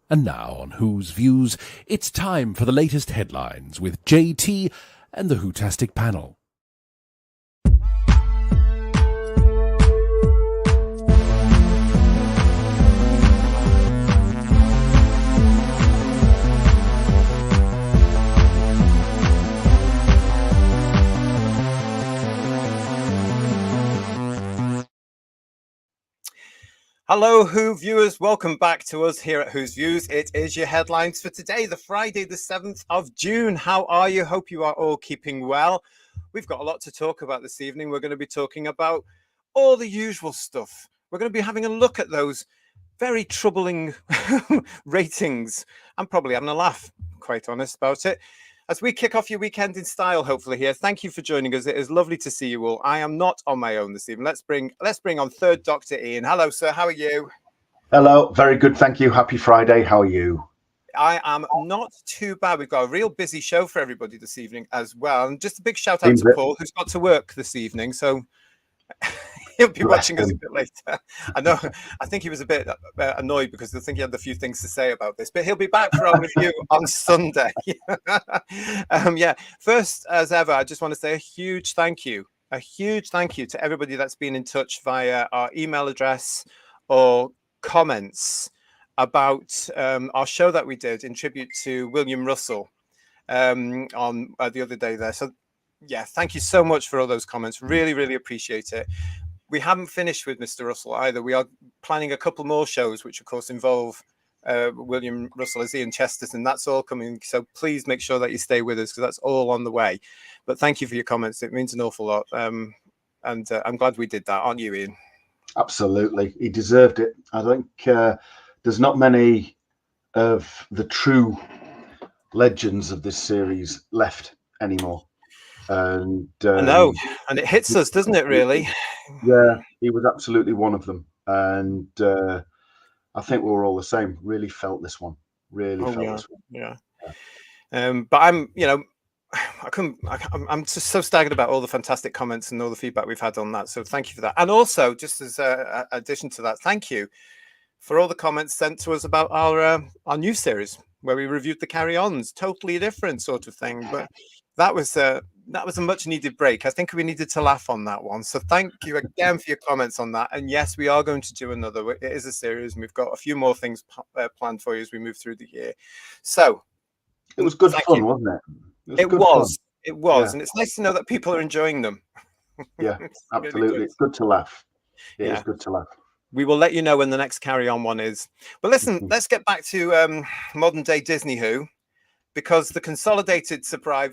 And now on Who's Views, it's time for the latest headlines with JT and the Whotastic panel. Hello, Who viewers. Welcome back to us here at Who's Views. It is your headlines for today, the Friday, the 7th of June. How are you? Hope you are all keeping well. We've got a lot to talk about this evening. We're going to be talking about all the usual stuff. We're going to be having a look at those very troubling ratings. I'm probably having a laugh, quite honest about it. As we kick off your weekend in style, hopefully here. Thank you for joining us. It is lovely to see you all. I am not on my own this evening. Let's bring on third Dr. Ian. Hello, sir. How are you? Hello. Very good. Thank you. Happy Friday. How are you? I am not too bad. We've got a real busy show for everybody this evening as well. And just a big shout out to Paul, who's got to work this evening. So he'll be watching us a bit later. I know. I think he was a bit annoyed because I think he had a few things to say about this, but he'll be back for our review on Sunday. First, as ever, I just want to say a huge thank you to everybody that's been in touch via our email address or comments about our show that we did in tribute to William Russell on the other day there. So yeah, thank you so much for all those comments. Really, really appreciate it. We haven't finished with Mr. Russell either. We are planning a couple more shows, which of course involve William Russell as Ian Chesterton. That's all coming. So please make sure that you stay with us because that's all on the way. But thank you for your comments. It means an awful lot. And I'm glad we did that, aren't you, Ian? Absolutely. He deserved it. I think there's not many of the true legends of this series left anymore. And I know, and it hits us, doesn't it, really? Yeah, he was absolutely one of them. And I think we were all the same. Really felt this one. This one. Yeah. But I'm just so staggered about all the fantastic comments and all the feedback we've had on that. So thank you for that. And also, just as an addition to that, thank you for all the comments sent to us about our new series where we reviewed the carry-ons. Totally different sort of thing, but that was a much needed break. I think we needed to laugh on that one. So thank you again for your comments on that. And yes, we are going to do another. It is a series, and we've got a few more things planned for you as we move through the year. So it was good fun, wasn't it? It was, yeah. And it's nice to know that people are enjoying them. Yeah, absolutely. Really it's good to laugh. It is good to laugh. We will let you know when the next carry-on one is. But listen, let's get back to modern day Disney Who, because the Consolidated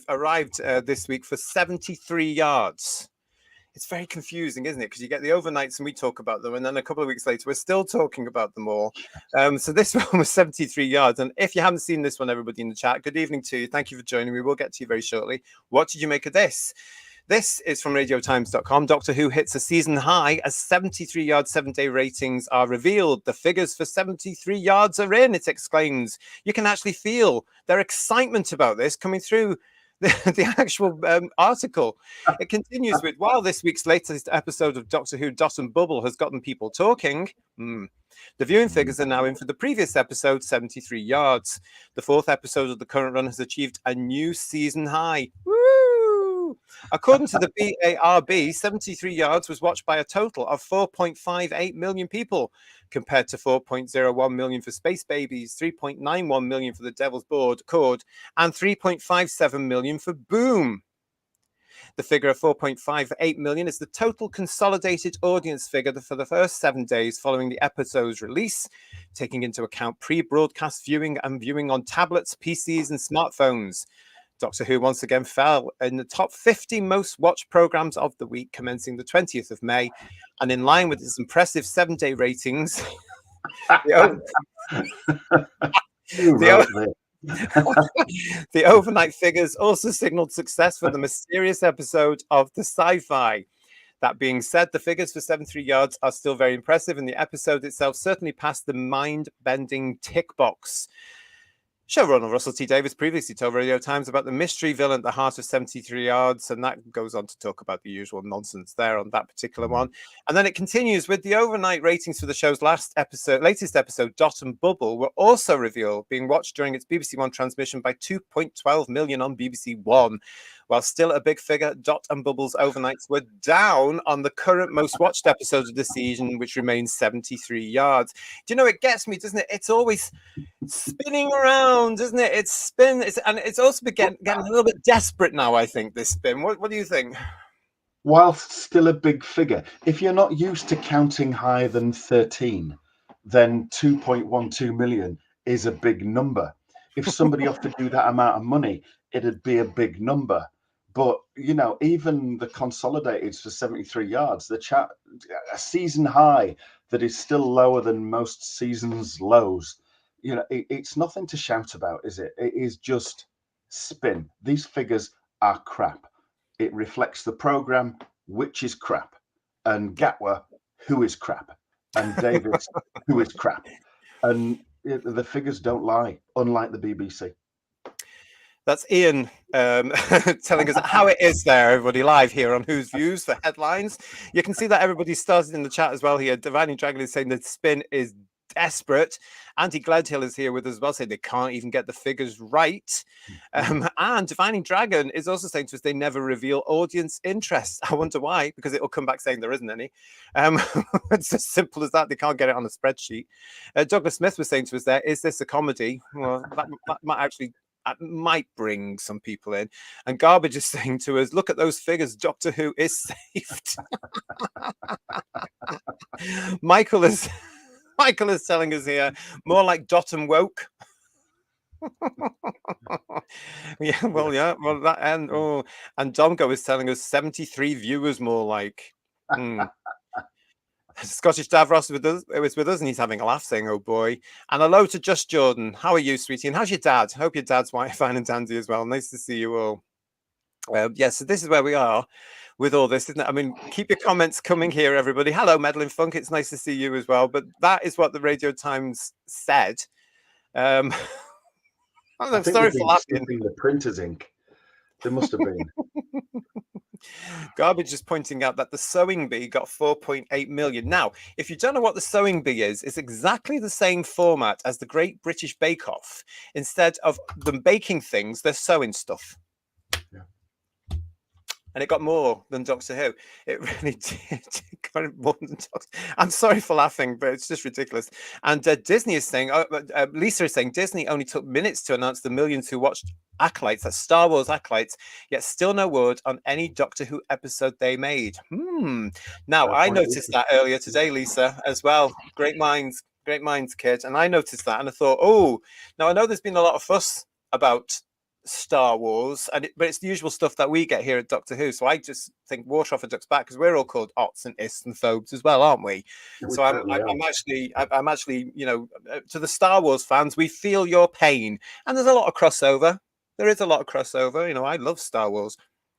arrived this week for 73 yards. It's very confusing, isn't it? Because you get the overnights and we talk about them, and then a couple of weeks later, we're still talking about them all. So this one was 73 yards. And if you haven't seen this one, everybody in the chat, good evening to you. Thank you for joining me. We'll get to you very shortly. What did you make of this? This is from radiotimes.com. Doctor Who hits a season high as 73-yard 7-day ratings are revealed. The figures for 73 yards are in, it exclaims. You can actually feel their excitement about this coming through the actual article. It continues with, while this week's latest episode of Doctor Who Dot and Bubble has gotten people talking, the viewing figures are now in for the previous episode, 73 yards. The fourth episode of the current run has achieved a new season high. Woo! According to the BARB, 73 yards was watched by a total of 4.58 million people, compared to 4.01 million for Space Babies, 3.91 million for The Devil's Cord, and 3.57 million for Boom. The figure of 4.58 million is the total consolidated audience figure for the first 7 days following the episode's release, taking into account pre-broadcast viewing and viewing on tablets, PCs, and smartphones. Doctor Who once again fell in the top 50 most watched programs of the week, commencing the 20th of May. And in line with its impressive 7-day ratings, the overnight figures also signaled success for the mysterious episode of the Sci-Fi. That being said, the figures for 73 yards are still very impressive, and the episode itself certainly passed the mind-bending tick box. Showrunner Russell T Davies previously told Radio Times about the mystery villain at the heart of 73 Yards, and that goes on to talk about the usual nonsense there on that particular one. And then it continues with the overnight ratings for the show's latest episode, Dot and Bubble, were also revealed, being watched during its BBC One transmission by 2.12 million on BBC One. While still a big figure, Dot and Bubble's overnights were down on the current most watched episode of the season, which remains 73 Yards. Do you know, it gets me, doesn't it? It's always spinning around, isn't it? And it's also getting a little bit desperate now, I think, this spin. What do you think? Whilst still a big figure, if you're not used to counting higher than 13, then 2.12 million is a big number. If somebody offered you that amount of money, it'd be a big number. But, you know, even the consolidateds for 73 Yards, a season high that is still lower than most seasons' lows, you know, it's nothing to shout about, is it? It is just spin. These figures are crap. It reflects the program, which is crap, and Gatwa, who is crap, and Davies, who is crap. And the figures don't lie, unlike the BBC. That's Ian telling us how it is there, everybody, live here on Who's Views for headlines. You can see that everybody started in the chat as well here. Divining Dragon is saying that spin is desperate. Andy Gledhill is here with us as well, saying they can't even get the figures right. And Divining Dragon is also saying to us they never reveal audience interest. I wonder why, because it'll come back saying there isn't any. It's as simple as that. They can't get it on a spreadsheet. Douglas Smith was saying to us there, is this a comedy? Well, that might bring some people in. And Garbage is saying to us, look at those figures, Doctor Who is saved. Michael is telling us here, more like Dot and Woke. That and Domgo is telling us 73 viewers more like. Scottish Davros was with us, and he's having a laugh, saying, "Oh boy!" And hello to Just Jordan. How are you, sweetie? And how's your dad? Hope your dad's fine and dandy as well. Nice to see you all. So this is where we are with all this, isn't it? I mean, keep your comments coming here, everybody. Hello, Meddling Funk. It's nice to see you as well. But that is what the Radio Times said. I'm sorry for laughing. The printer's ink. There must have been. Garbage is pointing out that the Sewing Bee got 4.8 million. Now, if you don't know what the Sewing Bee is, it's exactly the same format as the Great British Bake Off. Instead of them baking things, they're sewing stuff. Yeah. And it got more than Doctor Who. It really did. It got more than Doctor. I'm sorry for laughing, but it's just ridiculous. And Disney is saying, Lisa is saying, Disney only took minutes to announce the millions who watched Acolytes, that's Star Wars Acolytes, yet still no word on any Doctor Who episode they made. Now, I noticed that earlier today, Lisa, as well. Great minds, kid. And I noticed that, and I thought, now I know there's been a lot of fuss about Star Wars, but it's the usual stuff that we get here at Doctor Who. So I just think water off a duck's back, because we're all called Ots and Ists and Phobes as well, aren't we? So I'm actually, you know, to the Star Wars fans, we feel your pain, and there's a lot of crossover. There is a lot of crossover. You know, I love Star Wars,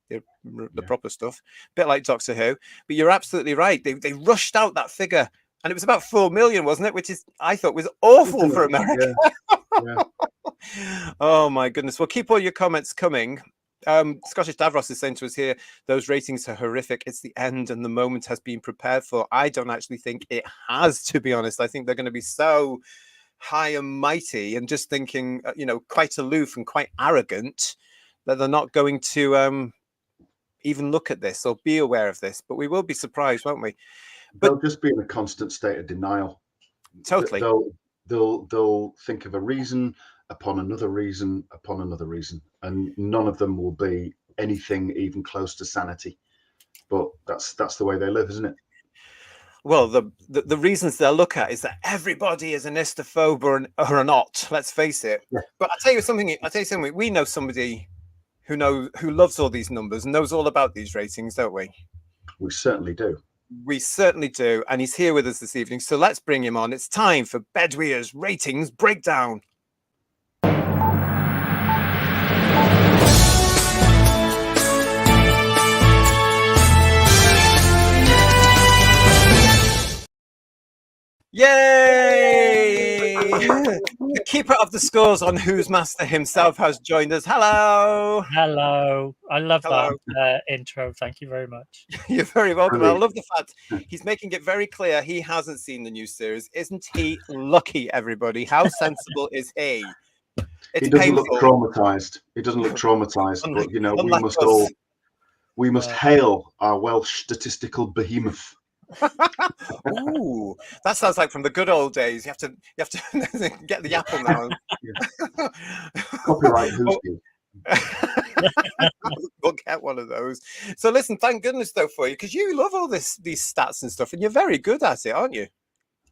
the proper stuff, a bit like Doctor Who. But you're absolutely right. They rushed out that figure, and it was about 4 million, wasn't it? Which I thought was awful for America. Yeah. Oh my goodness. Well, keep all your comments coming. Scottish Davros is saying to us here, those ratings are horrific. It's the end, and the moment has been prepared for. I don't actually think it has, to be honest. I think they're going to be so high and mighty and just thinking, you know, quite aloof and quite arrogant, that they're not going to even look at this or be aware of this. But we will be surprised, won't we? But they'll just be in a constant state of denial. Totally. They'll think of a reason upon another reason upon another reason, and none of them will be anything even close to sanity. But that's the way they live, isn't it? Well, the reasons they'll look at is that everybody is an istophobe or a not. Let's face it. Yeah. But I'll tell you something. We know somebody who loves all these numbers and knows all about these ratings, don't we? We certainly do. We certainly do. And he's here with us this evening. So let's bring him on. It's time for Bedwyr's Ratings Breakdown. Yay! the keeper of the scores on Who's Master himself has joined us. Hello. Hello. I love Hello. that intro. Thank you very much. You're very welcome. Brilliant. I love the fact he's making it very clear he hasn't seen the new series. Isn't he lucky, everybody? How sensible is he? It's He doesn't painful. look traumatized. He doesn't look traumatized. Unlike- But you know, unlike us. we must hail our Welsh statistical behemoth. Ooh, that sounds like from the good old days. You have to get the apple now. Copyright who's you? We'll get one of those. So listen, thank goodness though for you, because you love all these stats and stuff, and you're very good at it, aren't you?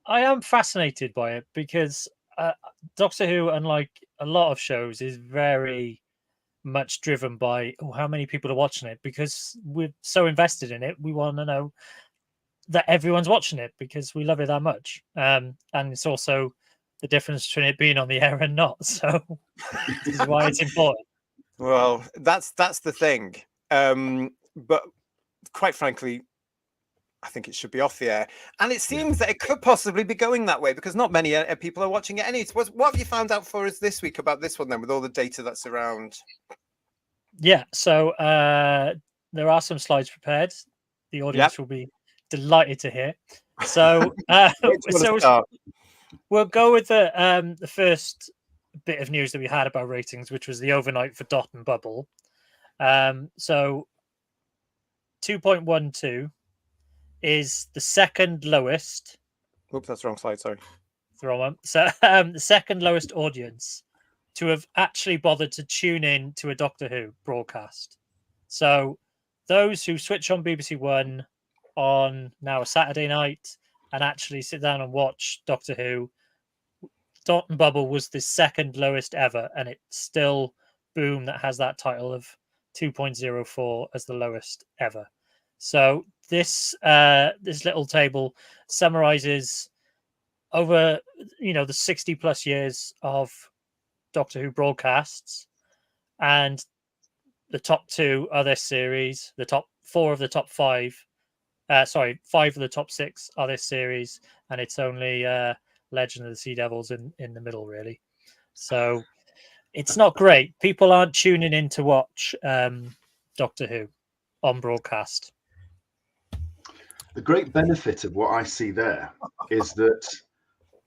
I am fascinated by it because Doctor Who, unlike a lot of shows, is very much driven by how many people are watching it, because we're so invested in it. We want to know that everyone's watching it because we love it that much. And it's also the difference between it being on the air and not. So this is why it's important. Well, that's the thing. But quite frankly, I think it should be off the air. And it seems that it could possibly be going that way because not many people are watching it anyway. What have you found out for us this week about this one then, with all the data that's around? Yeah, so there are some slides prepared. The audience will be delighted to hear. So, we'll go with the first bit of news that we had about ratings, which was the overnight for Dot and Bubble. So 2.12 is the second lowest. Oops, that's the wrong slide. Sorry. The wrong one. So the second lowest audience to have actually bothered to tune in to a Doctor Who broadcast. So those who switch on BBC One on now a Saturday night and actually sit down and watch Doctor Who, Dot and Bubble was the second lowest ever, and it's still Boom that has that title of 2.04 as the lowest ever. So this little table summarizes over the 60 plus years of Doctor Who broadcasts, and the top 2 are this series. The top 4 of the top 5, 5 of the top 6 are this series, and it's only Legend of the Sea Devils in the middle, really. So it's not great. People aren't tuning in to watch Doctor Who on broadcast. The great benefit of what I see there is that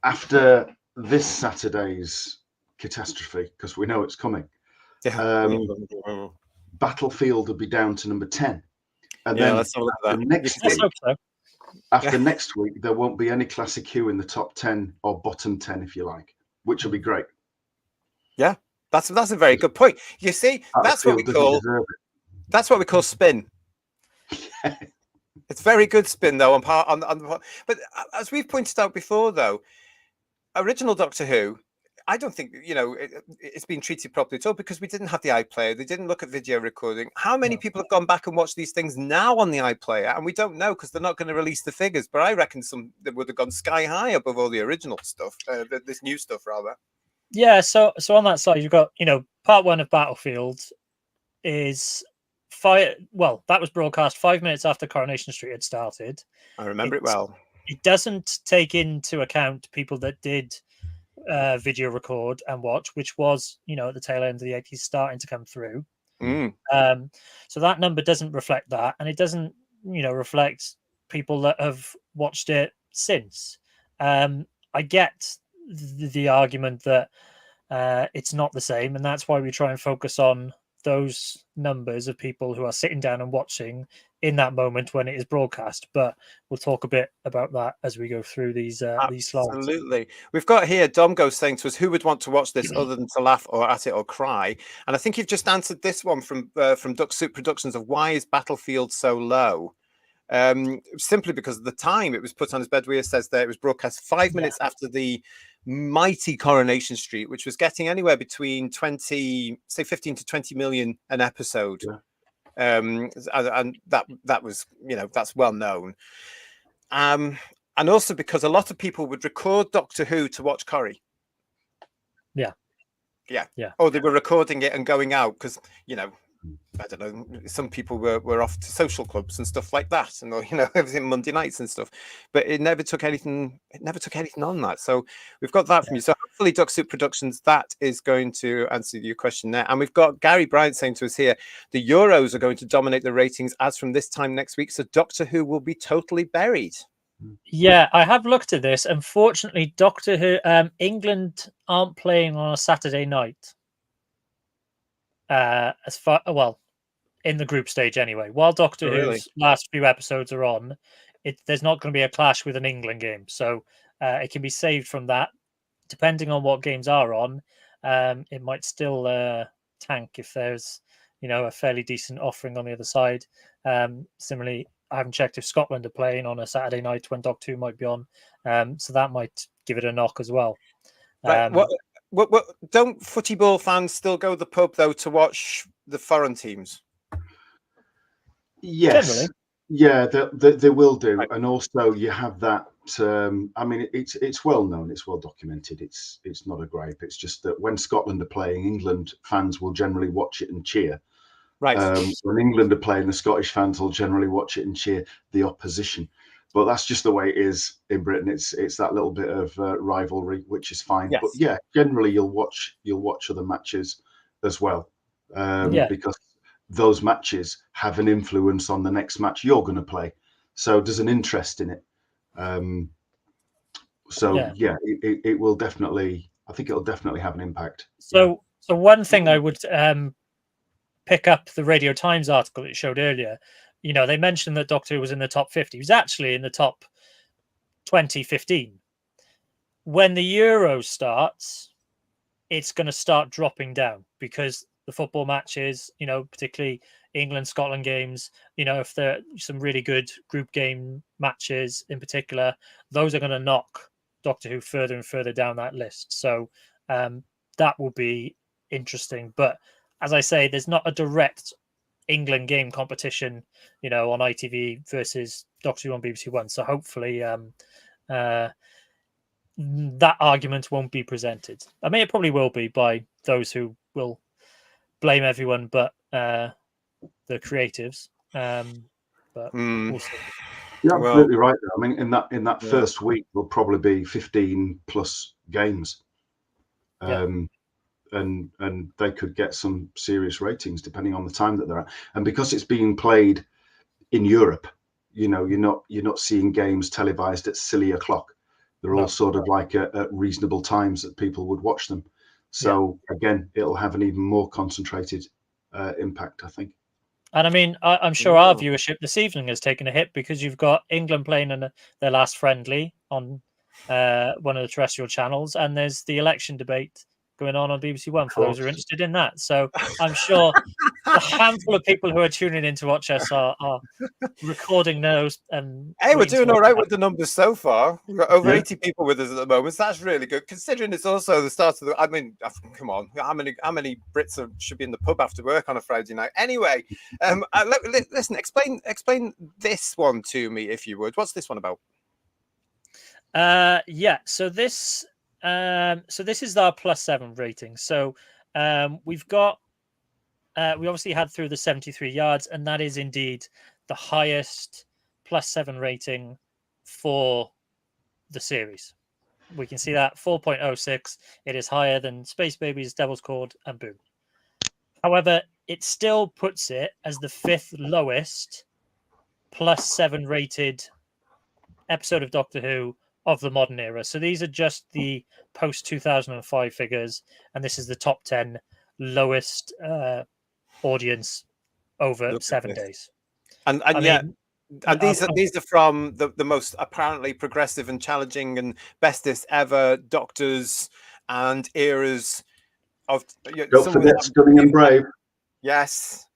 after this Saturday's catastrophe, because we know it's coming, Battlefield will be down to number 10. And then let's have a look at that. Next week, there won't be any Classic Who in the top 10 or bottom 10, if you like, which will be great. Yeah, that's a very good point. You see, that's what we call spin. It's very good spin, though, on the. But as we've pointed out before, though, original Doctor Who, I don't think it's been treated properly at all because we didn't have the iPlayer. They didn't look at video recording. How many people have gone back and watched these things now on the iPlayer? And we don't know because they're not going to release the figures. But I reckon some that would have gone sky high above all the original stuff. This new stuff, rather. Yeah. So on that side, you've got part 1 of Battlefield is that was broadcast 5 minutes after Coronation Street had started. I remember it well. It doesn't take into account people that did video record and watch, which was at the tail end of the 80s starting to come through. So that number doesn't reflect that, and it doesn't reflect people that have watched it since. I get the argument that it's not the same, and that's why we try and focus on those numbers of people who are sitting down and watching in that moment when it is broadcast. But we'll talk a bit about that as we go through these slides. Absolutely. We've got here Domgo saying to us, who would want to watch this other than to laugh or at it or cry? And I think you've just answered this one from Duck Soup Productions of why is Battlefield so low? Simply because of the time it was put on, as Bedwyr says there, it was broadcast 5 minutes after the mighty Coronation Street, which was getting anywhere between 15 to 20 million an episode. And that was that's well known. And also because a lot of people would record Doctor Who to watch Corrie. Yeah. Or they were recording it and going out because I don't know, some people were off to social clubs and stuff like that, and everything Monday nights and stuff. But it never took anything. It never took anything on that. So we've got that from you. So hopefully, Duck Soup Productions, that is going to answer your question there. And we've got Gary Bryant saying to us here, the Euros are going to dominate the ratings as from this time next week. So Doctor Who will be totally buried. Yeah, I have looked at this. Unfortunately, Doctor Who, England aren't playing on a Saturday night. In the group stage anyway. While Doctor Who's last few episodes are on, there's not going to be a clash with an England game, so it can be saved from that. Depending on what games are on, it might still tank if there's a fairly decent offering on the other side. Similarly, I haven't checked if Scotland are playing on a Saturday night when Doctor Who might be on, so that might give it a knock as well. Right. What don't footy ball fans still go to the pub though to watch the foreign teams? Yes. Generally. Yeah, they will do. Right. And also you have that, it's well known, it's well documented, it's not a gripe. It's just that when Scotland are playing, England fans will generally watch it and cheer. Right. When England are playing, the Scottish fans will generally watch it and cheer the opposition. But that's just the way it is in Britain. It's that little bit of rivalry, which is fine. Yes. But yeah, generally you'll watch other matches as well, because those matches have an influence on the next match you're going to play. So there's an interest in it. It will definitely. I think it'll definitely have an impact. So one thing I would pick up the Radio Times article it showed earlier. They mentioned that Doctor Who was in the top 50. He was actually in the top 2015. When the Euro starts, it's going to start dropping down because the football matches, particularly England-Scotland games, if there are some really good group game matches in particular, those are going to knock Doctor Who further and further down that list. So that will be interesting. But as I say, there's not a direct England game competition, on ITV versus Doctor Who on BBC One. So hopefully that argument won't be presented. I mean, it probably will be by those who will blame everyone but the creatives. But we'll see. You're absolutely right. I mean, in that first week, there'll probably be 15 plus games. And they could get some serious ratings depending on the time that they're at. And because it's being played in Europe, you're not seeing games televised at silly o'clock. They're all sort of like at reasonable times that people would watch them. So again, it'll have an even more concentrated impact, I think. And I mean, I'm sure our viewership this evening has taken a hit because you've got England playing in their last friendly on one of the terrestrial channels, and there's the election debate going on BBC One for those who are interested in that. So I'm sure a handful of people who are tuning in to watch us are recording those. Hey, we're doing all right with the numbers so far. We've got over 80 people with us at the moment. So that's really good, considering it's also the start of the. I mean, come on, how many Brits should be in the pub after work on a Friday night? Anyway, listen, explain this one to me if you would. What's this one about? So this is our +7 rating. So we've got we obviously had through the 73 yards, and that is indeed the highest +7 rating for the series. We can see that 4.06. It is higher than Space Babies, Devil's Cord, and Boom. However, it still puts it as the 5th lowest +7 rated episode of Doctor Who of the modern era. So these are just the post 2005 figures, and this is the top 10 lowest audience over 7 days. And these are from the most apparently progressive and challenging and bestest ever Doctors and eras of. Don't forget Stunning and Brave. Yes.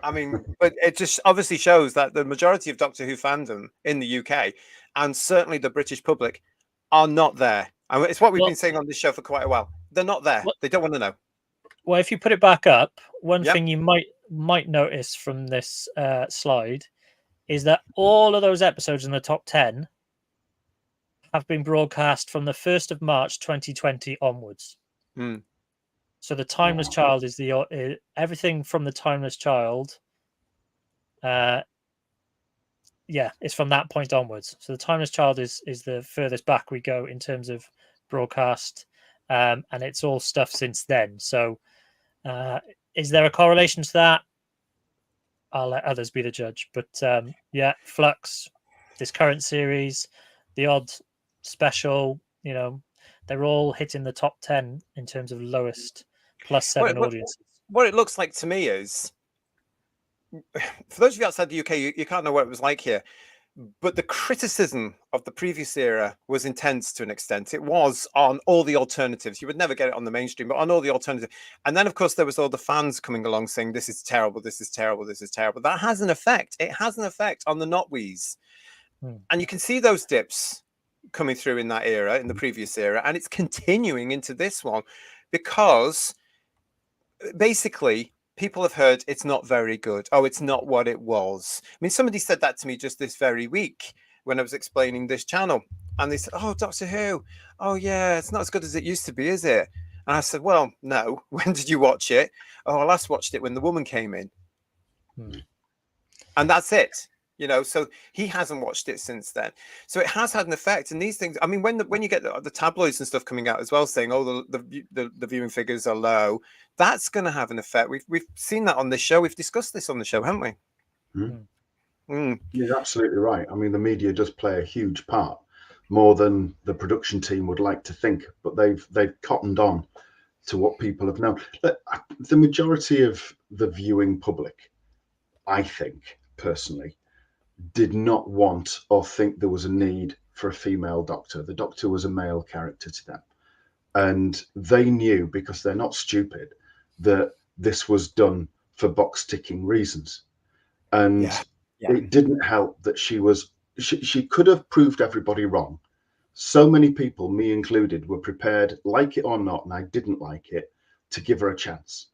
I mean, but it just obviously shows that the majority of Doctor Who fandom in the UK, and certainly the British public, are not there. I mean, it's what we've been saying on this show for quite a while. They're not there. They don't want to know. Well, if you put it back up, one thing you might notice from this slide is that all of those episodes in the top 10 have been broadcast from the 1st of March 2020 onwards. So the Timeless Child is everything from the Timeless Child. It's from that point onwards. So the Timeless Child is the furthest back we go in terms of broadcast, and it's all stuff since then. So, is there a correlation to that? I'll let others be the judge. But Flux, this current series, the odd special, they're all hitting the top 10 in terms of lowest +7 audiences. What it looks like to me is, for those of you outside the UK, you can't know what it was like here. But the criticism of the previous era was intense to an extent. It was on all the alternatives. You would never get it on the mainstream, but on all the alternatives. And then, of course, there was all the fans coming along saying, this is terrible, this is terrible, this is terrible. That has an effect. It has an effect on the not-wees. And you can see those dips coming through in that era, in the previous era, and it's continuing into this one because basically people have heard it's not very good. Oh, it's not what it was. I mean, somebody said that to me just this very week when I was explaining this channel. And they said, oh, Doctor Who. Oh, yeah, it's not as good as it used to be, is it? And I said, well, no. When did you watch it? Oh, I last watched it when the woman came in. And that's it. So he hasn't watched it since then. So it has had an effect. And these things, I mean, when you get the tabloids and stuff coming out as well, saying, oh, the viewing figures are low, that's going to have an effect. We've seen that on this show. We've discussed this on the show, haven't we? You're absolutely right. I mean, the media does play a huge part, more than the production team would like to think. But they've cottoned on to what people have known. The majority of the viewing public, I think, personally, did not want or think there was a need for a female Doctor. The Doctor was a male character to them. And they knew, because they're not stupid, that this was done for box ticking reasons. And it didn't help that she could have proved everybody wrong. So many people, me included, were prepared, like it or not, and I didn't like it, to give her a chance.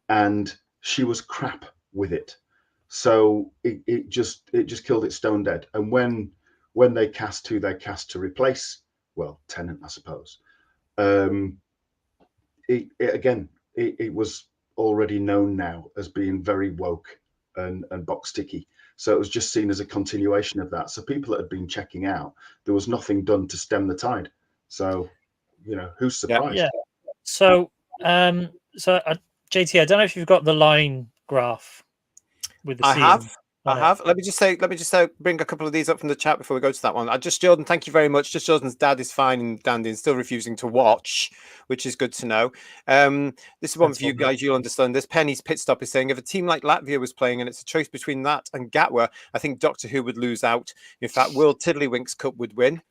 And she was crap with it. So it just killed it stone dead. And when they cast who they cast to replace, well, Tennant, I suppose, it was already known now as being very woke and box ticky. So it was just seen as a continuation of that. So people that had been checking out, there was nothing done to stem the tide. So, who's surprised? Yeah. So, JT, I don't know if you've got the line graph with the season. I have. Let me just say, bring a couple of these up from the chat before we go to that one. Jordan, thank you very much. Just Jordan's dad is fine and dandy and still refusing to watch, which is good to know. This is one for you guys. You'll understand this. Penny's pit stop is saying, if a team like Latvia was playing and it's a choice between that and Gatwa, I think Doctor Who would lose out. In fact, World Tiddlywinks Cup would win.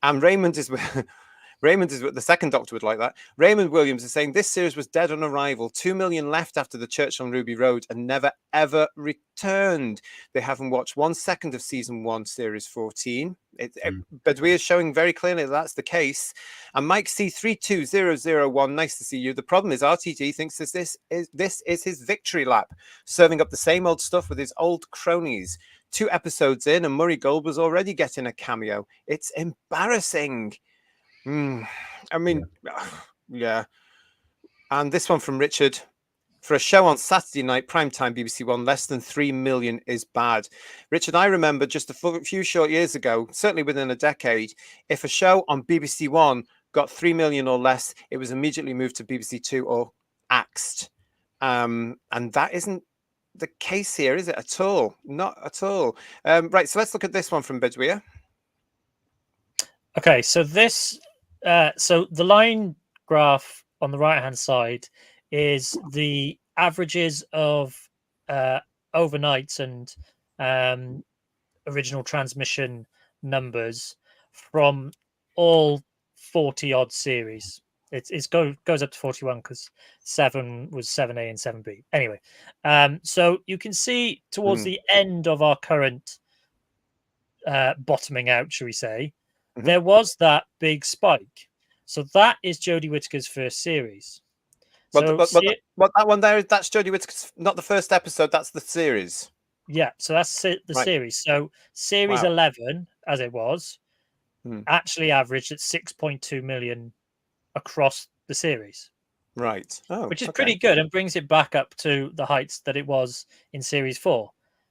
And Raymond is what the second Doctor would like that. Raymond Williams is saying this series was dead on arrival. 2 million left after the Church on Ruby Road and never ever returned. They haven't watched 1 second of season 1, series 14. Bedwyr is showing very clearly that's the case. And Mike C32001, nice to see you. The problem is RTD thinks this is his victory lap, serving up the same old stuff with his old cronies. 2 episodes in, and Murray Gold was already getting a cameo. It's embarrassing. I mean, yeah. And this one from Richard. For a show on Saturday night, primetime BBC One, less than 3 million is bad. Richard, I remember just a few short years ago, certainly within a decade, if a show on BBC One got 3 million or less, it was immediately moved to BBC Two or axed. And that isn't the case here, is it at all? Not at all. Right, so let's look at this one from Bedwyr. Okay, so this... so the line graph on the right-hand side is the averages of overnights and original transmission numbers from all 40-odd series. It goes up to 41 because 7 was 7A and 7B. Anyway, so you can see towards the end of our current bottoming out, shall we say, there was that big spike. So that is Jodie Whittaker's first series. But that one there, that's Jodie Whittaker's, not the first episode, that's the series. Yeah, so that's the series. So series 11, as it was, actually averaged at 6.2 million across the series. Right. Oh, which is okay. pretty good and brings it back up to the heights that it was in Series 4.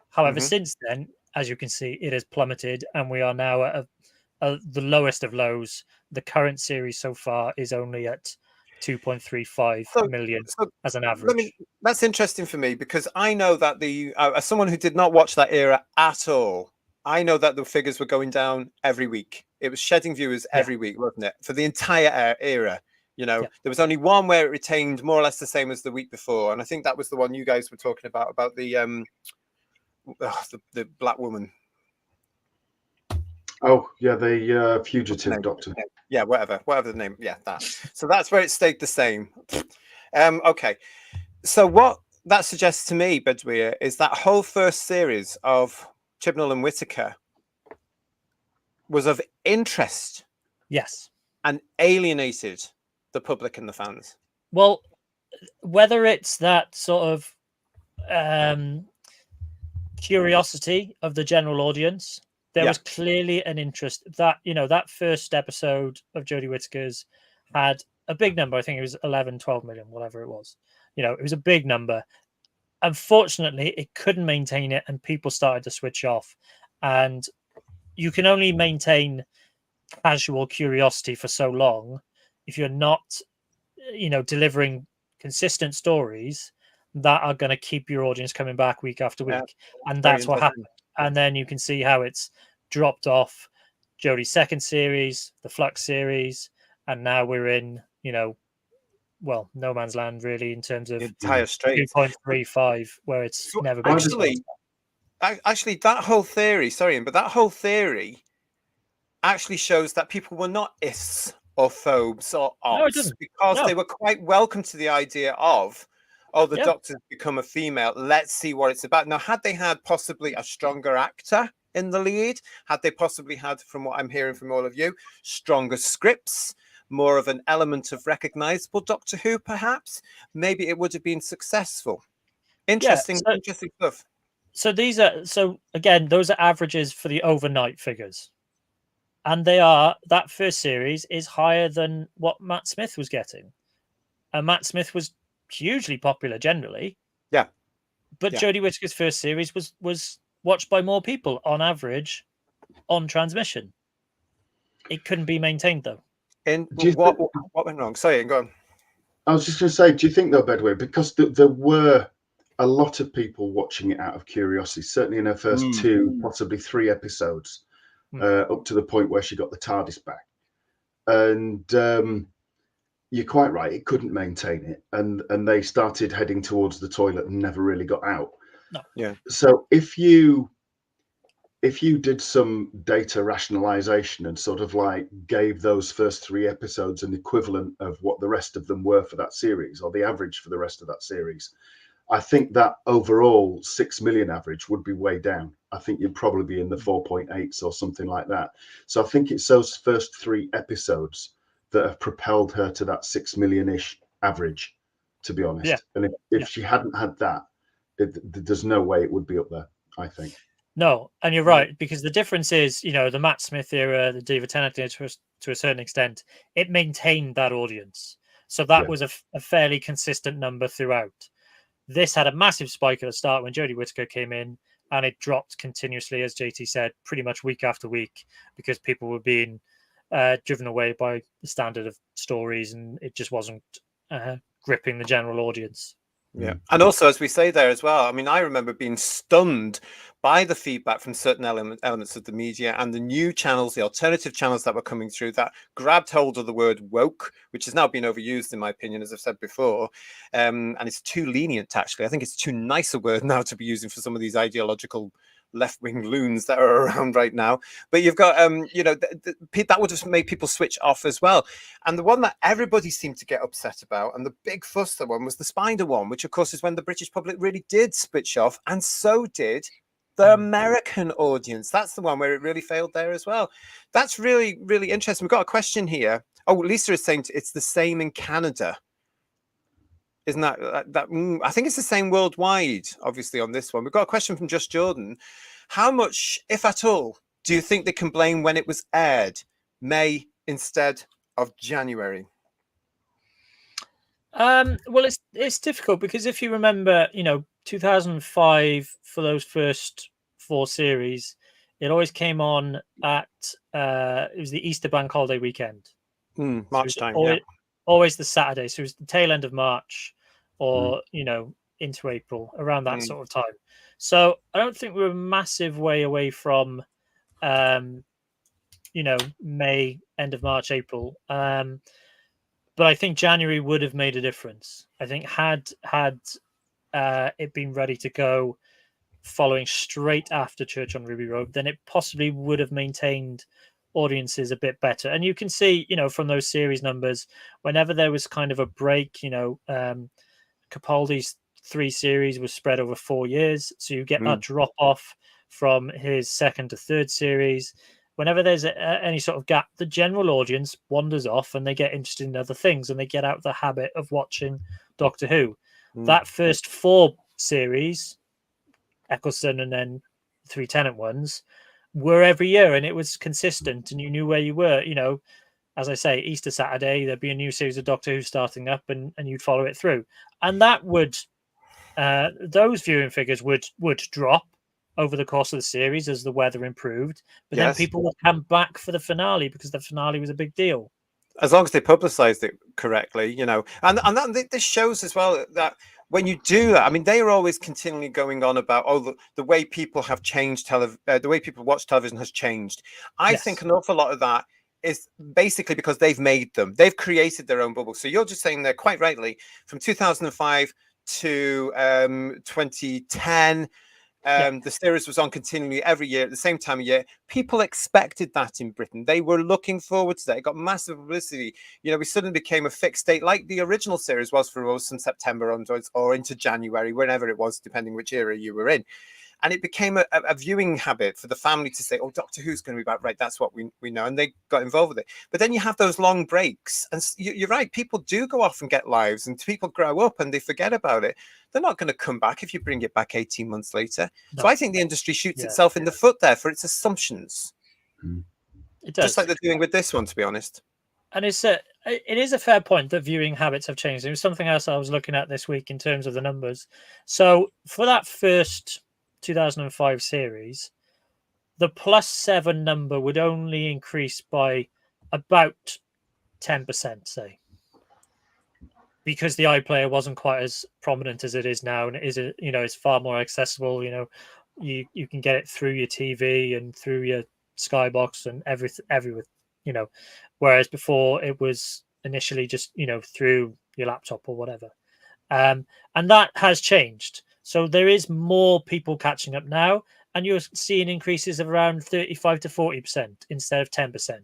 However, since then, as you can see, it has plummeted, and we are now at the lowest of lows. The current series so far is only at 2.35 million as an average. That's interesting for me, because I know that as someone who did not watch that era at all, I know that the figures were going down every week. It was shedding viewers every week, wasn't it? For the entire era. There was only one where it retained more or less the same as the week before, and I think that was the one you guys were talking about the black woman. Oh yeah, the fugitive doctor. Yeah, whatever the name. Yeah, that. So that's where it stayed the same. Okay. So what that suggests to me, Bedwyr, is that whole first series of Chibnall and Whittaker was of interest. Yes. And alienated the public and the fans. Well, whether it's that sort of curiosity of the general audience, there was clearly an interest that, that first episode of Jodie Whittaker's had a big number. I think it was 11, 12 million, whatever it was. It was a big number. Unfortunately, it couldn't maintain it, and people started to switch off. And you can only maintain casual curiosity for so long if you're not, delivering consistent stories that are going to keep your audience coming back week after week. And that's what happened. And then you can see how it's dropped off. Jodie's second series, the Flux series, and now we're in, no man's land really in terms of entire straight 2.35, where it's never been. Actually, that whole theory, but that whole theory actually shows that people were not ists or phobes or ops, because they were quite welcome to the idea of, the Doctor's become a female, let's see what it's about. Now, had they had possibly a stronger actor in the lead, had they possibly had, from what I'm hearing from all of you, stronger scripts, more of an element of recognizable Doctor Who, perhaps, maybe it would have been successful. Interesting stuff. So those are averages for the overnight figures. And that first series is higher than what Matt Smith was getting. And Matt Smith was hugely popular generally. Yeah. But Jodie Whittaker's first series was watched by more people on average on transmission. It couldn't be maintained though. And what went wrong? Sorry, go on. I was just going to say, do you think though, Bedwyr, because there were a lot of people watching it out of curiosity, certainly in her first 2, possibly 3 episodes, up to the point where she got the TARDIS back. And you're quite right, it couldn't maintain it. And they started heading towards the toilet and never really got out. No. Yeah. So if you did some data rationalization and sort of like gave those first 3 episodes an equivalent of what the rest of them were for that series, or the average for the rest of that series, I think that overall 6 million average would be way down. I think you'd probably be in the 4.8s or something like that. So I think it's those first 3 episodes that have propelled her to that 6 million-ish average, to be honest. Yeah. And if she hadn't had that, there's no way it would be up there, I think. No, and you're right, because the difference is, the Matt Smith era, the Diva Tennant era, to a certain extent, it maintained that audience. So that was a fairly consistent number throughout. This had a massive spike at the start when Jodie Whittaker came in, and it dropped continuously, as JT said, pretty much week after week, because people were being driven away by the standard of stories, and it just wasn't gripping the general audience. Yeah. And also, as we say there as well, I mean, I remember being stunned by the feedback from certain elements of the media and the new channels, the alternative channels that were coming through that grabbed hold of the word woke, which has now been overused, in my opinion, as I've said before. And it's too lenient, actually. I think it's too nice a word now to be using for some of these ideological left-wing loons that are around right now. But you've got, that would have made people switch off as well. And the one that everybody seemed to get upset about, and the big fuss one, was the Spider one, which of course is when the British public really did switch off, and so did the American audience. That's the one where it really failed there as well. That's really, really interesting. We've got a question here. Oh, Lisa is saying it's the same in Canada. Isn't that I think it's the same worldwide, obviously, on this one. We've got a question from Just Jordan. How much, if at all, do you think they can blame when it was aired May instead of January? Well, it's difficult because if you remember, 2005 for those first 4 series, it always came on at it was the Easter bank holiday weekend. So it March was time, yeah. always the Saturday. So it was the tail end of March or, Mm. Into April, around that Mm. sort of time. So I don't think we're a massive way away from May, end of March, April. But I think January would have made a difference. I think had it been ready to go following straight after Church on Ruby Road, then it possibly would have maintained audiences a bit better. And you can see, from those series numbers, whenever there was kind of a break, Capaldi's 3 series was spread over 4 years, so you get that drop off from his second to third series. Whenever there's any sort of gap, the general audience wanders off and they get interested in other things and they get out of the habit of watching Doctor Who. That first 4 series, Eccleston and then 3 Tennant ones, were every year and it was consistent and you knew where you were. As I say, Easter Saturday, there'd be a new series of Doctor Who starting up and you'd follow it through. And that would, those viewing figures would drop over the course of the series as the weather improved. But then people would come back for the finale because the finale was a big deal. As long as they publicized it correctly, and this shows as well that when you do that, I mean, they are always continually going on about, the way people have changed, the way people watch television has changed. I think an awful lot of that is basically because they've created their own bubble. So you're just saying there quite rightly, from 2005 to 2010, the series was on continually every year at the same time of year. People expected that in Britain. They were looking forward to that. It got massive publicity. We suddenly became a fixed date, like the original series was for us from September onwards or into January, whenever it was, depending which era you were in. And it became a viewing habit for the family to say, Doctor Who's going to be back. Right, that's what we know. And they got involved with it. But then you have those long breaks. And you're right, people do go off and get lives and people grow up and they forget about it. They're not going to come back if you bring it back 18 months later. No. So I think the industry shoots itself in the foot there for its assumptions. It does. Just like they're doing with this one, to be honest. And it is a fair point that viewing habits have changed. It was something else I was looking at this week in terms of the numbers. So for that first 2005 series, the +7 number would only increase by about 10%, say, because the iPlayer wasn't quite as prominent as it is now, and it's far more accessible. You can get it through your TV and through your Skybox and everywhere. Whereas before it was initially just through your laptop or whatever, and that has changed. So there is more people catching up now, and you're seeing increases of around 35 to 40% instead of 10%.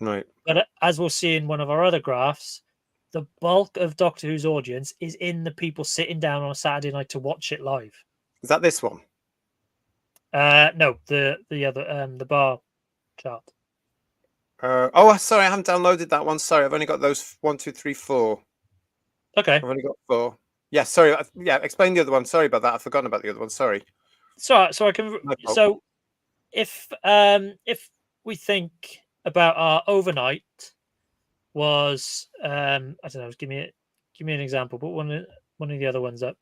Right. But as we'll see in one of our other graphs, the bulk of Doctor Who's audience is in the people sitting down on a Saturday night to watch it live. Is that this one? No, the other the bar chart. Sorry, I haven't downloaded that one. Sorry, I've only got those 1, 2, 3, 4. Okay. I've only got 4. Yeah, sorry. Explain the other one. Sorry about that. I've forgotten about the other one. Sorry. So I can. So if we think about our overnight was I don't know. Give me an example. Put one of the other ones up.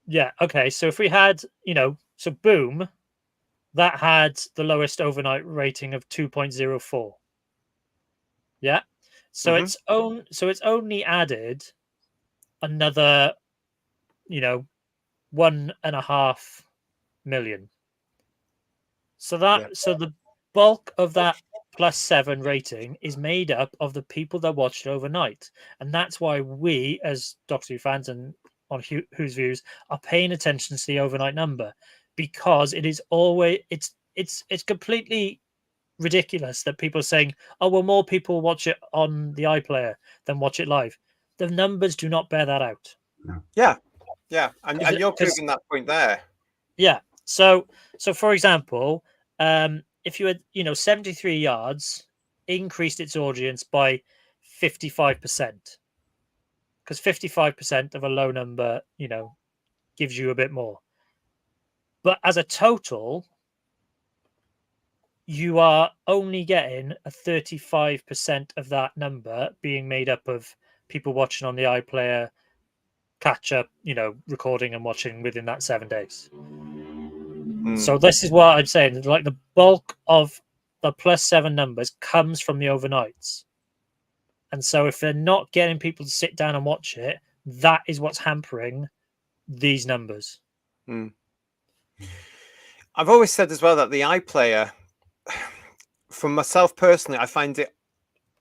Yeah. Okay. So if we had so Boom, that had the lowest overnight rating of 2.04. Yeah. So it's only added another 1.5 million. So the bulk of that +7 rating is made up of the people that watched overnight, and that's why we, as Doctor Who fans and on Who's Views, are paying attention to the overnight number, because it is always it's completely ridiculous that people are saying, oh well, more people watch it on the iPlayer than watch it live. The numbers do not bear that out. Yeah, and you're proving that point there. Yeah. So for example, if you had 73 yards increased its audience by 55%, because 55% of a low number gives you a bit more, but as a total you are only getting a 35% of that number being made up of people watching on the iPlayer, catch up, recording and watching within that 7 days. So this is what I'm saying. Like the bulk of the +7 numbers comes from the overnights. And so if they're not getting people to sit down and watch it, that is what's hampering these numbers. I've always said as well that the iPlayer, for myself personally, I find it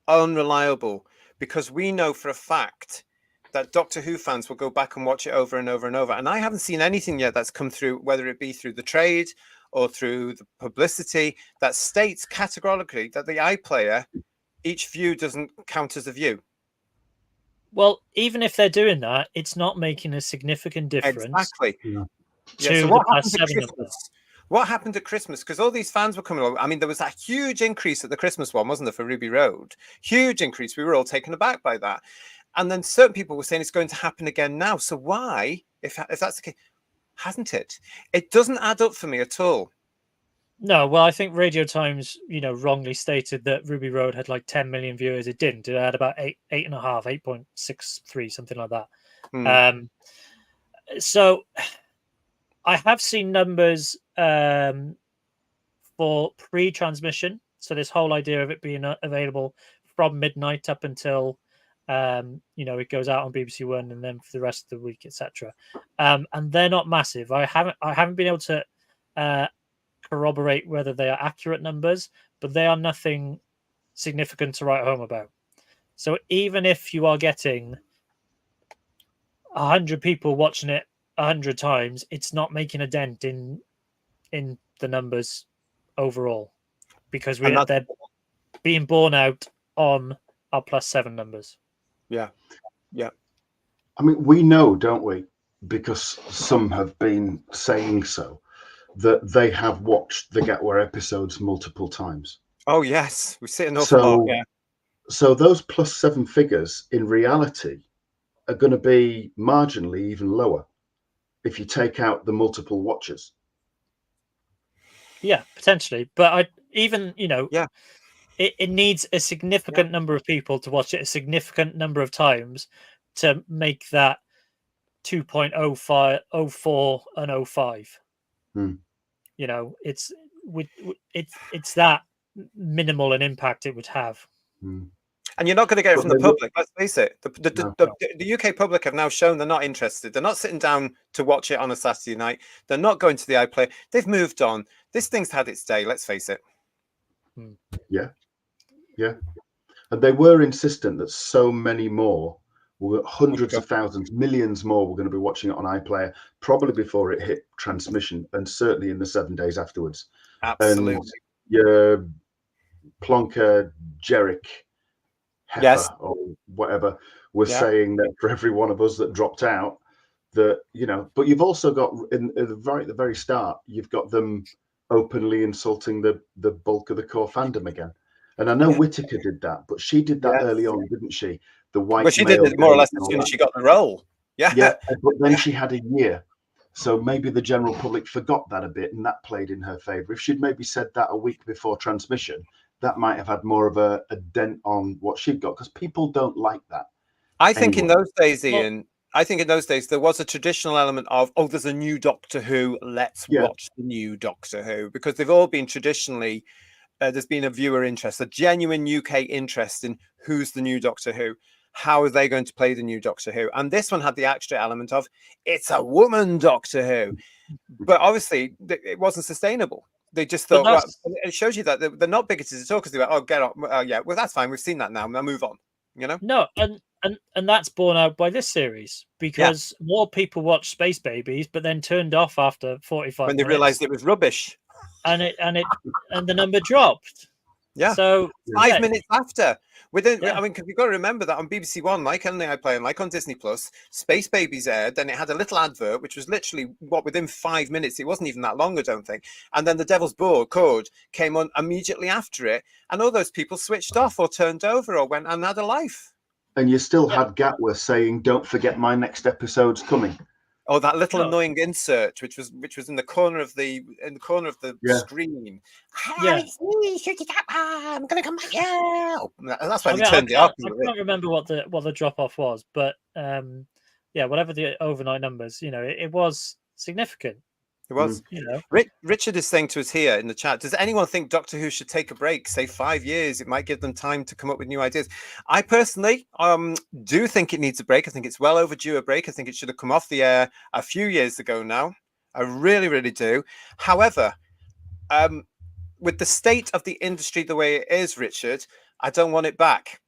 unreliable because we know for a fact that Doctor Who fans will go back and watch it over and over and over. And I haven't seen anything yet that's come through, whether it be through the trade or through the publicity, that states categorically that the iPlayer, each view doesn't count as a view. Well, even if they're doing that, it's not making a significant difference. Exactly. Yeah. So what happened to Christmas? What happened at Christmas? Because all these fans were coming along. I mean, there was a huge increase at the Christmas one, wasn't there, for Ruby Road? Huge increase. We were all taken aback by that. And then certain people were saying it's going to happen again now. So why, if that's the case, hasn't it? It doesn't add up for me at all. No, well, I think Radio Times, wrongly stated that Ruby Road had like 10 million viewers. It didn't. It had about 8.63, something like that. So I have seen numbers for pre-transmission. So this whole idea of it being available from midnight up until it goes out on BBC One and then for the rest of the week, etc. And they're not massive. I haven't been able to corroborate whether they are accurate numbers, but they are nothing significant to write home about. So even if you are getting 100 people watching it 100 times, it's not making a dent in the numbers overall, because they're being borne out on our +7 numbers. Yeah. I mean, we know, don't we? Because some have been saying so, that they have watched the Gatwa episodes multiple times. Oh yes, we see an awful lot. Yeah. So those +7 figures in reality are going to be marginally even lower if you take out the multiple watchers. Yeah, potentially. But it needs a significant number of people to watch it a significant number of times to make that 2.05, 04, and 05. It's that minimal an impact it would have. And you're not going to get it from the public. Let's face it. The UK public have now shown they're not interested. They're not sitting down to watch it on a Saturday night. They're not going to the iPlayer. They've moved on. This thing's had its day. Let's face it. Yeah. And they were insistent that so many more, hundreds of thousands, millions more, were going to be watching it on iPlayer probably before it hit transmission, and certainly in the 7 days afterwards. Absolutely. And your Plonker, Jerick, Heifer, or whatever, was saying that for every one of us that dropped out, that but you've also got at the very start, you've got them openly insulting the bulk of the core fandom again. And I know Whittaker did that, but she did that early on, didn't she? The white. Well, she did it more or less as soon as she got the role. Yeah. But then she had a year, so maybe the general public forgot that a bit, and that played in her favour. If she'd maybe said that a week before transmission, that might have had more of a dent on what she'd got, because people don't like that. I think in those days, Ian, there was a traditional element of, there's a new Doctor Who, let's watch the new Doctor Who, because they've all been traditionally, there's been a viewer interest, a genuine UK interest in who's the new Doctor Who, how are they going to play the new Doctor Who, and this one had the extra element of, it's a woman Doctor Who, but obviously it wasn't sustainable. They just thought, it shows you that they're not bigoted at all, because they went, get on, well, that's fine, we've seen that now move on, No, and that's borne out by this series, because more people watched Space Babies, but then turned off after 45 when they realised it was rubbish, and the number dropped. Yeah. So 5 minutes after, I mean, because you've got to remember that on BBC One, like on the iPlayer, and like on Disney Plus, Space Babies aired, and it had a little advert, which was literally within 5 minutes. It wasn't even that long, I don't think. And then the Devil's Code came on immediately after it, and all those people switched off or turned over or went and had a life. And you still had Gatwa saying, "Don't forget my next episode's coming." Oh, that little No. annoying insert, which was in the corner of the Yeah. screen. Yeah. It's me, Ncuti. I'm gonna come back now. And that's why I they mean, turned it I off. can't remember what the drop off was, but yeah, whatever the overnight numbers, it was significant. It was. Richard is saying to us here in the chat, does anyone think Doctor Who should take a break, say 5 years? It might give them time to come up with new ideas. I personally do think it needs a break. I think it's well overdue a break. I think it should have come off the air a few years ago now. I really, really do. However, with the state of the industry the way it is, Richard, I don't want it back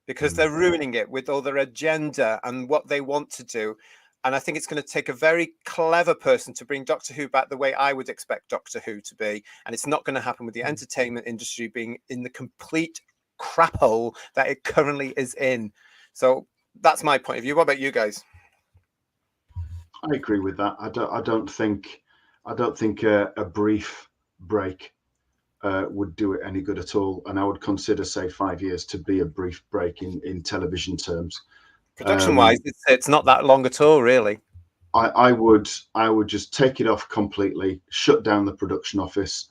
because they're ruining it with all their agenda and what they want to do. And I think it's going to take a very clever person to bring Doctor Who back the way I would expect Doctor Who to be. And it's not going to happen with the entertainment industry being in the complete crap hole that it currently is in. So that's my point of view. What about you guys? I agree with that. I don't think a brief break would do it any good at all. And I would consider, say, 5 years to be a brief break in television terms. Production-wise, it's not that long at all, really. I would just take it off completely, shut down the production office,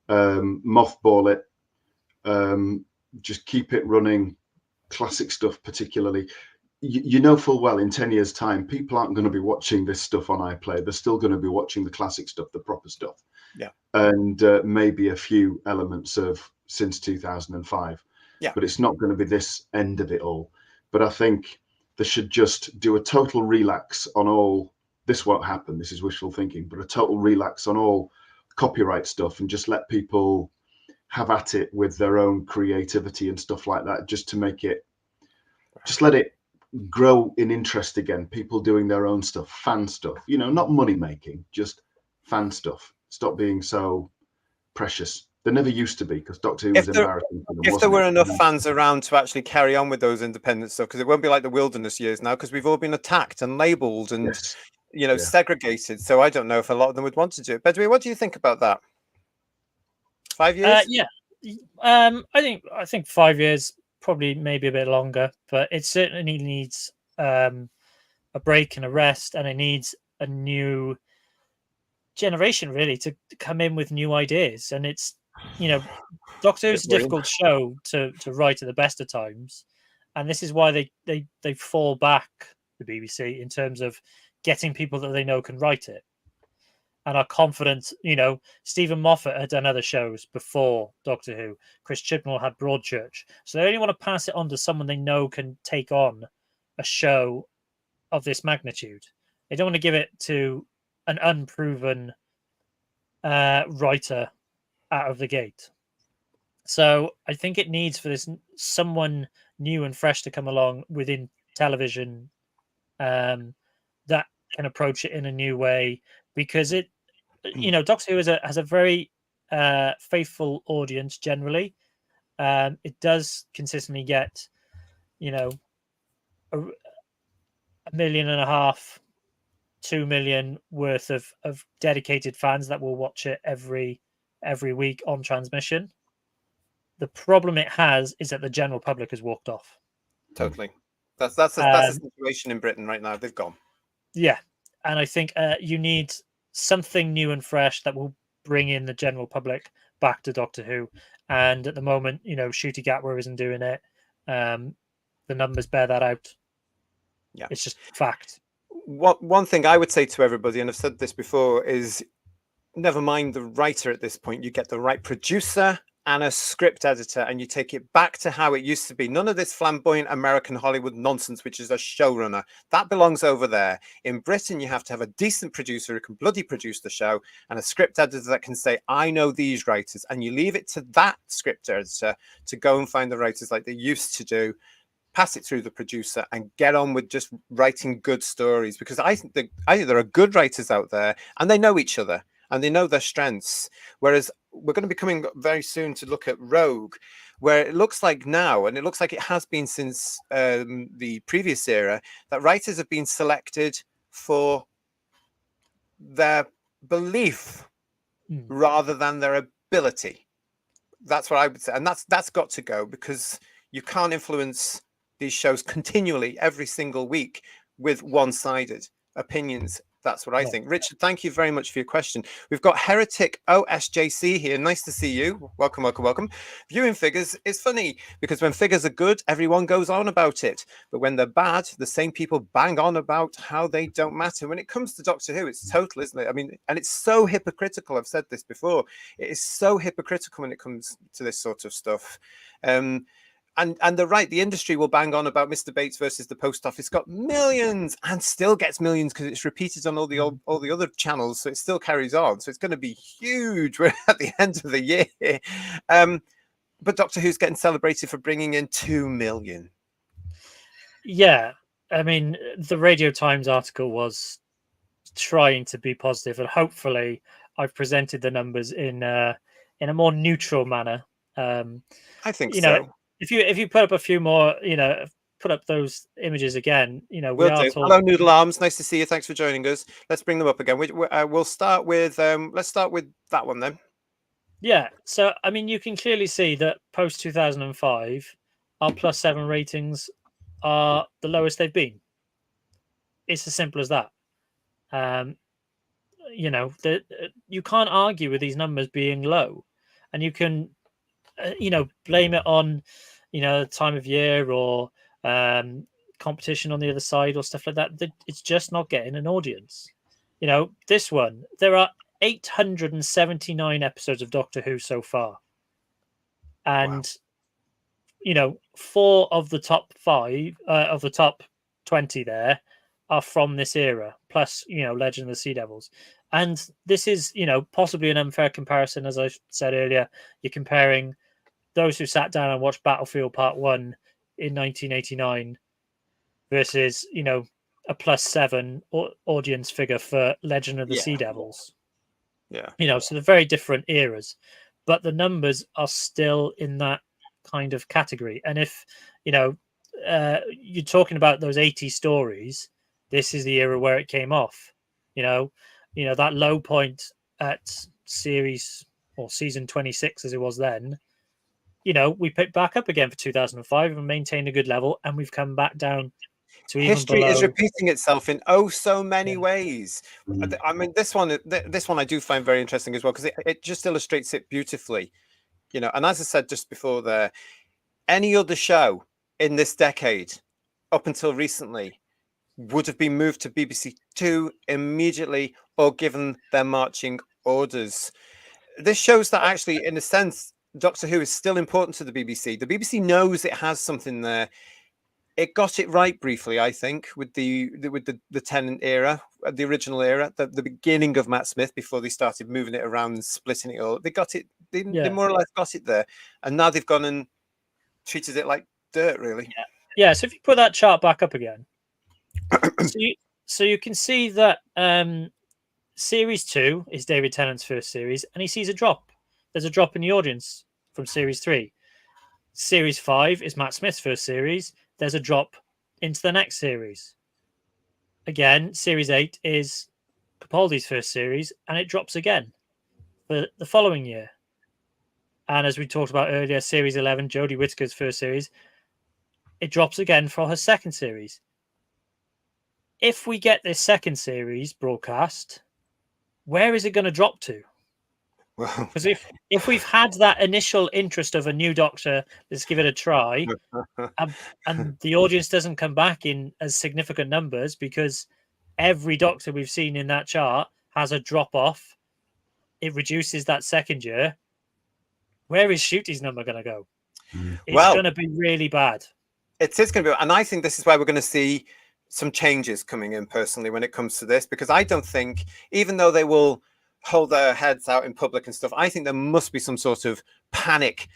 mothball it, just keep it running, classic stuff particularly. You know full well in 10 years' time, people aren't going to be watching this stuff on iPlayer. They're still going to be watching the classic stuff, the proper stuff. Yeah. And maybe a few elements of since 2005. Yeah. But it's not going to be this end of it all. But I think they should just do a total relax on all. This won't happen. This is wishful thinking, but a total relax on all copyright stuff and just let people have at it with their own creativity and stuff like that, just to make it, just let it grow in interest again. People doing their own stuff, fan stuff, not money making, just fan stuff. Stop being so precious. There never used to be, because Doctor Who was embarrassing for them. If there were enough fans around to actually carry on with those independent stuff, because it won't be like the wilderness years now, because we've all been attacked and labelled and segregated. So I don't know if a lot of them would want to do it. Bedwyr, what do you think about that? 5 years? Yeah, I think 5 years, probably maybe a bit longer, but it certainly needs a break and a rest, and it needs a new generation really to come in with new ideas. And it's Doctor Who is a difficult show to write at the best of times, and this is why they fall back, the BBC, in terms of getting people that they know can write it and are confident. Stephen Moffat had done other shows before Doctor Who. Chris Chibnall had Broadchurch, so they only want to pass it on to someone they know can take on a show of this magnitude. They don't want to give it to an unproven writer out of the gate. So I think it needs for this someone new and fresh to come along within television that can approach it in a new way, because it, Doctor Who has a very faithful audience generally. It does consistently get, a 1.5 million, 2 million worth of dedicated fans that will watch it every week on transmission. The problem it has is that the general public has walked off. Totally. That's the situation in Britain right now. They've gone. Yeah. And I think you need something new and fresh that will bring in the general public back to Doctor Who. And at the moment, Ncuti Gatwa isn't doing it. The numbers bear that out. Yeah. It's just fact. One thing I would say to everybody, and I've said this before, is never mind the writer at this point. You get the right producer and a script editor, and you take it back to how it used to be. None of this flamboyant American Hollywood nonsense, which is a showrunner. That belongs over there. In Britain, you have to have a decent producer who can bloody produce the show, and a script editor that can say, I know these writers, and you leave it to that script editor to go and find the writers like they used to do, pass it through the producer, and get on with just writing good stories. Because I think there are good writers out there, and they know each other, and they know their strengths. Whereas we're going to be coming very soon to look at Rogue, where it looks like now, and it looks like it has been since the previous era, that writers have been selected for their belief rather than their ability. That's what I would say. And that's got to go, because you can't influence these shows continually every single week with one-sided opinions. That's what I think. Richard, thank you very much for your question. We've got Heretic OSJC here. Nice to see you. Welcome, welcome, welcome. Viewing figures is funny because when figures are good, everyone goes on about it. But when they're bad, the same people bang on about how they don't matter. When it comes to Doctor Who, it's total, isn't it? I mean, and it's so hypocritical. I've said this before. It is so hypocritical when it comes to this sort of stuff. And they're right. The industry will bang on about Mr. Bates versus the Post Office got millions and still gets millions because it's repeated on all the other channels, so it still carries on. So it's going to be huge at the end of the year. But Doctor Who's getting celebrated for bringing in 2 million. Yeah, I mean, the Radio Times article was trying to be positive, and hopefully, I've presented the numbers in a more neutral manner. I think so. If you put up a few more, put up those images again, We'll do. Hello, Noodle Arms. Nice to see you. Thanks for joining us. Let's bring them up again. We'll start with let's start with that one then. Yeah. So I mean, you can clearly see that post 2005, our +7 ratings are the lowest they've been. It's as simple as that. You can't argue with these numbers being low, and you can. Blame it on, time of year or competition on the other side or stuff like that. It's just not getting an audience. This one, there are 879 episodes of Doctor Who so far. And, 4 of the top 5 of the top 20 there are from this era, plus, Legend of the Sea Devils. And this is, possibly an unfair comparison. As I said earlier, you're comparing those who sat down and watched Battlefield Part 1 in 1989 versus, a +7 audience figure for Legend of the Sea Devils. Yeah. So they're very different eras, but the numbers are still in that kind of category. And if, you're talking about those 80 stories, this is the era where it came off. That low point at series or season 26 as it was then, we picked back up again for 2005 and maintained a good level, and we've come back down to even history below. is repeating itself in so many ways. I mean, this one I do find very interesting as well because it just illustrates it beautifully. And as I said just before there, any other show in this decade up until recently would have been moved to BBC Two immediately or given their marching orders. This shows that actually, in a sense, Doctor Who is still important to the BBC. The BBC knows it has something there. It got it right briefly, I think, with the Tennant era, the original era, the beginning of Matt Smith before they started moving it around and splitting it all. They got it. They more or less got it there, and now they've gone and treated it like dirt, really. Yeah. So if you put that chart back up again, so you can see that Series 2 is David Tennant's first series, and he sees a drop. There's a drop in the audience from Series 3. Series 5 is Matt Smith's first series. There's a drop into the next series. Again, Series 8 is Capaldi's first series, and it drops again for the following year. And as we talked about earlier, Series 11, Jodie Whittaker's first series, it drops again for her second series. If we get this second series broadcast, where is it going to drop to? Because if we've had that initial interest of a new Doctor, let's give it a try, and the audience doesn't come back in as significant numbers because every Doctor we've seen in that chart has a drop off, it reduces that second year. Where is Ncuti's number going to go? It's going to be really bad. It is going to be, and I think this is where we're going to see some changes coming in personally when it comes to this, because I don't think, even though they will hold their heads out in public and stuff, I think there must be some sort of panic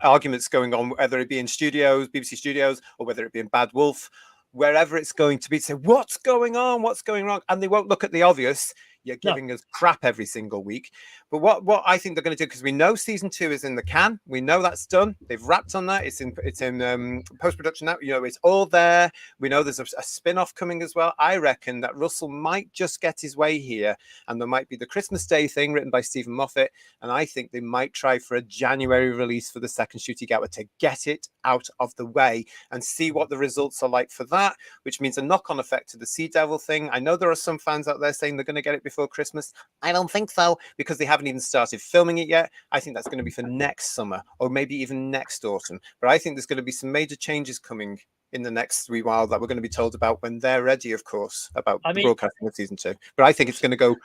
arguments going on, whether it be in studios, BBC studios, or whether it be in Bad Wolf, wherever it's going to be, to say, what's going on? What's going wrong? And they won't look at the obvious. You're giving us crap every single week. But what I think they're going to do, because we know season 2 is in the can, we know that's done. They've wrapped on that. It's in post production now. You know, it's all there. We know there's a spin-off coming as well. I reckon that Russell might just get his way here, and there might be the Christmas Day thing written by Stephen Moffat, and I think they might try for a January release for the second Ncuti Gatwa to get it out of the way and see what the results are like for that, which means a knock-on effect to the Sea Devil thing. I know there are some fans out there saying they're going to get it before Christmas. I don't think so, because they haven't even started filming it yet. I think that's going to be for next summer or maybe even next autumn. But I think there's going to be some major changes coming in the next wee while that we're going to be told about when they're ready, of course, about the broadcasting of season 2. But I think it's going to go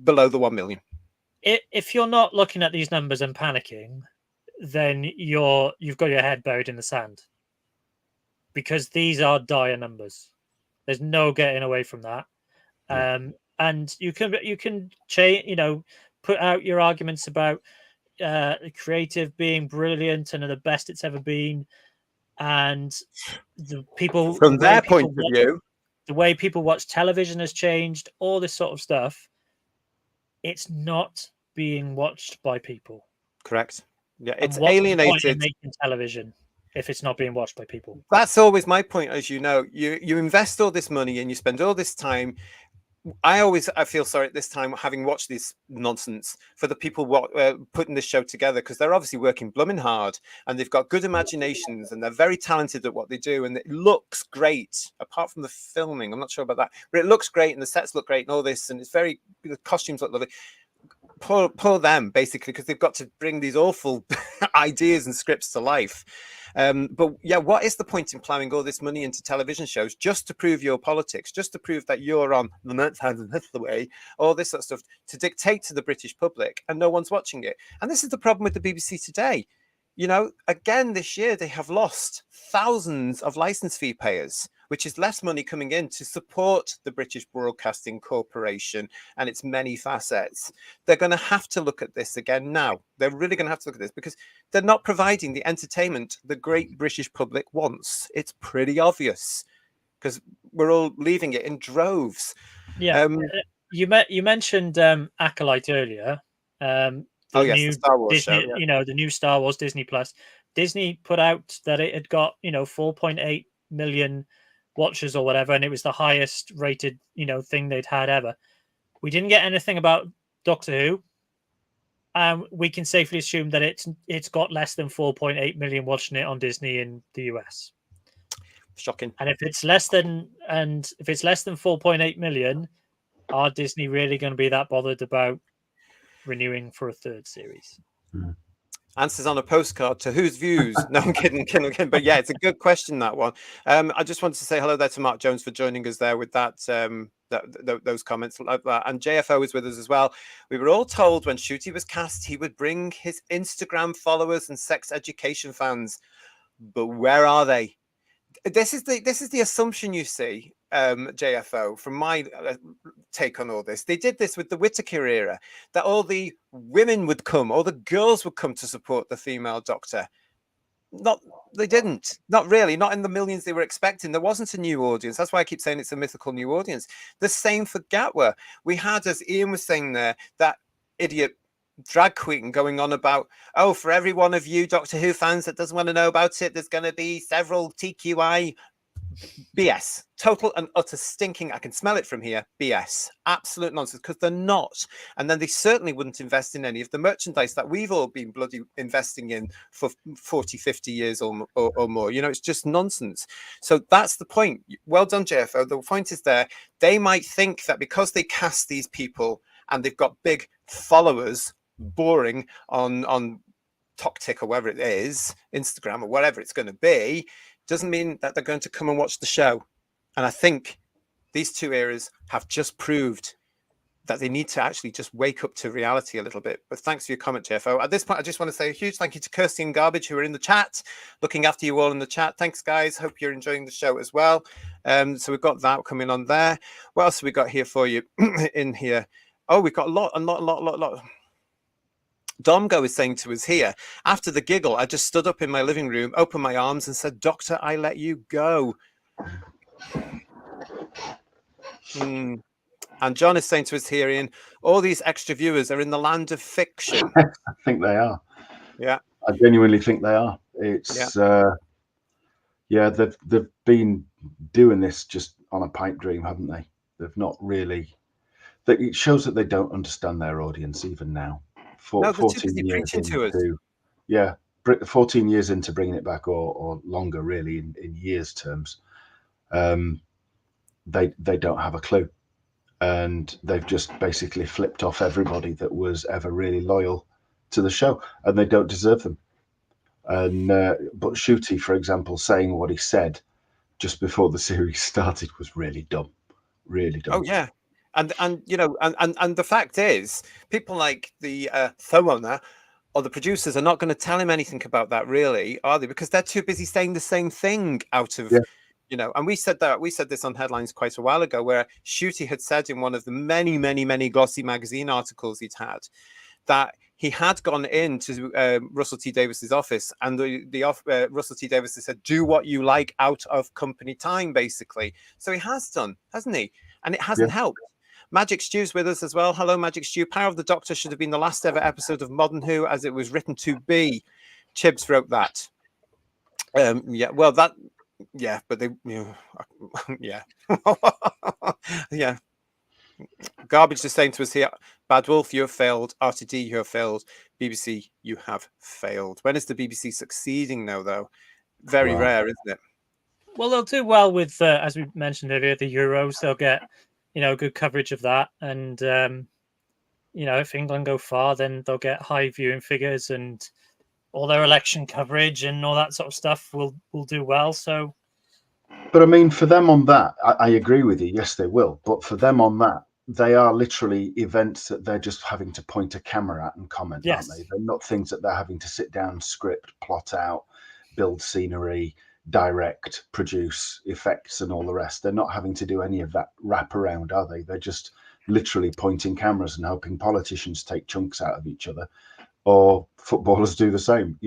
below the 1 million. If you're not looking at these numbers and panicking, then you've got your head buried in the sand, because these are dire numbers. There's no getting away from that. And you can change, put out your arguments about creative being brilliant and the best it's ever been, and the people from their point of view, the way people watch television has changed. All this sort of stuff. It's not being watched by people. Correct. Yeah, it's alienated. Making television if it's not being watched by people. That's always my point, as you know. You invest all this money and you spend all this time. I feel sorry at this time, having watched this nonsense, for the people putting this show together, because they're obviously working blooming hard and they've got good imaginations and they're very talented at what they do, and it looks great apart from the filming. I'm not sure about that, but it looks great and the sets look great and all this, and the costumes look lovely. Poor them, basically, because they've got to bring these awful ideas and scripts to life. But yeah, what is the point in plowing all this money into television shows just to prove your politics, just to prove that you're on the men's hands and that's the way, all this sort of stuff, to dictate to the British public, and no one's watching it? And this is the problem with the BBC today. Again, this year they have lost thousands of license fee payers, which is less money coming in to support the British Broadcasting Corporation and its many facets. They're going to have to look at this again now. They're really going to have to look at this, because they're not providing the entertainment the great British public wants. It's pretty obvious, because we're all leaving it in droves. Yeah. You mentioned Acolyte earlier. The Star Wars Disney, show. Yeah. The new Star Wars Disney Plus. Disney put out that it had got 4.8 million watchers or whatever, and it was the highest rated thing they'd had ever. We didn't get anything about Doctor Who. We can safely assume that it's got less than 4.8 million watching it on Disney in the US. Shocking. And if it's less than 4.8 million, are Disney really going to be that bothered about renewing for a third series? Answers on a postcard to whose views? No, I'm kidding. But yeah, it's a good question, that one. I just wanted to say hello there to Mark Jones for joining us there with that, those comments like that. And JFO is with us as well. We were all told when Ncuti was cast, he would bring his Instagram followers and sex education fans, but where are they? This is the assumption, you see, JFO, from my take on all this. They did this with the Whittaker era, that all the women would come, all the girls would come to support the female Doctor. They didn't. Not really. Not in the millions they were expecting. There wasn't a new audience. That's why I keep saying it's a mythical new audience. The same for Gatwa. We had, as Ian was saying there, that idiot drag queen going on about, for every one of you Doctor Who fans that doesn't want to know about it, there's going to be several TQI. BS. Total and utter stinking, I can smell it from here, BS. Absolute nonsense, because they're not. And then they certainly wouldn't invest in any of the merchandise that we've all been bloody investing in for 40, 50 years or more. It's just nonsense. So that's the point. Well done, JFO. The point is there. They might think that because they cast these people and they've got big followers, boring on TokTik or whatever it is, Instagram or whatever it's going to be, doesn't mean that they're going to come and watch the show. And I think these two eras have just proved that they need to actually just wake up to reality a little bit. But thanks for your comment, JFO. At this point, I just want to say a huge thank you to Kirsty and Garbage, who are in the chat, looking after you all in the chat. Thanks, guys. Hope you're enjoying the show as well. So we've got that coming on there. What else have we got here for you in here? Oh, we've got a lot. Domgo is saying to us here, after the giggle, I just stood up in my living room, opened my arms and said, Doctor, I let you go. And John is saying to us here, Ian, all these extra viewers are in the land of fiction. I think they are. Yeah. I genuinely think they are. It's they've been doing this just on a pipe dream, haven't they? They've not really. It shows that they don't understand their audience even now. No, they're too 14 busy years preaching to us. Yeah, 14 years into bringing it back, or longer, really, in years terms. They don't have a clue, and they've just basically flipped off everybody that was ever really loyal to the show, and they don't deserve them. And but Ncuti, for example, saying what he said just before the series started was really dumb, really dumb. Oh yeah, and you know, and the fact is, people like the owner or the producers are not going to tell him anything about that, really, are they? Because they're too busy saying the same thing out of, you know. And we said this on Headlines quite a while ago, where Ncuti had said in one of the many glossy magazine articles he'd had that he had gone into Russell T Davies's office, and Russell T Davies said, "Do what you like out of company time," basically. So he has done, hasn't he? And it hasn't helped. Magic Stew's with us as well. Hello, Magic Stew. Power of the Doctor should have been the last ever episode of Modern Who, as it was written to be. Chibs wrote that. But they, yeah, yeah. Garbage just saying to us here, Bad Wolf, you have failed. RTD, you have failed. BBC, you have failed. When is the BBC succeeding now, though? Very rare, isn't it? Well, they'll do well with, as we mentioned earlier, the Euros. They'll get, good coverage of that. And, if England go far, then they'll get high viewing figures, and all their election coverage and all that sort of stuff will do well. So, but I mean, for them on that, I agree with you. Yes, they will. But for them on that, they are literally events that they're just having to point a camera at and comment, aren't they? They're not things that they're having to sit down, script, plot out, build scenery, direct, produce effects, and all the rest. They're not having to do any of that wrap around, are they? They're just literally pointing cameras and hoping politicians take chunks out of each other, or footballers do the same.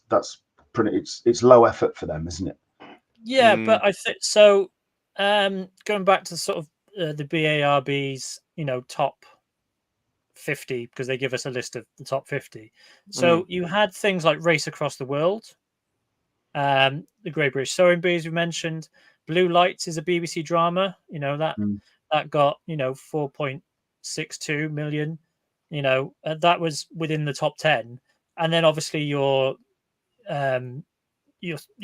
That's pretty. It's low effort for them, isn't it? Yeah, but I think so. Going back to sort of the BARB's, top 50, because they give us a list of the top 50. So you had things like Race Across the World, the Great British Sewing Bee, as we mentioned. Blue Lights is a BBC drama. That got 4.62 million. That was within the top 10. And then obviously your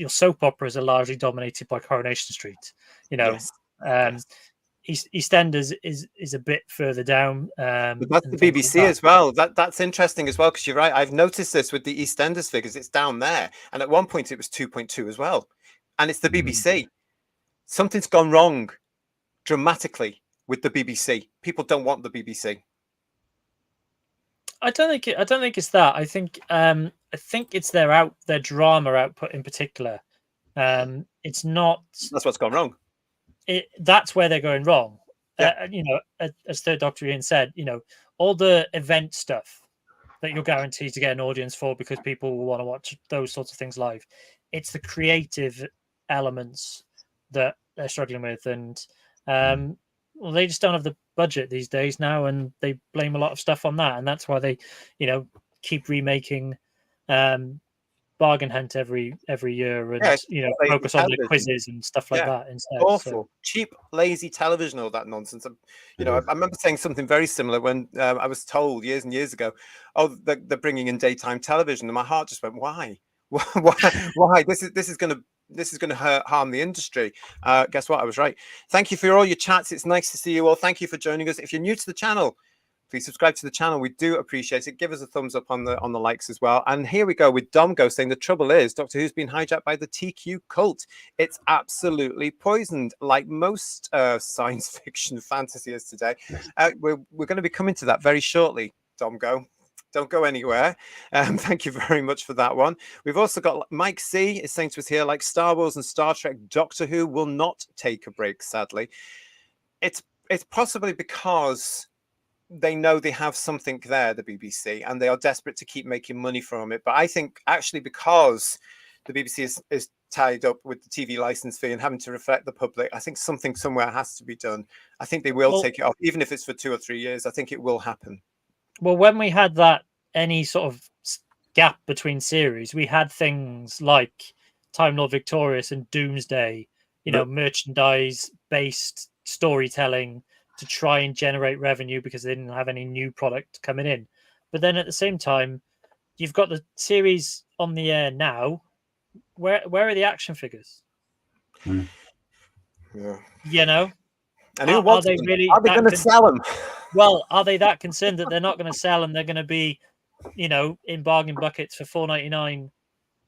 soap operas are largely dominated by Coronation Street. Yes. EastEnders is a bit further down. But that's the BBC as well. That's interesting as well, because you're right. I've noticed this with the EastEnders figures. It's down there, and at one point it was 2.2 as well, and it's the BBC. Something's gone wrong dramatically with the BBC. People don't want the BBC. I don't think it's that. I think it's their drama output in particular. It's not. That's what's gone wrong. That's where they're going wrong. As Third Doctor Ian said, all the event stuff that you're guaranteed to get an audience for, because people will want to watch those sorts of things live. It's the creative elements that they're struggling with, and they just don't have the budget these days now, and they blame a lot of stuff on that, and that's why they, keep remaking Bargain Hunt every year, and focus on the quizzes and stuff like that instead. Awful, cheap, lazy television, all that nonsense. I remember saying something very similar when I was told years and years ago, "Oh, they're bringing in daytime television," and my heart just went, "Why? Why? This is going to harm the industry." Guess what? I was right. Thank you for all your chats. It's nice to see you all. Thank you for joining us. If you're new to the channel, please subscribe to the channel. We do appreciate it. Give us a thumbs up on the likes as well. And here we go with Domgo saying the trouble is Doctor Who's been hijacked by the TQ cult. It's absolutely poisoned, like most science fiction fantasy is today. We're going to be coming to that very shortly, Domgo. Don't go anywhere. Thank you very much for that one. We've also got Mike C is saying to us here, like Star Wars and Star Trek, Doctor Who will not take a break, sadly. It's possibly because they know they have something there, the BBC, and they are desperate to keep making money from it. But I think actually because the BBC is tied up with the TV license fee and having to reflect the public. I think something somewhere has to be done. I think they will take it off, even if it's for 2 or 3 years. I think it will happen. Well, when we had that any sort of gap between series, we had things like Time Lord Victorious and Doomsday, merchandise-based storytelling to try and generate revenue because they didn't have any new product coming in. But then at the same time, you've got the series on the air now. Where are the action figures? Yeah. And are they going to sell them? Well, are they that concerned that they're not going to sell and they're going to be, in bargain buckets for $4.99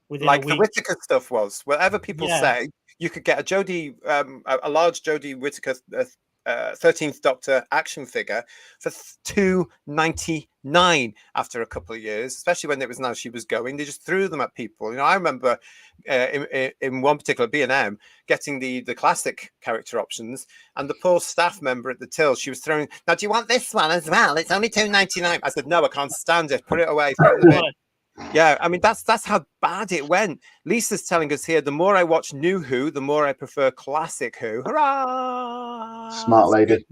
within a week? The Whittaker stuff was. Whatever people say, you could get a large Jodie Whittaker 13th Doctor action figure for $2.99 after a couple of years, especially when it was now she was going. They just threw them at people. I remember in one particular B&M getting the classic character options, and the poor staff member at the till, she was throwing, now do you want this one as well? It's only $2.99. I said, no, I can't stand it. Put it away. Throw it in the bin. Yeah, I mean, that's how bad it went. Lisa's telling us here, the more I watch new Who, the more I prefer classic Who. Hurrah! Smart lady.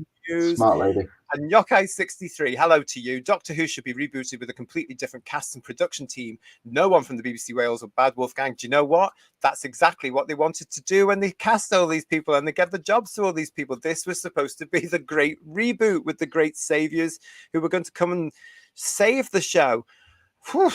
Smart lady. And Yokai63, hello to you. Doctor Who should be rebooted with a completely different cast and production team. No one from the BBC Wales or Bad Wolfgang. Do you know what? That's exactly what they wanted to do when they cast all these people and they gave the jobs to all these people. This was supposed to be the great reboot with the great saviors who were going to come and save the show. Whew.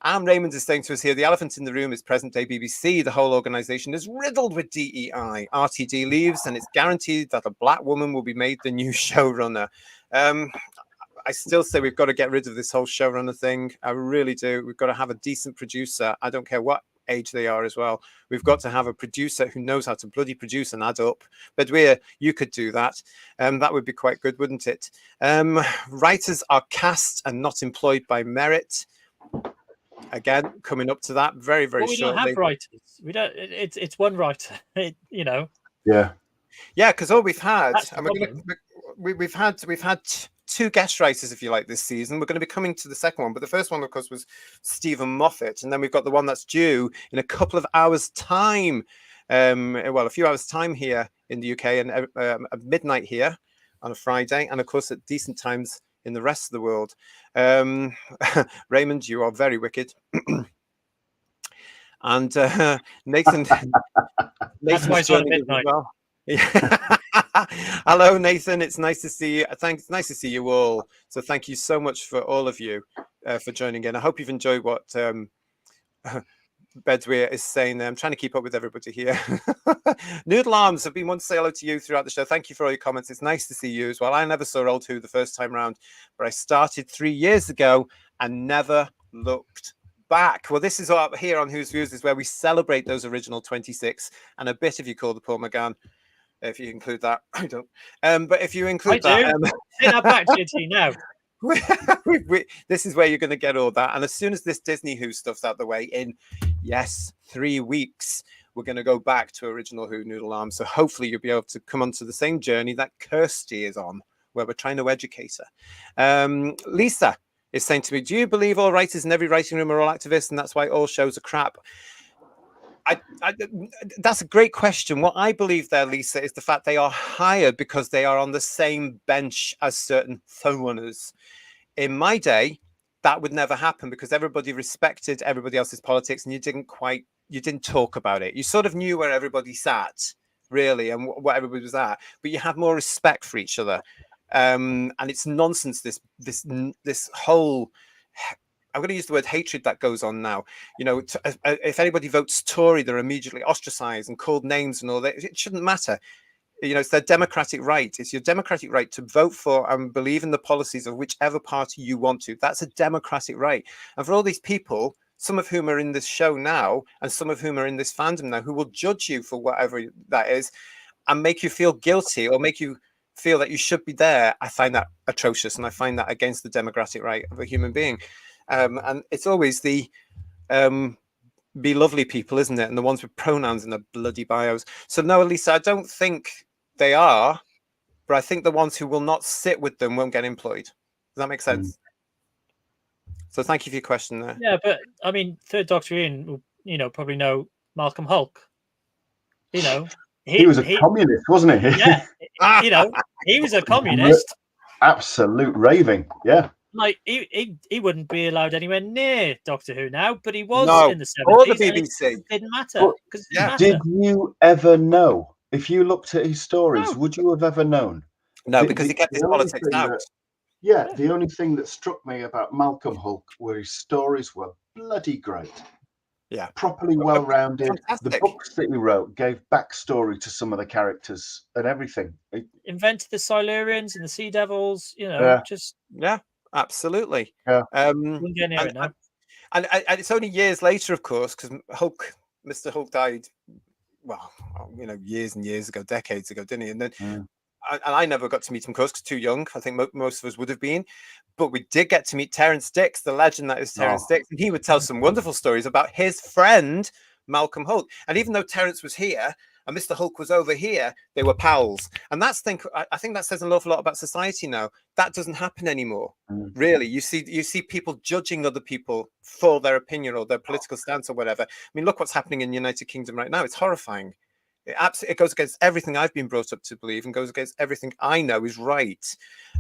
Raymond is saying to us here, the elephant in the room is present-day BBC. The whole organisation is riddled with DEI. RTD leaves, and it's guaranteed that a black woman will be made the new showrunner. I still say we've got to get rid of this whole showrunner thing. I really do. We've got to have a decent producer. I don't care what age they are as well. We've got to have a producer who knows how to bloody produce and add up. Bedwyr, you could do that. That would be quite good, wouldn't it? Writers are cast and not employed by merit. Again, coming up to that very, very shortly. We don't have writers. We don't. It's one writer. Yeah, because all we've had, and we've had 2 guest writers, if you like, this season. We're going to be coming to the second one, but the first one, of course, was Stephen Moffat, and then we've got the one that's due in a couple of hours' time. A few hours' time here in the UK, and at midnight here on a Friday, and of course at decent times in the rest of the world. Raymond, you are very wicked. And Nathan, that's why it's on midnight. Well. Hello, Nathan. It's nice to see you. Thanks. Nice to see you all. So thank you so much for all of you for joining in. I hope you've enjoyed what Bedwyr is saying there. I'm trying to keep up with everybody here. Noodle Arms have been wanting to say hello to you throughout the show. Thank you for all your comments. It's nice to see you as well. I never saw Old Who the first time round, but I started 3 years ago and never looked back. Well, this is up here on Who's Views, is where we celebrate those original 26 and a bit, if you call the Paul McGann. If you include that, I don't. But if you include say that back, JT, now. This is where you're going to get all that. And as soon as this Disney Who stuff's out the way, in 3 weeks, we're going to go back to original Who, Noodle Arms. So hopefully you'll be able to come onto the same journey that Kirsty is on, where we're trying to educate her. Lisa is saying to me, do you believe all writers in every writing room are all activists and that's why all shows are crap? That's a great question. What I believe there, Lisa, is the fact they are hired because they are on the same bench as certain phone runners. In my day, that would never happen because everybody respected everybody else's politics and you didn't talk about it. You sort of knew where everybody sat, really, and what everybody was at, but you had more respect for each other. And it's nonsense, this whole... I'm going to use the word hatred that goes on now. If anybody votes Tory, they're immediately ostracized and called names and all that. It shouldn't matter. It's their democratic right. It's your democratic right to vote for and believe in the policies of whichever party you want to. That's a democratic right. And for all these people, some of whom are in this show now and some of whom are in this fandom now, who will judge you for whatever that is and make you feel guilty or make you feel that you should be there, I find that atrocious. And I find that against the democratic right of a human being. And it's always the be lovely people, isn't it? And the ones with pronouns in their bloody bios. So no, Elisa, I don't think they are, but I think the ones who will not sit with them won't get employed. Does that make sense? So thank you for your question there. Yeah, but I mean, Third Doctor Ian will, probably know Malcolm Hulke. You know, He was a communist, wasn't he? Yeah, you know, he was a communist. Absolute raving, yeah. Like he wouldn't be allowed anywhere near Doctor Who now, but he was in the 70s. Or the BBC. It didn't matter because it didn't matter. Did you ever know? If you looked at his stories, would you have ever known? No, because he kept his politics out. The only thing that struck me about Malcolm Hulke were his stories were bloody great. Yeah, properly well-rounded. Fantastic. The books that he wrote gave backstory to some of the characters and everything. Invented the Silurians and the Sea Devils, you know, absolutely. Yeah. And it's only years later, of course, because Mr. Hulke died, well, you know, years and years ago, decades ago, didn't he? And then I never got to meet him, of course, because too young. I think most of us would have been. But we did get to meet Terence Dix, the legend that is Terence Dix. And he would tell some wonderful stories about his friend, Malcolm Hulke. And even though Terence was here and Mr. Hulke was over here, they were pals. And I think that says an awful lot about society now. That doesn't happen anymore. Really. You see people judging other people for their opinion or their political stance or whatever. I mean, look what's happening in the United Kingdom right now. It's horrifying. It goes against everything I've been brought up to believe and goes against everything I know is right.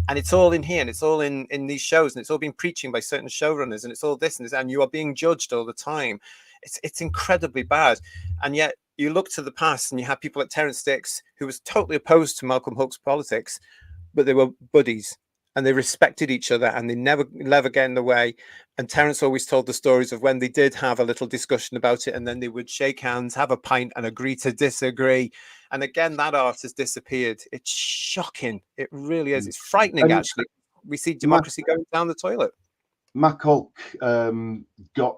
And it's all in here and it's all in these shows and it's all been preaching by certain showrunners and it's all this and this, and you are being judged all the time. It's incredibly bad. And yet you look to the past and you have people like Terence Dix, who was totally opposed to Malcolm Hulke's politics, but they were buddies and they respected each other and they never get in the way. And Terence always told the stories of when they did have a little discussion about it and then they would shake hands, have a pint and agree to disagree. And again, that art has disappeared. It's shocking. It really is. It's frightening, actually. We see democracy going down the toilet. Mac Hulke got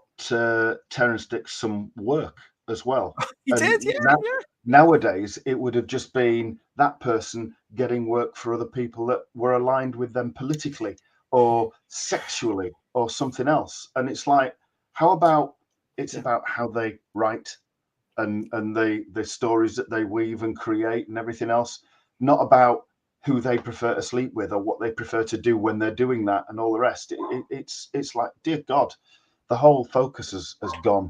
Terence Dix some work as well. He did, yeah. Nowadays, it would have just been that person getting work for other people that were aligned with them politically or sexually or something else. And it's like, how about it's about how they write and the stories that they weave and create and everything else, not about who they prefer to sleep with or what they prefer to do when they're doing that and all the rest. It's like, dear God, the whole focus has gone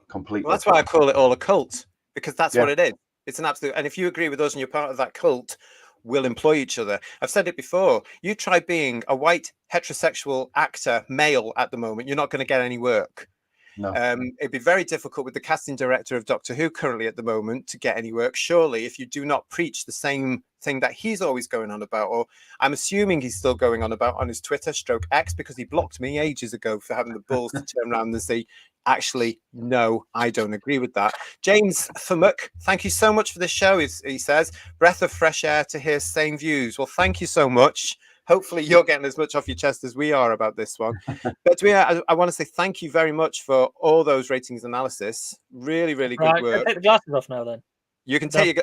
completely. Well, that's why I call it all a cult, because that's what it is. It's an absolute, and if you agree with us and you're part of that cult, we'll employ each other. I've said it before. You try being a white heterosexual actor, male at the moment, you're not going to get any work. No. It'd be very difficult with the casting director of Doctor Who currently at the moment to get any work, surely, if you do not preach the same thing that he's always going on about, or I'm assuming he's still going on about on his Twitter /X, because he blocked me ages ago for having the balls to turn around and say, actually, no, I don't agree with that. James Famuk, thank you so much for this show, he says. Breath of fresh air to hear same views. Well, thank you so much. Hopefully you're getting as much off your chest as we are about this one. But I want to say thank you very much for all those ratings analysis. Really, really good work. Take the glasses off now, then. You can take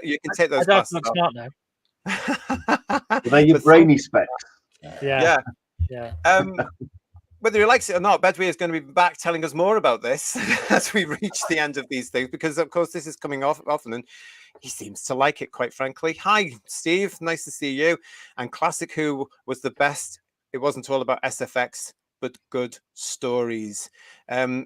those glasses off. Smart now. They're your brainy specs. Yeah. Whether he likes it or not, Bedwyr is going to be back telling us more about this as we reach the end of these things, because of course this is coming off often and he seems to like it, quite frankly. Hi, Steve. Nice to see you. And Classic Who was the best. It wasn't all about SFX, but good stories. And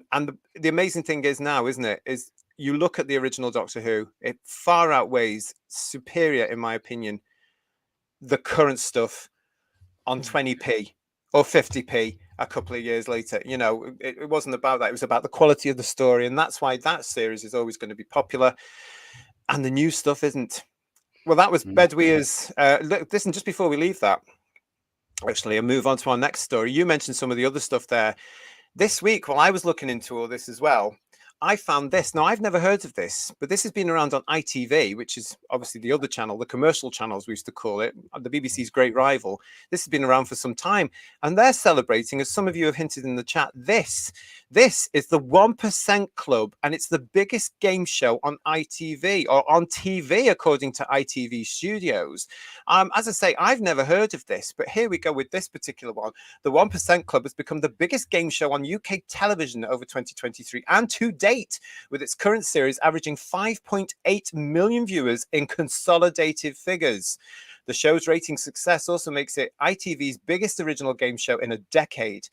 the amazing thing is now, isn't it, is you look at the original Doctor Who, it far outweighs, superior, in my opinion, the current stuff on 20p or 50p a couple of years later. You know, it wasn't about that. It was about the quality of the story. And that's why that series is always going to be popular. And the new stuff isn't. Well, that was Bedwyr's. Listen, just before we leave that, actually, and move on to our next story, you mentioned some of the other stuff there. This week, while I was looking into all this as well, I found this. Now, I've never heard of this, but this has been around on ITV, which is obviously the other channel, the commercial channels we used to call it, the BBC's great rival. This has been around for some time, and they're celebrating, as some of you have hinted in the chat, this is the 1% Club, and it's the biggest game show on ITV, or on TV, according to ITV Studios. As I say, I've never heard of this, but here we go with this particular one. The 1% Club has become the biggest game show on UK television over 2023, and to date, with its current series averaging 5.8 million viewers in consolidated figures. The show's rating success also makes it ITV's biggest original game show in a decade.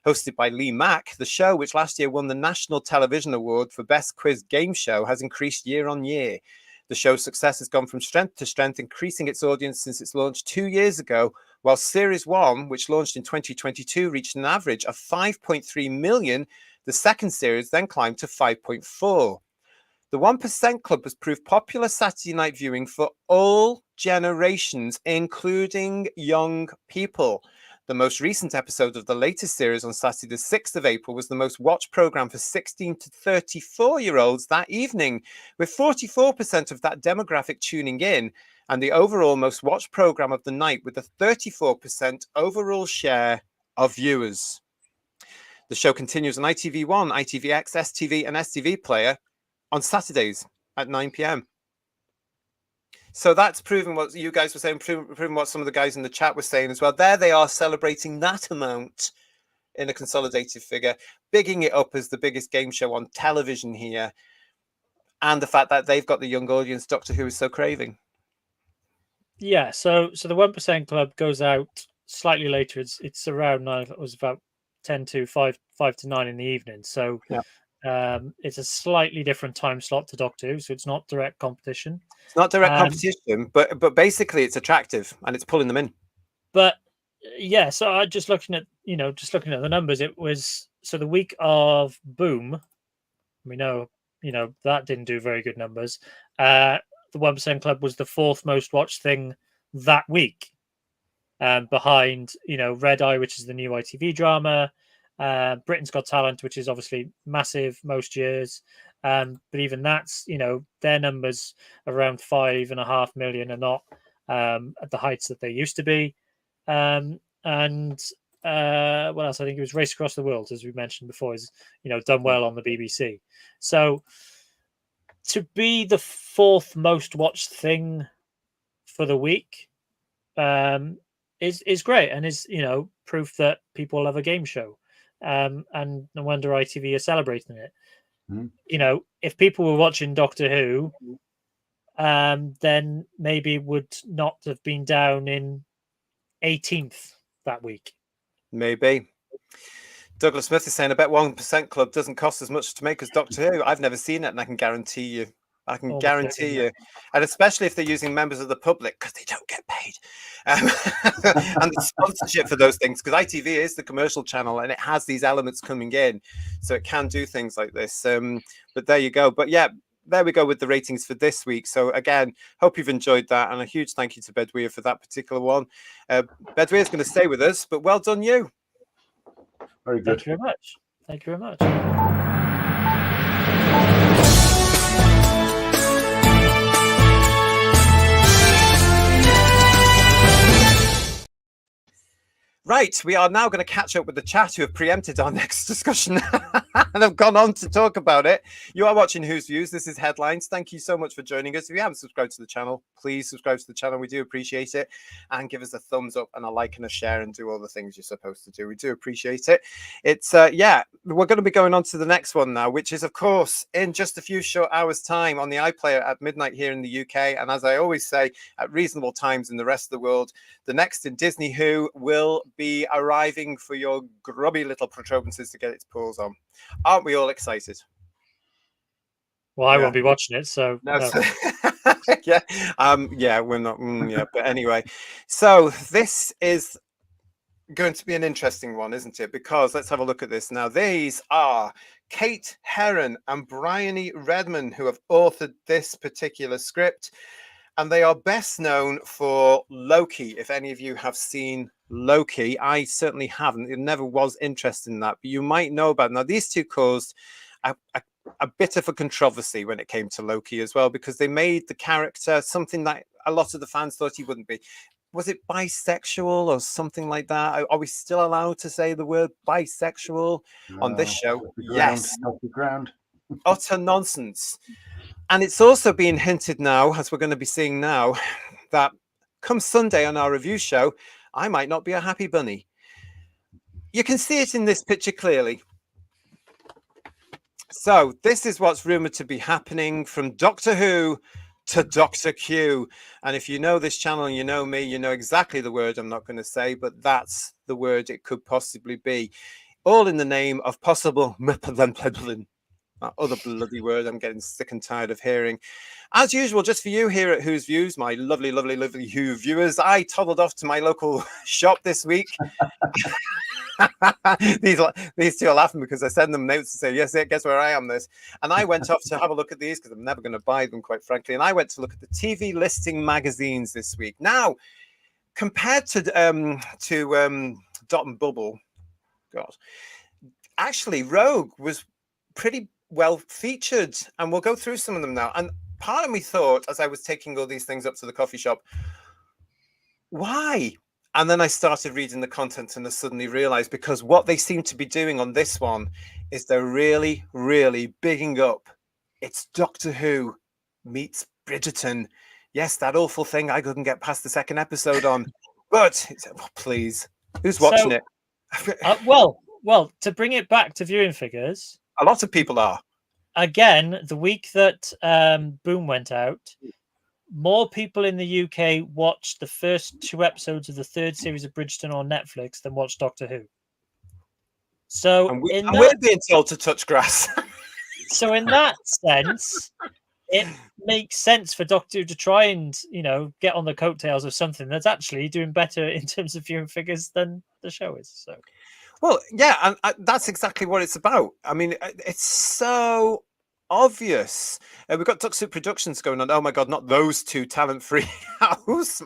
Hosted by Lee Mack, the show, which last year won the National Television Award for Best Quiz Game Show, has increased year on year. The show's success has gone from strength to strength, increasing its audience since its launch 2 years ago, while Series 1, which launched in 2022, reached an average of 5.3 million. The second series then climbed to 5.4. The 1% Club has proved popular Saturday night viewing for all generations, including young people. The most recent episode of the latest series on Saturday, the 6th of April, was the most watched program for 16 to 34-year-olds that evening, with 44% of that demographic tuning in, and the overall most watched program of the night with a 34% overall share of viewers. The show continues on ITV1, ITVX, STV, and STV Player on Saturdays at 9 p.m. So that's proving what you guys were saying, proving what some of the guys in the chat were saying as well. There they are celebrating that amount in a consolidated figure, bigging it up as the biggest game show on television here. And the fact that they've got the young audience Doctor Who is so craving. Yeah, so the 1% Club goes out slightly later. It's around 9. It was about 10 to 5 to 9 in the evening. So it's a slightly different time slot to Doctor Who, so it's not direct competition. It's not direct competition, but basically it's attractive and it's pulling them in. But yeah, so I just looking at the numbers, it was so the week of Boom, we know that didn't do very good numbers. The 1% Club was the 4th most watched thing that week, behind Red Eye, which is the new ITV drama, Britain's Got Talent, which is obviously massive most years, but even that's their numbers around 5.5 million are not at the heights that they used to be, and what else? I think it was Race Across the World, as we mentioned before, is done well on the BBC. So to be the 4th most watched thing for the week is great, and is proof that people love a game show. And no wonder ITV are celebrating it. If people were watching Doctor Who, then maybe would not have been down in 18th that week. Maybe. Douglas Smith is saying, I bet 1% Club doesn't cost as much to make as Doctor Who. I've never seen it, and I can guarantee you. And especially if they're using members of the public, because they don't get paid. And the sponsorship for those things, because ITV is the commercial channel and it has these elements coming in. So it can do things like this. But there you go. But yeah, there we go with the ratings for this week. So again, hope you've enjoyed that. And a huge thank you to Bedwyr for that particular one. Bedwyr is going to stay with us, but well done you. Very good. Thank you very much. Thank you very much. Right, we are now going to catch up with the chat who have preempted our next discussion and have gone on to talk about it. You are watching Who's Views. This is Headlines. Thank you so much for joining us. If you haven't subscribed to the channel, please subscribe to the channel. We do appreciate it. And give us a thumbs up and a like and a share and do all the things you're supposed to do. We do appreciate it. It's, we're going to be going on to the next one now, which is, of course, in just a few short hours' time on the iPlayer at midnight here in the UK. And as I always say, at reasonable times in the rest of the world, the next in Disney Who will be arriving for your grubby little protuberances to get its paws on. Aren't we all excited? Well, I won't be watching it, so no. We're not. But anyway, so this is going to be an interesting one, isn't it? Because let's have a look at this now. These are Kate Herron and Bryony Redman who have authored this particular script. And they are best known for Loki. If any of you have seen Loki, I certainly haven't. It never was interested in that, but you might know about it. Now, these two caused a bit of a controversy when it came to Loki as well, because they made the character something that a lot of the fans thought he wouldn't be. Was it bisexual or something like that? Are we still allowed to say the word bisexual on this show? Yes. Ground. Utter nonsense. And it's also being hinted now, as we're going to be seeing now, that come Sunday on our review show, I might not be a happy bunny. You can see it in this picture clearly. So this is what's rumored to be happening from Doctor Who to Dr. Q. And if you know this channel and you know me, you know exactly the word I'm not going to say, but that's the word it could possibly be. All in the name of possible That other bloody word I'm getting sick and tired of hearing. As usual, just for you here at Who's Views, my lovely, lovely, lovely Who viewers, I toddled off to my local shop this week. these two are laughing because I send them notes to say, yes, guess where I am this. And I went off to have a look at these because I'm never going to buy them, quite frankly. And I went to look at the TV listing magazines this week. Now, compared to Dot and Bubble, God, actually, Rogue was pretty well featured. And we'll go through some of them now. And part of me thought, as I was taking all these things up to the coffee shop, why? And then I started reading the content and I suddenly realized, because what they seem to be doing on this one is they're really, really bigging up. It's Doctor Who meets Bridgerton. Yes, that awful thing I couldn't get past the second episode on. But please, who's watching it? Well, to bring it back to viewing figures, a lot of people are. Again, the week that Boom went out, more people in the UK watched the first 2 episodes of the 3rd series of Bridgerton on Netflix than watched Doctor Who. So and we're being told to touch grass. So in that sense, it makes sense for Doctor Who to try and, get on the coattails of something that's actually doing better in terms of viewing figures than the show is. So, well, yeah, and that's exactly what it's about. I mean, it's so obvious. We've got Duck Soup Productions going on. Oh my God, not those two talent-free house.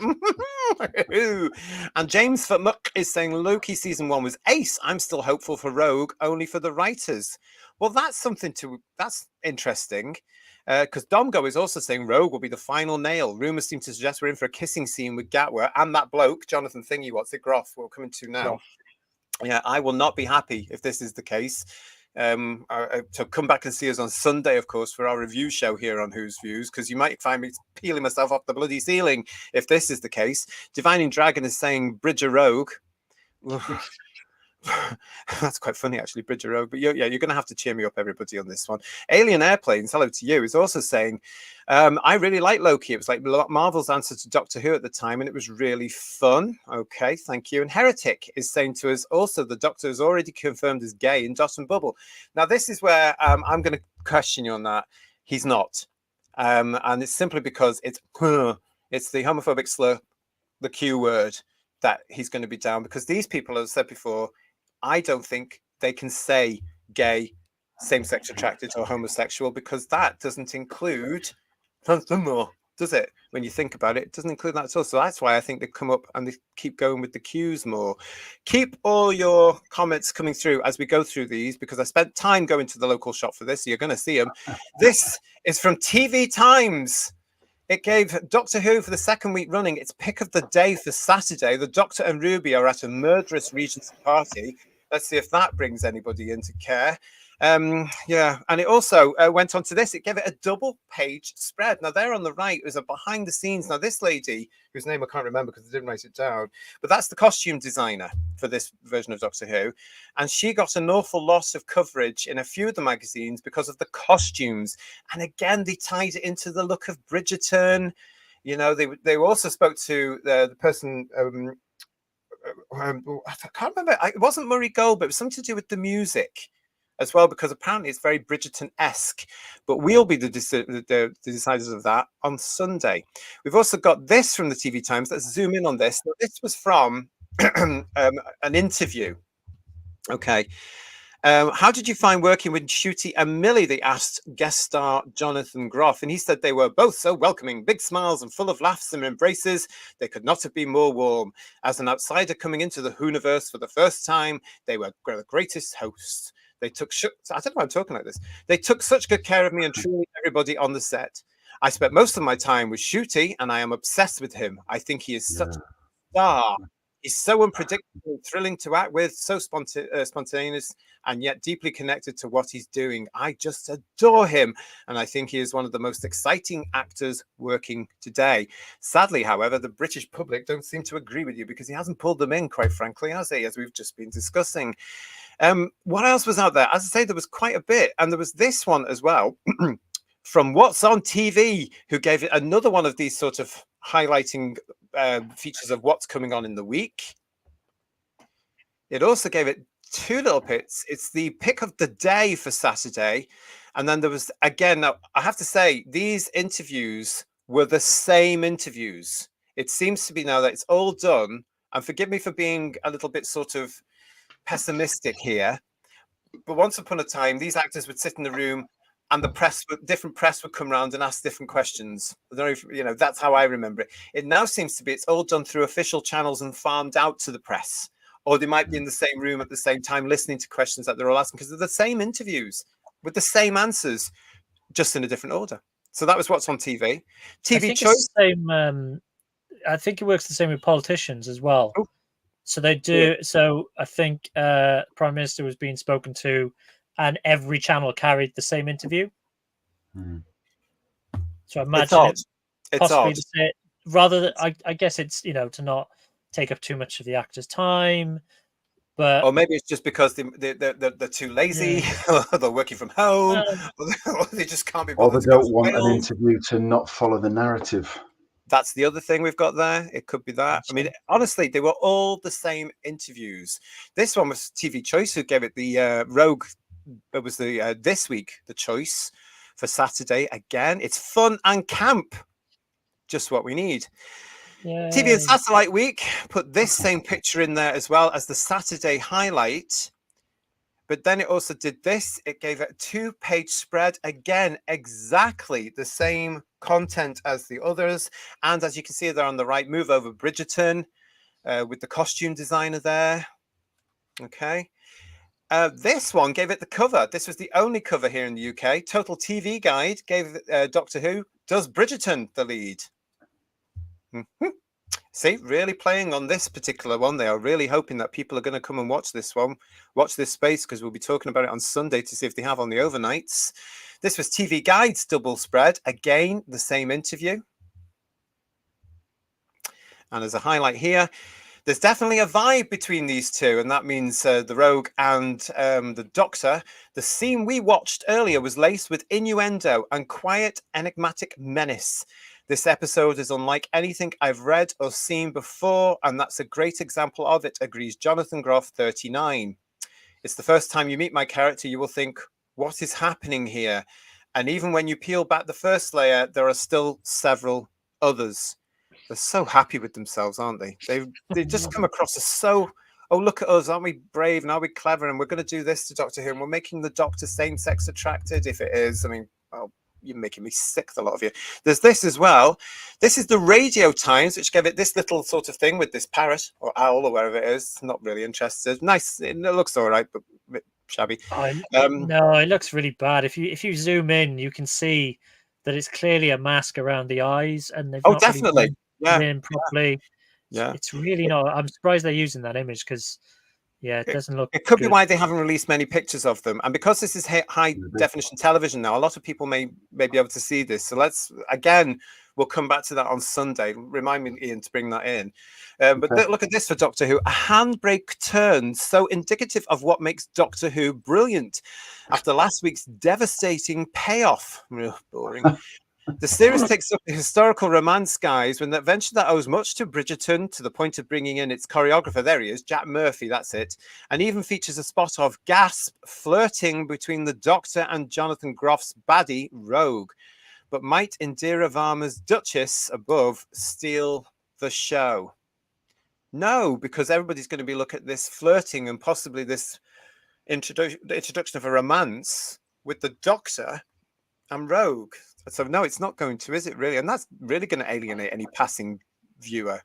And James Muck is saying Loki season 1 was ace. I'm still hopeful for Rogue, only for the writers. Well, that's interesting. Because Domgo is also saying Rogue will be the final nail. Rumors seem to suggest we're in for a kissing scene with Gatwa and that bloke, Jonathan Thingy, Groff, we're coming to now. Yeah, I will not be happy if this is the case. So come back and see us on Sunday, of course, for our review show here on Who's Views, because you might find me peeling myself off the bloody ceiling if this is the case. Divining Dragon is saying Bridger Rogue. That's quite funny, actually, Bridger Rogue. But you're going to have to cheer me up, everybody, on this one. Alien Airplanes, hello to you, is also saying, I really like Loki. It was like Marvel's answer to Doctor Who at the time, and it was really fun. Okay, thank you. And Heretic is saying to us also, the Doctor is already confirmed as gay in Dot and Bubble. Now, this is where I'm going to question you on that. He's not. And it's simply because it's the homophobic slur, the Q word, that he's going to be down, because these people, as I said before, I don't think they can say gay, same-sex attracted, or homosexual, because that doesn't include something more, does it? When you think about it, it doesn't include that at all. So that's why I think they come up and they keep going with the cues more. Keep all your comments coming through as we go through these, because I spent time going to the local shop for this, so you're going to see them. This is from TV Times. It gave Doctor Who for the 2nd week running its pick of the day for Saturday. The Doctor and Ruby are at a murderous Regency party. Let's see if that brings anybody into care. Yeah, and it also went on to this. It gave it a double-page spread. Now, there on the right is a behind-the-scenes. Now, this lady, whose name I can't remember because I didn't write it down, but that's the costume designer for this version of Doctor Who. And she got an awful lot of coverage in a few of the magazines because of the costumes. And again, they tied it into the look of Bridgerton. They also spoke to the person... I can't remember. It wasn't Murray Gold, but it was something to do with the music as well, because apparently it's very Bridgerton-esque. But we'll be the deciders of that on Sunday. We've also got this from the TV Times. Let's zoom in on this. Now, this was from an interview. Okay. How did you find working with Ncuti and Millie? They asked guest star Jonathan Groff, and he said they were both so welcoming, big smiles and full of laughs and embraces. They could not have been more warm. As an outsider coming into the Whoniverse for the first time, they were the greatest hosts. They took I don't know why I'm talking like this. They took such good care of me and truly everybody on the set. I spent most of my time with Ncuti, and I am obsessed with him. I think he is such a star. He's so unpredictable, thrilling to act with, so spontaneous, and yet deeply connected to what he's doing. I just adore him, and I think he is one of the most exciting actors working today. Sadly, however, the British public don't seem to agree with you, because he hasn't pulled them in, quite frankly, has he, as we've just been discussing. What else was out there? As I say, there was quite a bit, and there was this one as well from What's on TV, who gave it another one of these sort of highlighting features of what's coming on in the week. It also gave it two little bits. It's the pick of the day for Saturday. And then there was, again, now I have to say, these interviews were the same interviews. It seems to be now that it's all done. And forgive me for being a little bit sort of pessimistic here. But once upon a time, these actors would sit in the room and the press, different press would come around and ask different questions. I don't know if, you know, that's how I remember it. It now seems to be it's all done through official channels and farmed out to the press. Or they might be in the same room at the same time listening to questions that they're all asking because they're the same interviews with the same answers, just in a different order. So that was what's on TV. TV choice. I think it works the same with politicians as well. Oh. So they do. So I think Prime Minister was being spoken to, and every channel carried the same interview. So I imagine it's possibly odd. the same, rather than, I guess it's, you know, to not take up too much of the actor's time. But or maybe it's just because they're too lazy, or they're working from home, or they just can't be bothered. Or they don't want an interview to not follow the narrative. That's the other thing we've got there. It could be that. I mean, honestly, they were all the same interviews. This one was TV Choice who gave it the Rogue. It was the this week the choice for Saturday. Again, it's fun and camp, just what we need. TV and Satellite Week put this same picture in there as well as the Saturday highlight. But then it also did this. It gave it a 2-page spread. Again, exactly the same content as the others. And as you can see there on the right, move over Bridgerton with the costume designer there. Okay. This one gave it the cover. This was the only cover here in the UK. Total TV Guide gave Doctor Who, does Bridgerton the lead? See, really playing on this particular one. They are really hoping that people are going to come and watch this one, watch this space, because we'll be talking about it on Sunday to see if they have on the overnights. This was TV Guide's double spread. Again, the same interview. And as a highlight here, there's definitely a vibe between these two, and that means the Rogue and the Doctor. The scene we watched earlier was laced with innuendo and quiet, enigmatic menace. This episode is unlike anything I've read or seen before, and that's a great example of it, agrees Jonathan Groff, 39. It's the first time you meet my character, you will think, what is happening here? And even when you peel back the first layer, there are still several others. They're so happy with themselves, aren't they? They just come across as so, oh, look at us, aren't we brave and are we clever? And we're going to do this to Doctor Who, and we're making the Doctor same-sex attracted, if it is. I mean, well, you're making me sick, a lot of you. There's this as well. This is the Radio Times, which gave it this little sort of thing with this parrot or owl or wherever it is. Not really interested. Nice. It looks all right, but a bit shabby. No, it looks really bad. If you zoom in, you can see that it's clearly a mask around the eyes, and they've not definitely. Really in properly. Yeah, it's really not. I'm surprised they're using that image because, yeah, it doesn't look. It could be why they haven't released many pictures of them, and because this is high definition television now, a lot of people may be able to see this. So we'll come back to that on Sunday. Remind me, Ian, to bring that in. But look at this for Doctor Who. A handbrake turn, so indicative of what makes Doctor Who brilliant. After last week's devastating payoff. Boring. The series takes up the historical romance, guys, with an adventure that owes much to Bridgerton, to the point of bringing in its choreographer. There he is, Jack Murphy, that's it. And even features a spot of gasp flirting between the Doctor and Jonathan Groff's baddie, Rogue. But might Indira Varma's Duchess above steal the show? No, because everybody's going to be looking at this flirting and possibly this introduction of a romance with the Doctor and Rogue. So no, it's not going to, is it really? And that's really going to alienate any passing viewer.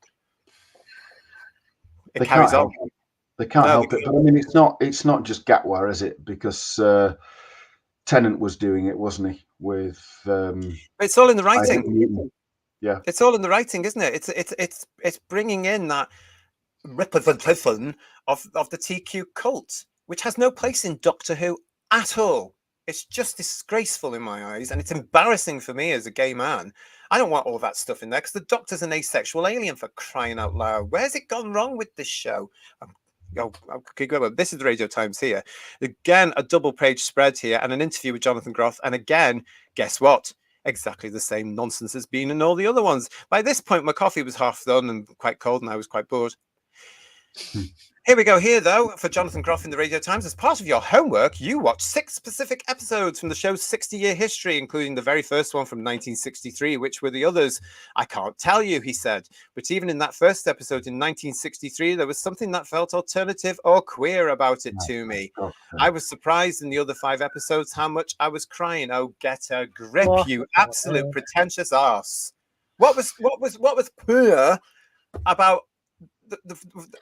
It carries on. They can't help it. But I mean, it's not just Gatwa, is it? Because Tennant was doing it, wasn't he? With it's all in the writing. Yeah, it's all in the writing, isn't it? It's bringing in that representation of the TQ cult, which has no place in Doctor Who at all. It's just disgraceful in my eyes, and it's embarrassing for me as a gay man. I don't want all that stuff in there because the Doctor's an asexual alien, for crying out loud. Where's it gone wrong with this show? This is the Radio Times here. Again, a double-page spread here and an interview with Jonathan Groff. And again, guess what? Exactly the same nonsense as been in all the other ones. By this point, my coffee was half done and quite cold, and I was quite bored. Here we go here, though, for Jonathan Groff in the Radio Times. As part of your homework, you watched 6 specific episodes from the show's 60-year history, including the very first one from 1963. Which were the others? I can't tell you, he said. But even in that first episode in 1963, there was something that felt alternative or queer about it to me. I was surprised in the other 5 episodes how much I was crying. Oh, get a grip, What? you absolute pretentious arse. What was poor about...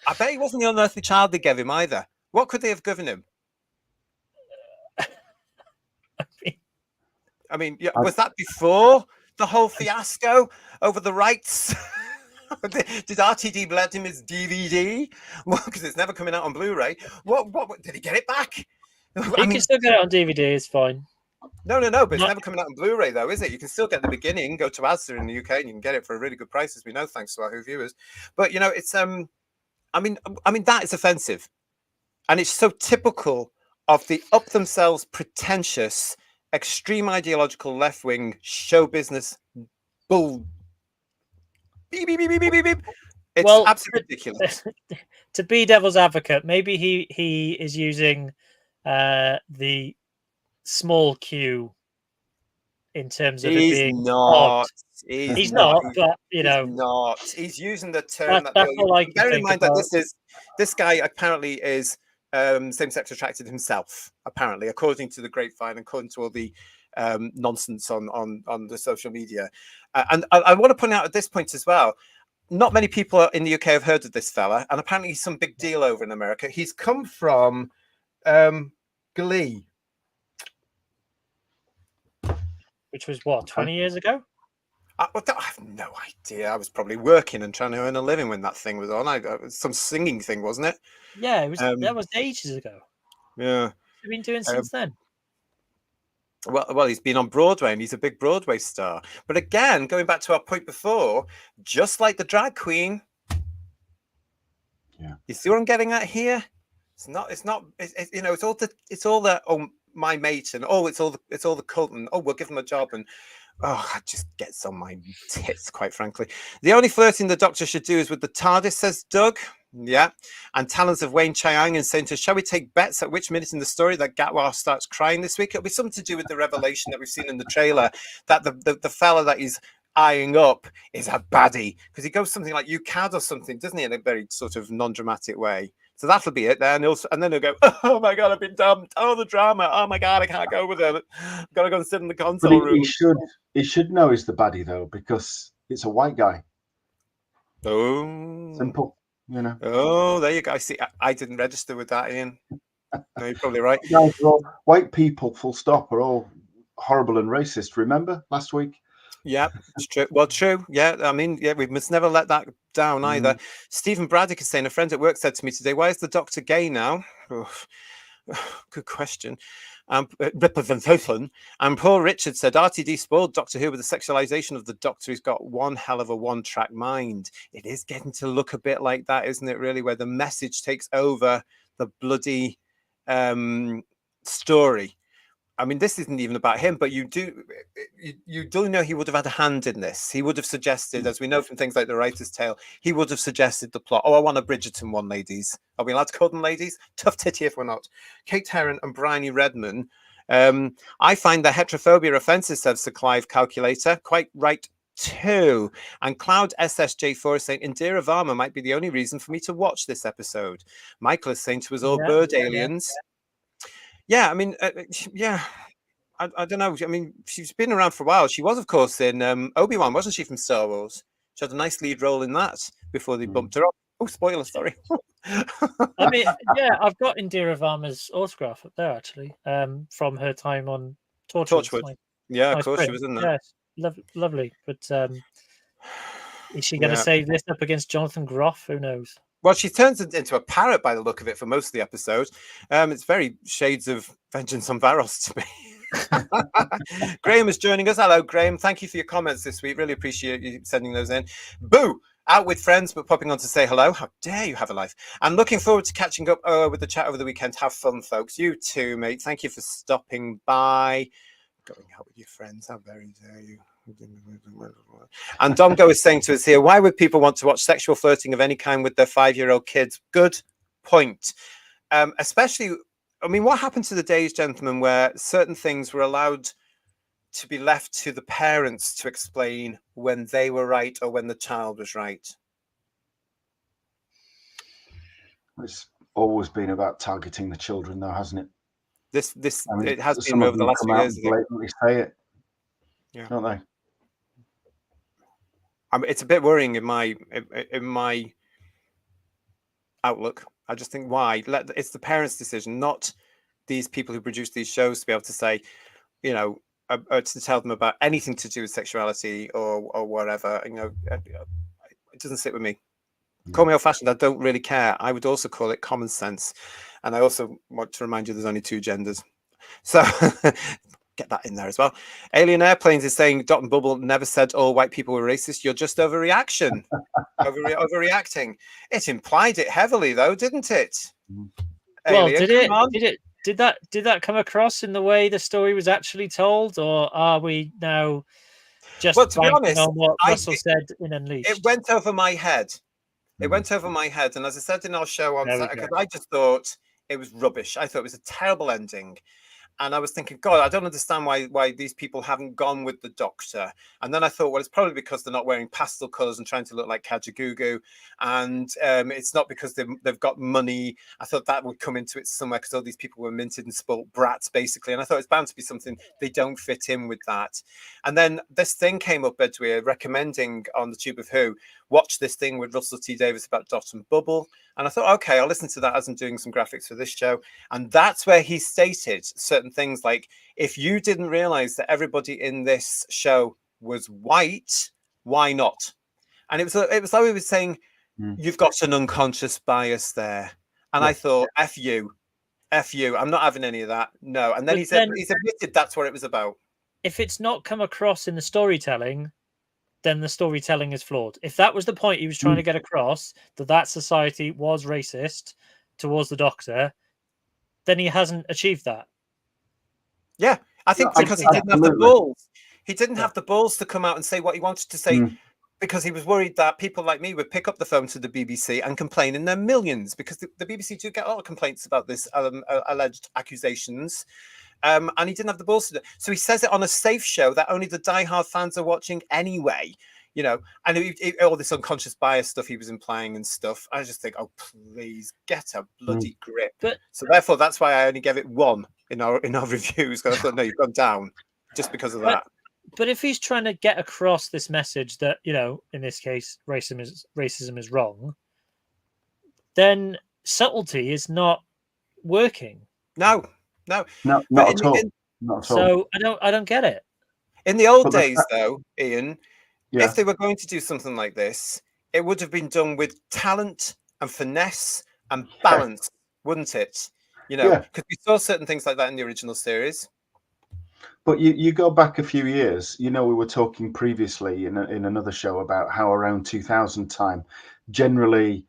I bet he wasn't the unearthly child they gave him either. What could they have given him? I mean, was that before the whole fiasco over the rights? Did RTD lend him his DVD? Well, because it's never coming out on Blu-ray. What did he get it back? You can still get it on DVD. It's fine. No, but it's never coming out on Blu-ray, though, is it? You can still get the beginning. Go to Asda in the UK, and you can get it for a really good price, as we know, thanks to our Who viewers. But it's I mean that is offensive, and it's so typical of the up themselves pretentious, extreme ideological left-wing show business bull. Beep, beep, beep, beep, beep, beep. It's absolutely ridiculous. To be devil's advocate, maybe he is using the small Q in terms of it being not. odd. He's not, but he's using the term that's all I can bear in think mind about. that this guy apparently is same-sex attracted himself, apparently, according to the grapevine, according to all the nonsense on the social media. And I want to point out at this point as well, not many people in the UK have heard of this fella, and apparently he's some big deal over in America. He's come from Glee. Which was what, 20 years ago? I have no idea. I was probably working and trying to earn a living when that thing was on. It was some singing thing, wasn't it? Yeah, it was. That was ages ago. Yeah. What have you been doing since then? Well, he's been on Broadway and he's a big Broadway star. But again, going back to our point before, just like the drag queen. Yeah. You see what I'm getting at here? It's all the oh, my mate, and it's all the cult, and we'll give him a job, and it just gets on my tits, quite frankly. The only flirting the Doctor should do is with the TARDIS, says Doug. Yeah. And talents of Wayne Chiang and saying to us, shall we take bets at which minute in the story that Gatwa starts crying this week? It'll be something to do with the revelation that we've seen in the trailer that the fella that he's eyeing up is a baddie, because he goes something like "you cad" or something, doesn't he, in a very sort of non-dramatic way. So that'll be it then. And then he'll go, oh my God, I've been dumped. Oh, the drama. Oh my God, I can't go with it. I've got to go and sit in the console room. He should know he's the baddie, though, because it's a white guy. Oh. Simple, Oh, there you go. I see. I didn't register with that, Ian. No, you're probably right. White people, full stop, are all horrible and racist. Remember last week? Yeah, it's true. Well, true. Yeah, I mean, we must never let that down either. Stephen Braddock is saying, a friend at work said to me today, why is the Doctor gay now? Good question. Representation. And Paul Richard said, RTD spoiled Doctor Who with the sexualization of the Doctor. He's got one hell of a one-track mind. It is getting to look a bit like that, isn't it, really, where the message takes over the bloody story. I mean, this isn't even about him, but you do know he would have had a hand in this. He would have suggested, as we know from things like The Writer's Tale, he would have suggested the plot. Oh, I want a Bridgerton one, ladies. Are we allowed to call them ladies? Tough titty if we're not. Kate Herron and Bryony Redman. I find the heterophobia offensive, says Sir Clive Calculator. Quite right, too. And Cloud SSJ4 is saying, Indira Varma might be the only reason for me to watch this episode. Michael is saying to us all, bird aliens. Yeah, I mean, I don't know. I mean, she's been around for a while. She was, of course, in Obi-Wan, wasn't she, from Star Wars? She had a nice lead role in that before they bumped her up. Oh, spoiler, sorry. I mean, yeah, I've got Indira Varma's autograph up there, actually, from her time on Torchwood. Yeah, of course, she was in that. Yeah, lovely. But is she going to save this up against Jonathan Groff? Who knows? Well, she turns into a parrot by the look of it for most of the episode. It's very shades of Vengeance on Varos to me. Graham is joining us. Hello, Graham. Thank you for your comments this week. Really appreciate you sending those in. Boo! Out with friends, but popping on to say hello. How dare you have a life? I'm looking forward to catching up with the chat over the weekend. Have fun, folks. You too, mate. Thank you for stopping by. Going out with your friends. How very dare you? And Domgo is saying to us here, why would people want to watch sexual flirting of any kind with their 5-year-old kids? Good point. Especially, I mean, what happened to the days, gentlemen, where certain things were allowed to be left to the parents to explain when they were right or when the child was right? It's always been about targeting the children, though, hasn't it? This I mean, it has been some of over the them last come few out years. and blatantly say it, Yeah. don't they? I mean, it's a bit worrying in my outlook. I just think, why? It's the parents' decision, not these people who produce these shows, to be able to say, you know, to tell them about anything to do with sexuality or whatever. You know, it doesn't sit with me. Call me old-fashioned. I don't really care. I would also call it common sense. And I also want to remind you there's only 2 genders. So get that in there as well. Alien Airplanes is saying Dot and Bubble never said all white people were racist. You're just overreaction. Overreacting. It implied it heavily, though, didn't it? Well, Alien, did that come across in the way the story was actually told, or are we now just to be honest, on what Russell said in Unleashed? It went over my head. It went over my head, and as I said in our show on Saturday, because I just thought it was rubbish. I thought it was a terrible ending. And I was thinking, God, I don't understand why these people haven't gone with the Doctor. And then I thought, well, it's probably because they're not wearing pastel colours and trying to look like Kajagoogoo. And it's not because they've got money. I thought that would come into it somewhere because all these people were minted and spoilt brats, basically. And I thought it's bound to be something they don't fit in with that. And then this thing came up, Bedwyr, recommending on the Tube of Who, watch this thing with Russell T Davies about Dot and Bubble. And I thought, okay, I'll listen to that as I'm doing some graphics for this show. And that's where he stated certain things like, if you didn't realize that everybody in this show was white, why not? And it was like he was saying, you've got an unconscious bias there. And I thought, F you, I'm not having any of that. No. And then he's admitted that's what it was about. If it's not come across in the storytelling, then the storytelling is flawed. If that was the point he was trying to get across, that society was racist towards the Doctor, then he hasn't achieved that. Yeah, I think because he didn't have the balls. He didn't have the balls to come out and say what he wanted to say because he was worried that people like me would pick up the phone to the BBC and complain in their millions, because the BBC do get a lot of complaints about this alleged accusations. And he didn't have the balls to do it. So he says it on a safe show that only the diehard fans are watching anyway, you know, and all this unconscious bias stuff he was implying and stuff. I just think, oh, please get a bloody grip. So therefore, that's why I only gave it 1 in our reviews, because I thought, no, you've gone down just because of that. But if he's trying to get across this message that, you know, in this case, racism is wrong, then subtlety is not working. No, not at all. Not at all. So I don't get it. In the old days, though, Ian, if they were going to do something like this, it would have been done with talent and finesse and balance, wouldn't it? You know, because we saw certain things like that in the original series. But you go back a few years, you know, we were talking previously in another show about how around 2000 time, generally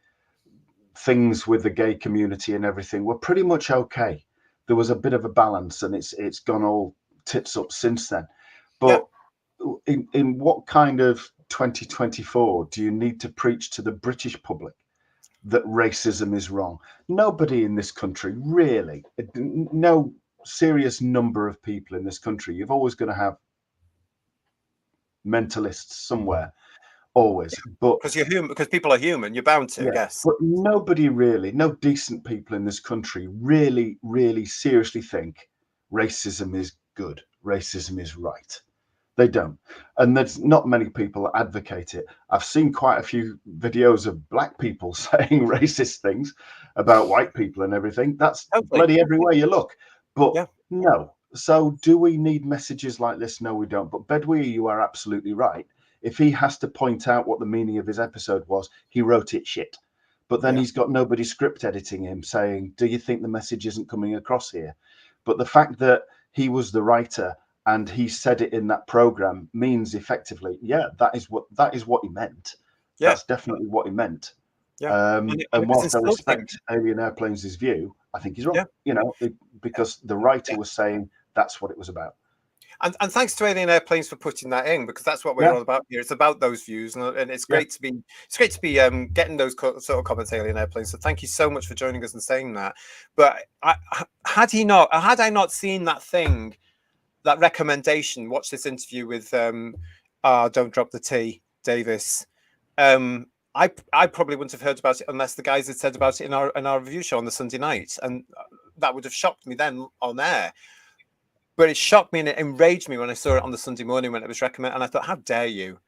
things with the gay community and everything were pretty much okay. There was a bit of a balance, and it's gone all tits up since then. But in what kind of 2024 do you need to preach to the British public that racism is wrong? Nobody in this country, really, no serious number of people in this country. You've always going to have mentalists somewhere, always. But because you're human, because people are human, you're bound to, I guess. But nobody really, no decent people in this country really, really seriously think racism is good, racism is right. They don't. And there's not many people that advocate it. I've seen quite a few videos of black people saying racist things about white people and everything. That's bloody everywhere you look. But no. So do we need messages like this? No, we don't. But Bedwyr, you are absolutely right. If he has to point out what the meaning of his episode was, he wrote it shit. But then he's got nobody script editing him saying, do you think the message isn't coming across here? But the fact that he was the writer and he said it in that program means effectively, that is what he meant. Yeah. That's definitely what he meant. Yeah. And whilst I respect Alien Airplanes' view, I think he's wrong. Yeah. You know, because the writer was saying that's what it was about. And thanks to Alien Airplanes for putting that in, because that's what we're all about here. It's about those views, and it's great to be getting those sort of comments, Alien Airplanes. So thank you so much for joining us and saying that. But had I not seen that thing, that recommendation, watch this interview with Don't Drop the T, Davies. I probably wouldn't have heard about it unless the guys had said about it in our review show on the Sunday night, and that would have shocked me then on air. But it shocked me and it enraged me when I saw it on the Sunday morning when it was recommended. And I thought, how dare you?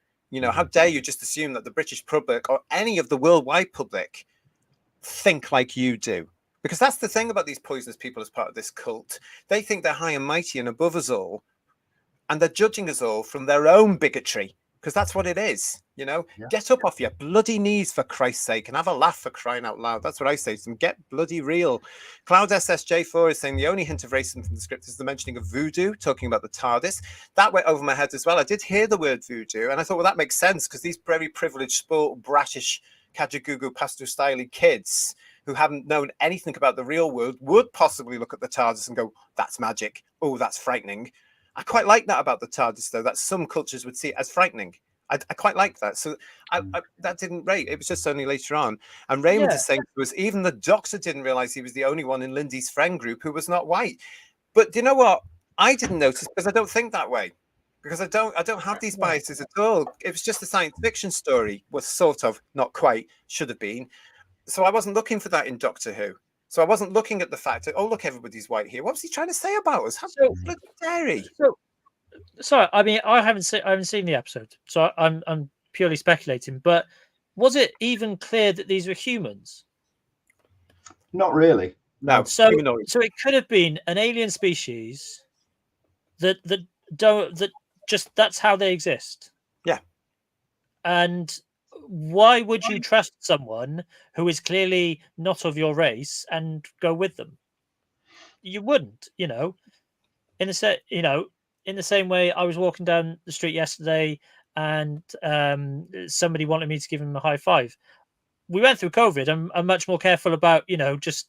How dare you just assume that the British public or any of the worldwide public think like you do? Because that's the thing about these poisonous people as part of this cult. They think they're high and mighty and above us all. And they're judging us all from their own bigotry. Because that's what it is, Get up off your bloody knees, for Christ's sake, and have a laugh, for crying out loud. That's what I say to them. Get bloody real. Cloud SSJ4 is saying the only hint of racism from the script is the mentioning of voodoo, talking about the TARDIS. That went over my head as well. I did hear the word voodoo, and I thought, well, that makes sense, because these very privileged, spoiled, bratish, Kajagoogoo, pastor-styly kids who haven't known anything about the real world would possibly look at the TARDIS and go, that's magic. Oh, that's frightening. I quite like that about the TARDIS, though, that some cultures would see it as frightening. I quite like that. So that didn't rate. It was just only later on. And Raymond is saying to us, even the Doctor didn't realise he was the only one in Lindy's friend group who was not white. But do you know what? I didn't notice because I don't think that way. Because I don't have these biases at all. It was just a science fiction story, was sort of, not quite, should have been. So I wasn't looking for that in Doctor Who. So I wasn't looking at the fact that, oh, look, everybody's white here. What was he trying to say about us? How bloody dare he? So I mean, I haven't seen the episode, so I'm purely speculating. But was it even clear that these were humans? Not really. No. So it could have been an alien species that just that's how they exist. Yeah. And why would you trust someone who is clearly not of your race and go with them? You wouldn't, in the same way. I was walking down the street yesterday and somebody wanted me to give him a high five. We went through COVID. I'm much more careful about, just,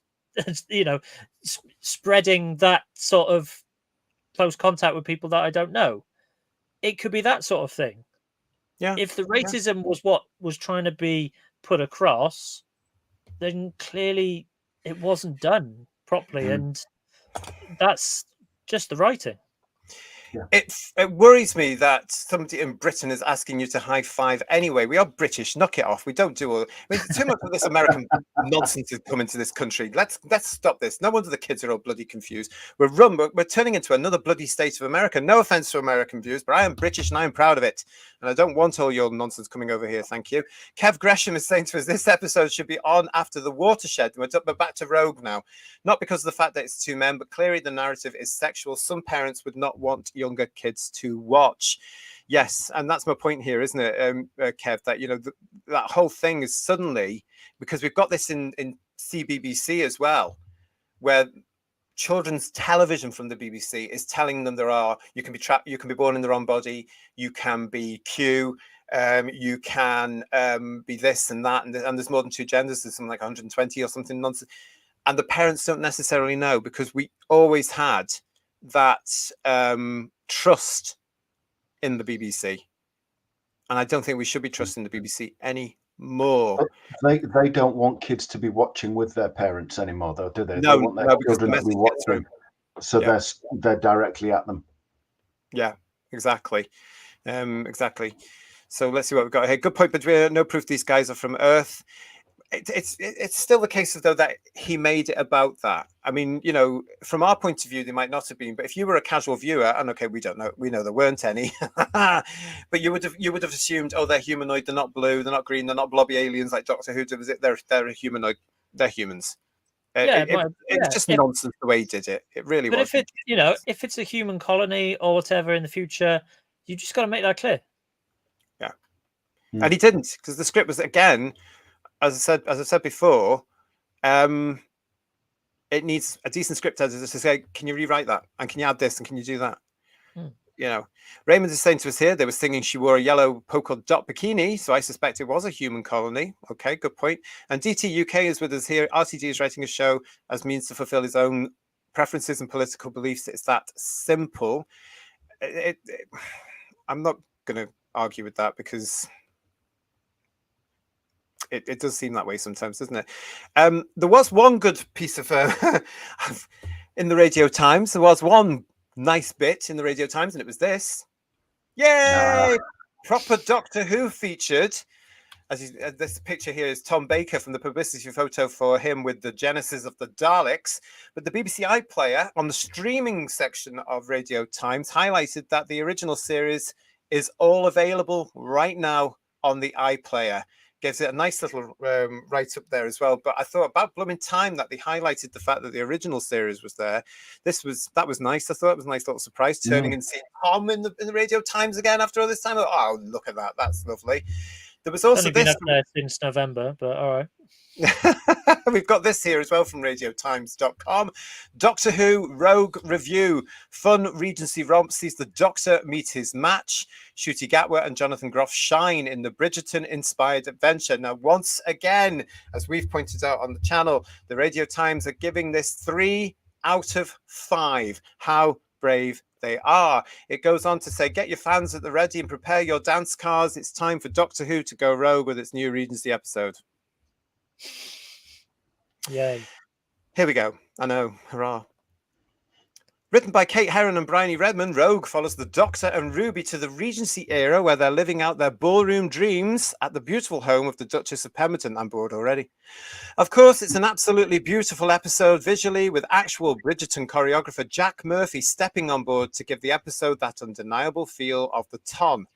spreading that sort of close contact with people that I don't know. It could be that sort of thing. Yeah. If the racism was what was trying to be put across, then clearly it wasn't done properly. And that's just the writing. Yeah. It worries me that somebody in Britain is asking you to high five anyway. We are British. Knock it off. We don't do all. I mean, too much of this American nonsense has come into this country. Let's stop this. No wonder the kids are all bloody confused. We're turning into another bloody state of America. No offense to American views, but I am British and I am proud of it. And I don't want all your nonsense coming over here. Thank you. Kev Gresham is saying to us, this episode should be on after The Watershed. We're back to Rogue now. Not because of the fact that it's two men, but clearly the narrative is sexual. Some parents would not want younger kids to watch. Yes, and that's my point here, isn't it, Kev? That that whole thing is suddenly, because we've got this in CBBC as well, where children's television from the BBC is telling them you can be trapped, you can be born in the wrong body, you can be Q, you can be this and that, and there's more than two genders. There's something like 120 or something nonsense, and the parents don't necessarily know, because we always had that trust in the BBC, and I don't think we should be trusting the BBC anymore. They don't want kids to be watching with their parents anymore, though, do they? No, they want their because the children to be message gets watching, so they're directly at them. Yeah, exactly. Exactly. So let's see what we've got here. Good point, Bedwyr. No proof these guys are from Earth. It's still the case though that he made it about that. I mean, from our point of view, they might not have been, but if you were a casual viewer, and okay, we know there weren't any, but you would have assumed, oh, they're humanoid, they're not blue, they're not green, they're not blobby aliens like Doctor Who did. They're a humanoid, they're humans. It's just nonsense the way he did it. It really was. But if it's a human colony or whatever in the future, you just got to make that clear. Yeah, and he didn't, because the script was, again, as I said before, it needs a decent script editor to say, can you rewrite that? And can you add this? And can you do that? Raymond is saying to us here, they were singing she wore a yellow polka dot bikini, so I suspect it was a human colony. Okay, good point. And DT UK is with us here. RTD is writing a show as means to fulfill his own preferences and political beliefs. It's that simple. I'm not going to argue with that because it does seem that way sometimes, doesn't it? There was one good piece of in the Radio Times. There was one nice bit in the Radio Times, and it was this. Yay! Proper Doctor Who featured. This picture here is Tom Baker from the publicity photo for him with the Genesis of the Daleks. But the BBC iPlayer on the streaming section of Radio Times highlighted that the original series is all available right now on the iPlayer. Gives it a nice little write-up there as well. But I thought about blooming time that they highlighted the fact that the original series was there. That was nice. I thought it was a nice little surprise, turning and seeing Tom in the Radio Times again after all this time. Oh, look at that. That's lovely. There was also only been up there since November, but all right. We've got this here as well from radiotimes.com. Doctor Who Rogue Review. Fun Regency romp sees the Doctor meet his match. Ncuti Gatwa and Jonathan Groff shine in the Bridgerton-inspired adventure. Now, once again, as we've pointed out on the channel, the Radio Times are giving this 3 out of 5. How brave they are. It goes on to say, get your fans at the ready and prepare your dance cars. It's time for Doctor Who to go rogue with its new Regency episode. Yay. Here we go. I know. Hurrah. Written by Kate Herron and Bryony Redman, Rogue follows the Doctor and Ruby to the Regency era where they're living out their ballroom dreams at the beautiful home of the Duchess of Pemberton. I'm bored already. Of course, it's an absolutely beautiful episode visually with actual Bridgerton choreographer Jack Murphy stepping on board to give the episode that undeniable feel of the ton.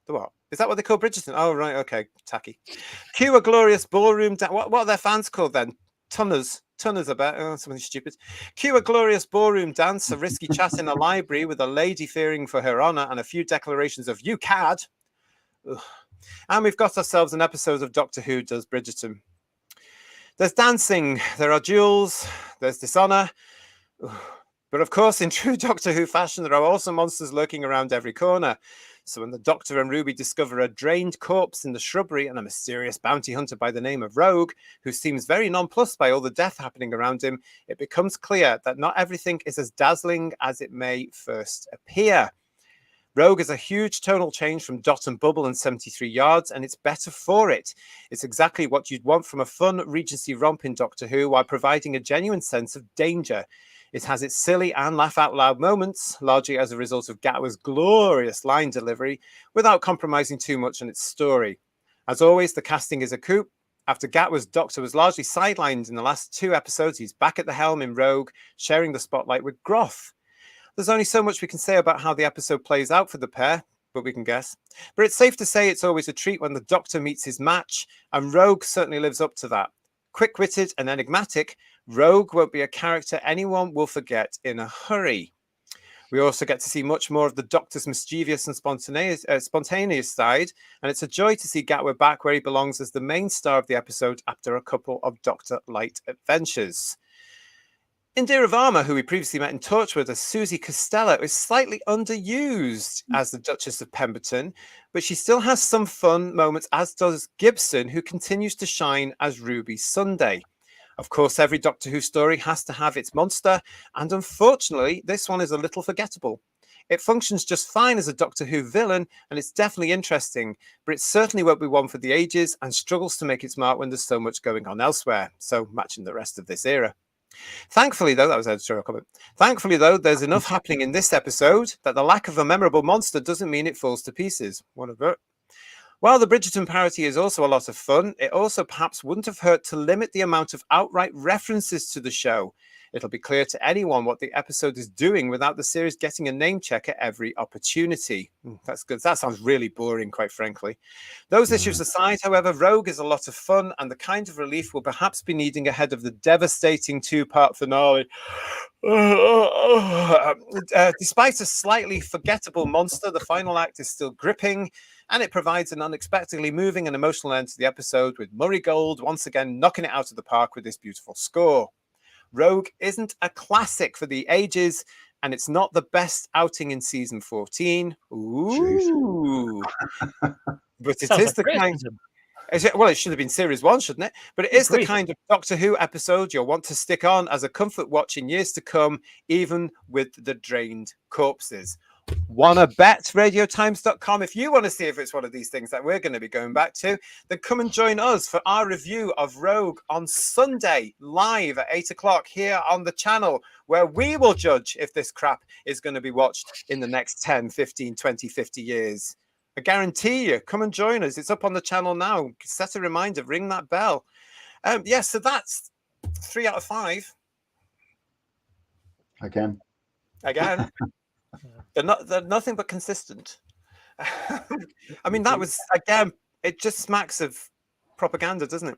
The what? Is that what they call Bridgerton? Oh, right. Okay. Tacky. Cue a glorious ballroom. What are their fans called then? Tunners, I bet. Oh, something stupid. Cue a glorious ballroom dance, a risky chat in a library with a lady fearing for her honour, and a few declarations of "you cad." Ugh. And we've got ourselves an episode of Doctor Who Does Bridgerton. There's dancing, there are duels, there's dishonour. But of course, in true Doctor Who fashion, there are also monsters lurking around every corner. So when the Doctor and Ruby discover a drained corpse in the shrubbery and a mysterious bounty hunter by the name of Rogue, who seems very nonplussed by all the death happening around him, it becomes clear that not everything is as dazzling as it may first appear. Rogue is a huge tonal change from Dot and Bubble and 73 Yards, and it's better for it. It's exactly what you'd want from a fun Regency romp in Doctor Who while providing a genuine sense of danger. It has its silly and laugh-out-loud moments, largely as a result of Gatwa's glorious line delivery, without compromising too much on its story. As always, the casting is a coup. After Gatwa's Doctor was largely sidelined in the last 2 episodes, he's back at the helm in Rogue, sharing the spotlight with Groff. There's only so much we can say about how the episode plays out for the pair, but we can guess. But it's safe to say it's always a treat when the Doctor meets his match, and Rogue certainly lives up to that. Quick-witted and enigmatic, Rogue won't be a character anyone will forget in a hurry. We also get to see much more of the Doctor's mischievous and spontaneous side, and it's a joy to see Gatwa back where he belongs as the main star of the episode after a couple of Doctor-light adventures. Indira Varma, who we previously met in Torchwood as Susie Costello, is slightly underused as the Duchess of Pemberton, but she still has some fun moments, as does Gibson, who continues to shine as Ruby Sunday. Of course, every Doctor Who story has to have its monster, and unfortunately, this one is a little forgettable. It functions just fine as a Doctor Who villain, and it's definitely interesting, but it certainly won't be one for the ages and struggles to make its mark when there's so much going on elsewhere, so matching the rest of this era. Thankfully, though, that was an editorial comment. Thankfully, though, there's enough happening in this episode that the lack of a memorable monster doesn't mean it falls to pieces. What a bit. While the Bridgerton parody is also a lot of fun, it also perhaps wouldn't have hurt to limit the amount of outright references to the show. It'll be clear to anyone what the episode is doing without the series getting a name check at every opportunity. That's good. That sounds really boring, quite frankly. Those issues aside, however, Rogue is a lot of fun and the kind of relief we'll perhaps be needing ahead of the devastating 2-part finale. Despite a slightly forgettable monster, the final act is still gripping, and it provides an unexpectedly moving and emotional end to the episode, with Murray Gold once again knocking it out of the park with this beautiful score. Rogue isn't a classic for the ages, and it's not the best outing in season 14. Ooh. But it is the kind... Well, it should have been series 1, shouldn't it? But it is the kind of Doctor Who episode you'll want to stick on as a comfort watch in years to come, even with the drained corpses. wannabetradiotimes.com. If you want to see if it's one of these things that we're going to be going back to, then come and join us for our review of Rogue on Sunday, live at 8 o'clock here on the channel, where we will judge if this crap is going to be watched in the next 10, 15, 20, 50 years. I guarantee you, come and join us. It's up on the channel now. Set a reminder, ring that bell. So that's 3 out of 5. Again. They're nothing but consistent. I mean, that was, again, it just smacks of propaganda, doesn't it?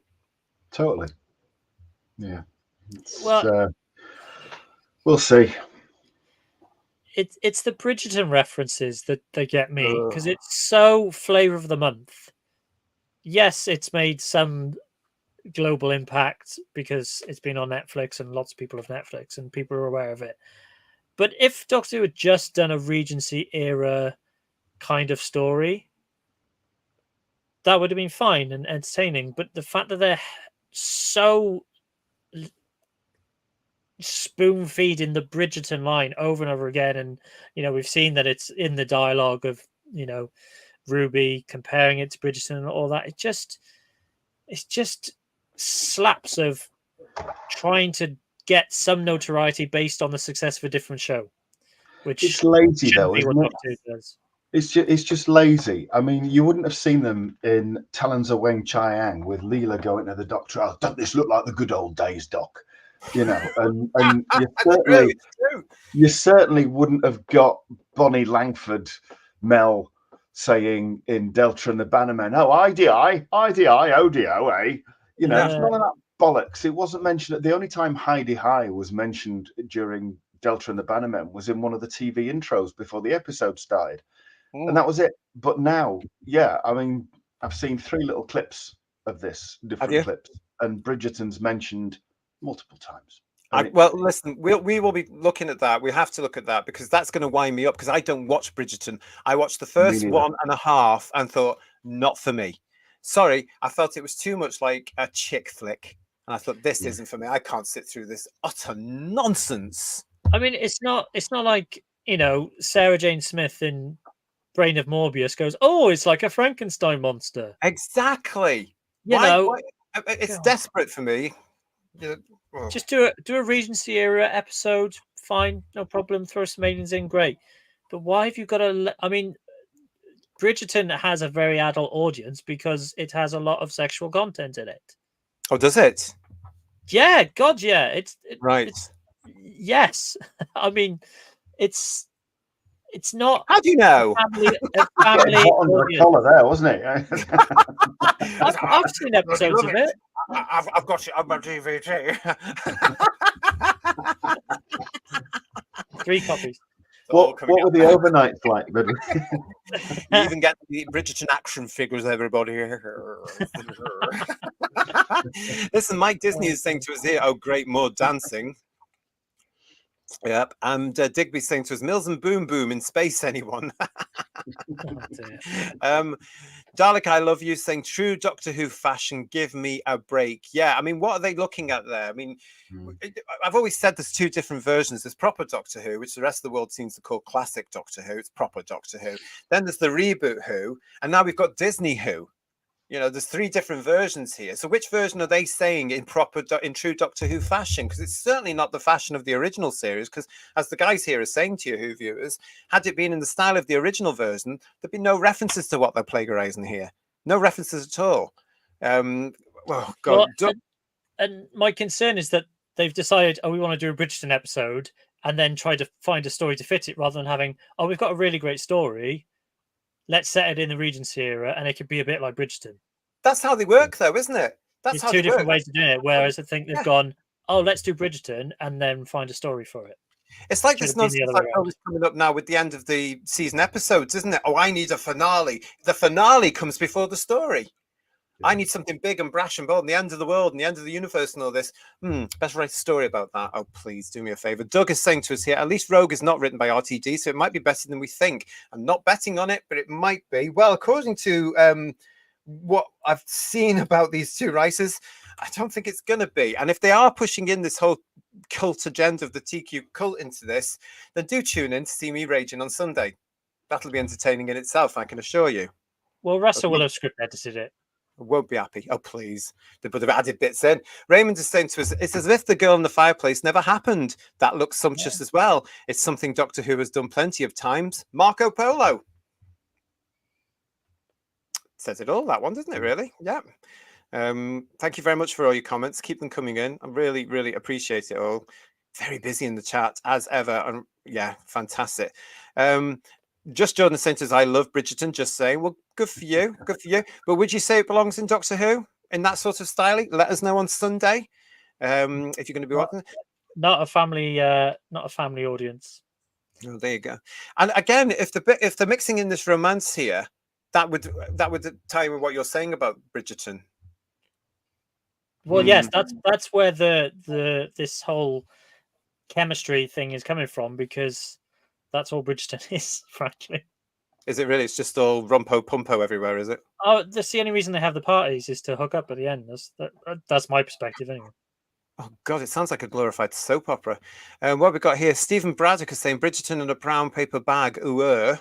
Totally. Yeah. Well, we'll see. It's the Bridgerton references that they get me, because it's so flavor of the month. Yes, it's made some global impact because it's been on Netflix and lots of people have Netflix and people are aware of it. But if Doctor Who had just done a Regency era kind of story, that would have been fine and entertaining. But the fact that they're so spoon feeding the Bridgerton line over and over again, and we've seen that it's in the dialogue of Ruby comparing it to Bridgerton and all that. It's just slaps of trying to get some notoriety based on the success of a different show, which it's lazy though, isn't it? It's just lazy. I mean, you wouldn't have seen them in Talons of Weng Chiang with Leela going to the doctor. Oh, doesn't this look like the good old days, Doc? And you certainly wouldn't have got Bonnie Langford Mel saying in Delta and the Bannermen, oh, IDI, ODO, eh? None of that bollocks. It wasn't mentioned. The only time Heidi High was mentioned during Delta and the Bannermen was in one of the TV intros before the episode started. And that was it. But now, I mean, I've seen 3 little clips of this, different clips, and Bridgerton's mentioned multiple times. Well, listen, we will be looking at that. We have to look at that because that's going to wind me up because I don't watch Bridgerton. I watched the first 1.5 and thought, not for me. Sorry, I felt it was too much like a chick flick. And I thought, this isn't for me. I can't sit through this utter nonsense. I mean, it's not like, Sarah Jane Smith in Brain of Morbius goes, oh, it's like a Frankenstein monster. Exactly. Why? It's desperate for me. Just do a Regency era episode, fine, no problem. Throw some aliens in, great. But why have you got to? I mean, Bridgerton has a very adult audience because it has a lot of sexual content in it. Oh, does it? Yeah, God, yeah. Right. Yes, I mean, it's not. How do you know? A family under the collar there, wasn't it? I've seen episodes of it. I've got it on my DVD. 3 copies. What were the overnight flight, Bedwyr? You even get the Bridgerton action figures, everybody. Listen, Mike Disney is saying to us here, oh, great mud dancing. Yep, and Digby's saying to us, Mills and Boom Boom in space, anyone? Dalek, I love you, saying true Doctor Who fashion, give me a break. Yeah, I mean, what are they looking at there? I mean, I've always said there's 2 different versions. There's proper Doctor Who, which the rest of the world seems to call classic Doctor Who. It's proper Doctor Who. Then there's the reboot Who, and now we've got Disney Who. There's 3 different versions here. So which version are they saying in true Doctor Who fashion? Because it's certainly not the fashion of the original series. Because as the guys here are saying to you, Who viewers, had it been in the style of the original version, there'd be no references to what they're plagiarizing here. No references at all. Oh, God. Well, and my concern is that they've decided, we want to do a Bridgerton episode and then try to find a story to fit it rather than having, we've got a really great story. Let's set it in the Regency era, and it could be a bit like Bridgerton. That's how they work, though, isn't it? There's 2 different ways of doing it. Whereas I think they've gone, let's do Bridgerton, and then find a story for it. It's like this nonsense always coming up now with the end of the season episodes, isn't it? Oh, I need a finale. The finale comes before the story. I need something big and brash and bold, and the end of the world and the end of the universe and all this. Best write a story about that. Oh, please do me a favor. Doug is saying to us here, at least Rogue is not written by RTD, so it might be better than we think. I'm not betting on it, but it might be. Well, according to what I've seen about these 2 writers, I don't think it's going to be. And if they are pushing in this whole cult agenda of the TQ cult into this, then do tune in to see me raging on Sunday. That'll be entertaining in itself, I can assure you. Well, Russell will have script edited it. I won't be happy. Oh, please. They would have added bits in. Raymond is saying to us, it's as if the girl in the fireplace never happened. That looks sumptuous as well. It's something Doctor Who has done plenty of times. Marco Polo. Says it all, that one, doesn't it, really? Yeah. Thank you very much for all your comments. Keep them coming in. I really, really appreciate it all. Very busy in the chat, as ever. And yeah, fantastic. Just Jordan Centers, I love Bridgerton, just saying. Well, good for you. Good for you. But would you say it belongs in Doctor Who in that sort of style? Let us know on Sunday if you're going to be watching. Not a family audience. Oh, there you go. And again, if they're mixing in this romance here, that would tie in with what you're saying about Bridgerton. Well, yes, that's where this whole chemistry thing is coming from, because that's all Bridgerton is, frankly. Is it really? It's just all rumpo pumpo everywhere, is it? Oh, that's the only reason they have the parties, is to hook up at the end. That's my perspective, anyway. Oh, God, it sounds like a glorified soap opera. What have we got here? Stephen Braddock is saying Bridgerton in a brown paper bag. Ooh, I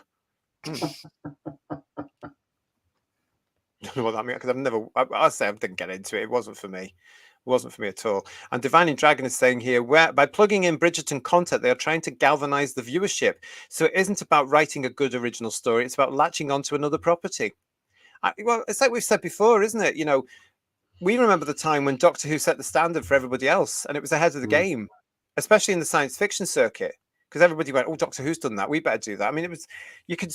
don't know what that means, because I didn't get into it. It wasn't for me. It wasn't for me at all. And Divining Dragon is saying here, by plugging in Bridgerton content, they are trying to galvanize the viewership. So it isn't about writing a good original story. It's about latching onto another property. Well, it's like we've said before, isn't it? You know, we remember the time when Doctor Who set the standard for everybody else, and it was ahead of the game, especially in the science fiction circuit, because everybody went, "Oh, Doctor Who's done that. We better do that." I mean, it was you could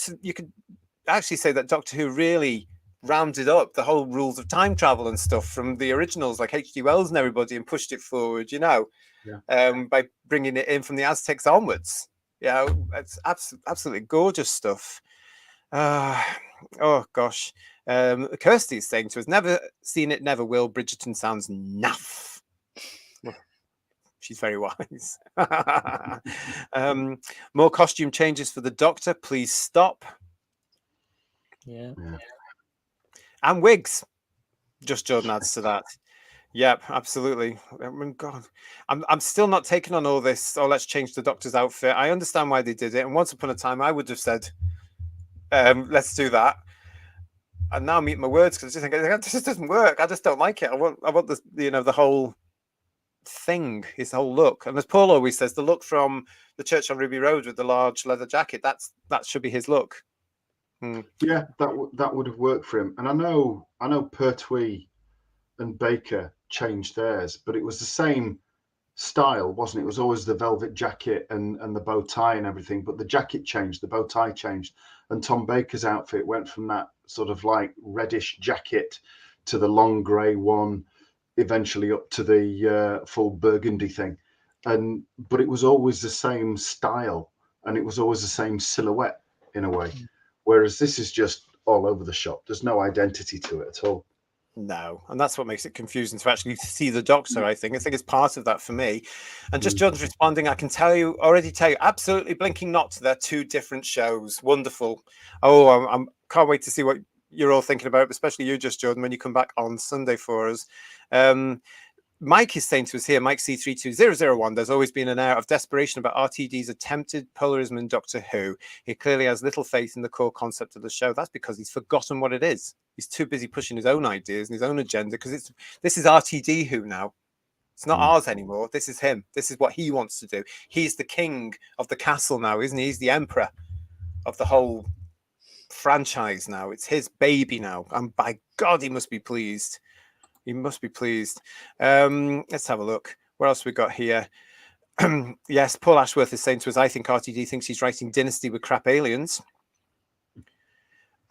actually say that Doctor Who really rounded up the whole rules of time travel and stuff from the originals, like H.G. Wells and everybody, and pushed it forward. You know, by bringing it in from the Aztecs onwards. Yeah, it's absolutely gorgeous stuff. Oh gosh. Kirsty is saying to us, never seen it, never will. Bridgerton sounds naff. Well, she's very wise. More costume changes for the Doctor. Please stop. Yeah. And wigs. Just Jordan adds to that. Yep, absolutely. I mean, God, I'm still not taking on all this. Oh, let's change the Doctor's outfit. I understand why they did it, and once upon a time, I would have said, let's do that. And now I'm eating my words, because I just think this just doesn't work. I just don't like it. I want this, the whole thing, his whole look. And as Paul always says, the look from the church on Ruby Road with the large leather jacket, that should be his look. Yeah, that would have worked for him. And I know Pertwee and Baker changed theirs, but it was the same style, wasn't it? It was always the velvet jacket and the bow tie and everything, but the jacket changed, the bow tie changed, and Tom Baker's outfit went from that sort of like reddish jacket to the long grey one, eventually up to the full burgundy thing. But it was always the same style, and it was always the same silhouette in a way. Whereas this is just all over the shop. There's no identity to it at all. No, and that's what makes it confusing to actually see the Doctor. I think it's part of that for me. And just Jordan's responding, I can already tell you, absolutely blinking not. They're two different shows. Wonderful. Oh, I can't wait to see what you're all thinking about, especially you, just Jordan, when you come back on Sunday for us. Mike is saying to us here, Mike C32001, there's always been an air of desperation about RTD's attempted polarism in Doctor Who. He clearly has little faith in the core concept of the show. That's because he's forgotten what it is. He's too busy pushing his own ideas and his own agenda, because this is RTD Who now. It's not ours anymore. This is him. This is what he wants to do. He's the king of the castle now, isn't he? He's the emperor of the whole franchise now. It's his baby now. And by God, he must be pleased. He must be pleased. Let's have a look. What else we got here? Yes, Paul Ashworth is saying to us, I think RTD thinks he's writing Dynasty with crap aliens.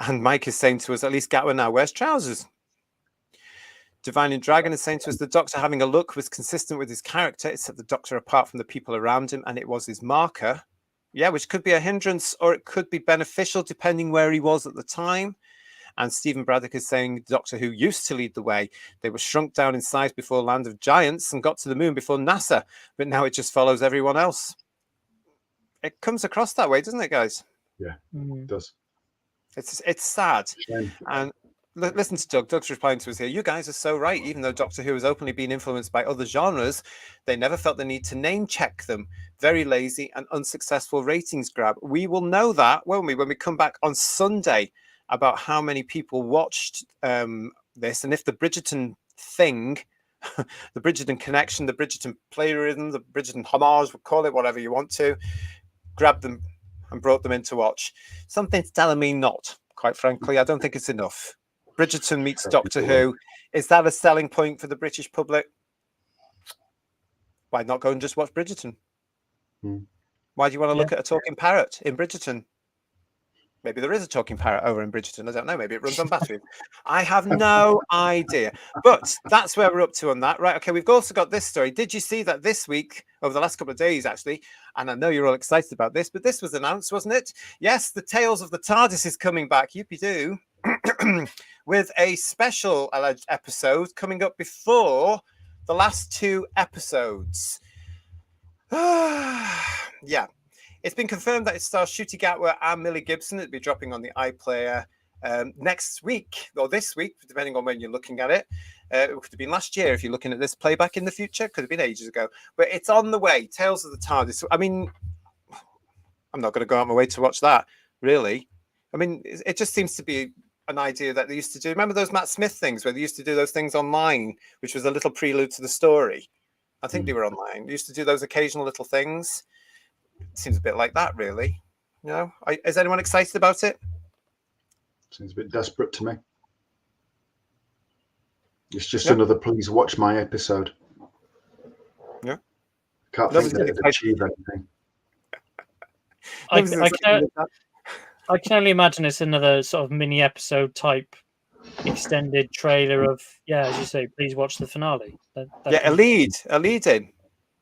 And Mike is saying to us, at least Gatwa now wears trousers. Divine and Dragon is saying to us, the Doctor having a look was consistent with his character. It set the Doctor apart from the people around him, and it was his marker. Yeah, which could be a hindrance, or it could be beneficial, depending where he was at the time. And Stephen Braddock is saying Doctor Who used to lead the way. They were shrunk down in size before Land of Giants and got to the moon before NASA, but now it just follows everyone else. It comes across that way, doesn't it, guys? Yeah, it does. It's sad. Yeah. And listen to Doug. Doug's replying to us here. You guys are so right. Even though Doctor Who has openly been influenced by other genres, they never felt the need to name check them. Very lazy and unsuccessful ratings grab. We will know that, won't we, when we come back on Sunday about how many people watched this, and if the Bridgerton thing, the Bridgerton connection, the Bridgerton plagiarism, the Bridgerton homage, we'll call it whatever you want to, grabbed them and brought them in to watch. Something's telling me not, quite frankly. I don't think it's enough. Bridgerton meets Doctor Who. Is that a selling point for the British public? Why not go and just watch Bridgerton? Why do you want to look at a talking parrot in Bridgerton? Maybe there is a talking parrot over in Bridgerton. I don't know. Maybe it runs on battery. I have no idea. But that's where we're up to on that. Right. Okay. We've also got this story. Did you see that this week, over the last couple of days, actually, and I know you're all excited about this, but this was announced, wasn't it? Yes, the Tales of the TARDIS is coming back. Yippee-doo. With a special alleged episode coming up before the last 2 episodes. Yeah. It's been confirmed that it stars Ncuti Gatwa and Millie Gibson. It'll be dropping on the iPlayer next week, or this week, depending on when you're looking at it. It could have been last year if you're looking at this playback in the future. Could have been ages ago. But it's on the way. Tales of the TARDIS. I mean, I'm not going to go out my way to watch that, really. I mean, it just seems to be an idea that they used to do. Remember those Matt Smith things where they used to do those things online, which was a little prelude to the story? I think they were online. They used to do those occasional little things. It seems a bit like that, really. You know, is anyone excited about it? Seems a bit desperate to me. It's just another please watch my episode. Yeah. Can't think that it'd achieve anything. I can only imagine it's another sort of mini episode type extended trailer of, as you say, please watch the finale. A lead in.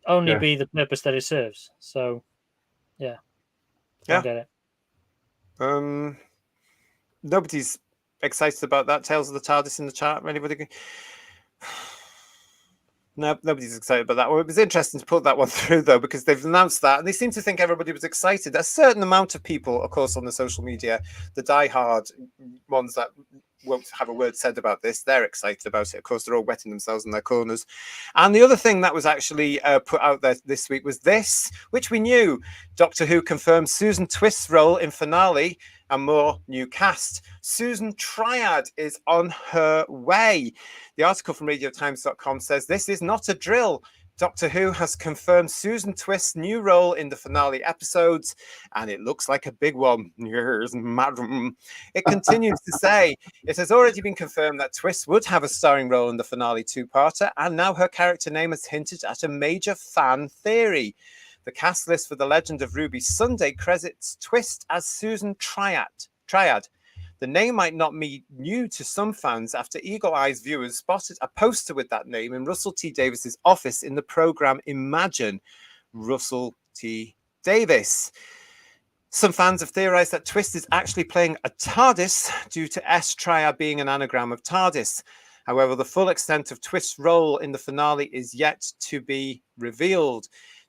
Only be the purpose that it serves. So, I get it. Nobody's excited about that. Tales of the TARDIS in the chat. Anybody? No, nobody's excited about that. Well, it was interesting to put that one through, though, because they've announced that, and they seem to think everybody was excited. A certain amount of people, of course, on the social media, the diehard ones that won't have a word said about this, they're excited about it. Of course, they're all wetting themselves in their corners. And the other thing that was actually put out there this week was this, which we knew. Doctor Who confirmed Susan Twist's role in finale and more new cast. Susan Triad is on her way. The article from radiotimes.com says this is not a drill. Doctor Who has confirmed Susan Twist's new role in the finale episodes, and it looks like a big one. Yes, madam. It continues to say, it has already been confirmed that Twist would have a starring role in the finale 2-parter, and now her character name has hinted at a major fan theory. The cast list for The Legend of Ruby Sunday credits Twist as Susan Triad. The name might not be new to some fans after Eagle Eyes viewers spotted a poster with that name in Russell T Davies's office in the programme Imagine. Russell T Davies. Some fans have theorised that Twist is actually playing a TARDIS due to S Triad being an anagram of TARDIS. However, the full extent of Twist's role in the finale is yet to be revealed.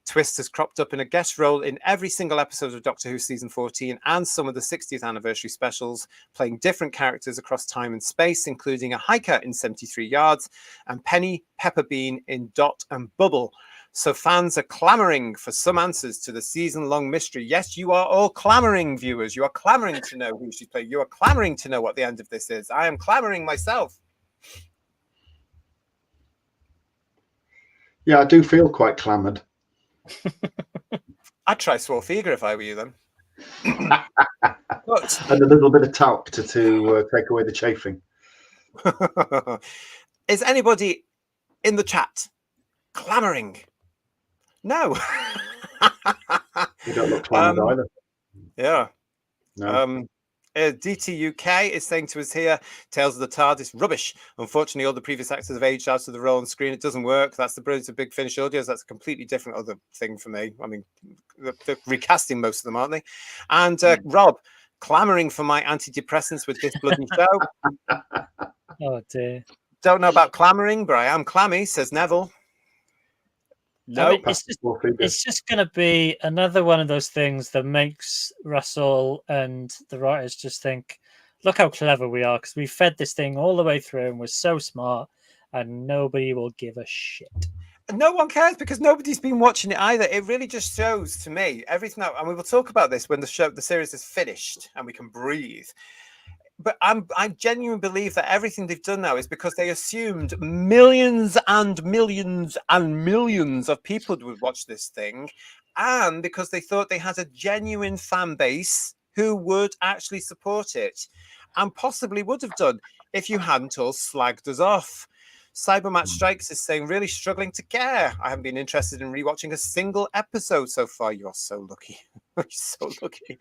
Twist has cropped up in a guest role in every single episode of Doctor Who Season 14 and some of the 60th anniversary specials, playing different characters across time and space, including a hiker in 73 Yards and Penny Pepperbean in Dot and Bubble. So fans are clamouring for some answers to the season-long mystery. Yes, you are all clamouring, viewers. You are clamouring to know who she's playing. You are clamouring to know what the end of this is. I am clamouring myself. Yeah, I do feel quite clamoured. I'd try Swarfiga if I were you then. But... and a little bit of talc to take away the chafing. Is anybody in the chat clamouring? No. You don't look clamoured either. Yeah. No. DT UK is saying to us here, Tales of the TARDIS, rubbish. Unfortunately, all the previous actors have aged out of the role on screen. It doesn't work. That's the brilliance of Big Finish Audios. That's a completely different other thing for me. I mean, they're recasting most of them, aren't they? And Rob, clamouring for my antidepressants with this bloody show. Oh, dear. Don't know about clamouring, but I am clammy, says Neville. No, I mean, it's just going to be another one of those things that makes Russell and the writers just think, look how clever we are because we fed this thing all the way through and we're so smart, and nobody will give a shit. No one cares because nobody's been watching it either. It really just shows to me everything. And we will talk about this when the series is finished and we can breathe. But I genuinely believe that everything they've done now is because they assumed millions and millions and millions of people would watch this thing, and because they thought they had a genuine fan base who would actually support it, and possibly would have done if you hadn't all slagged us off. Cybermatch Strikes is saying, really struggling to care. I haven't been interested in rewatching a single episode so far. You're so lucky. You're so lucky.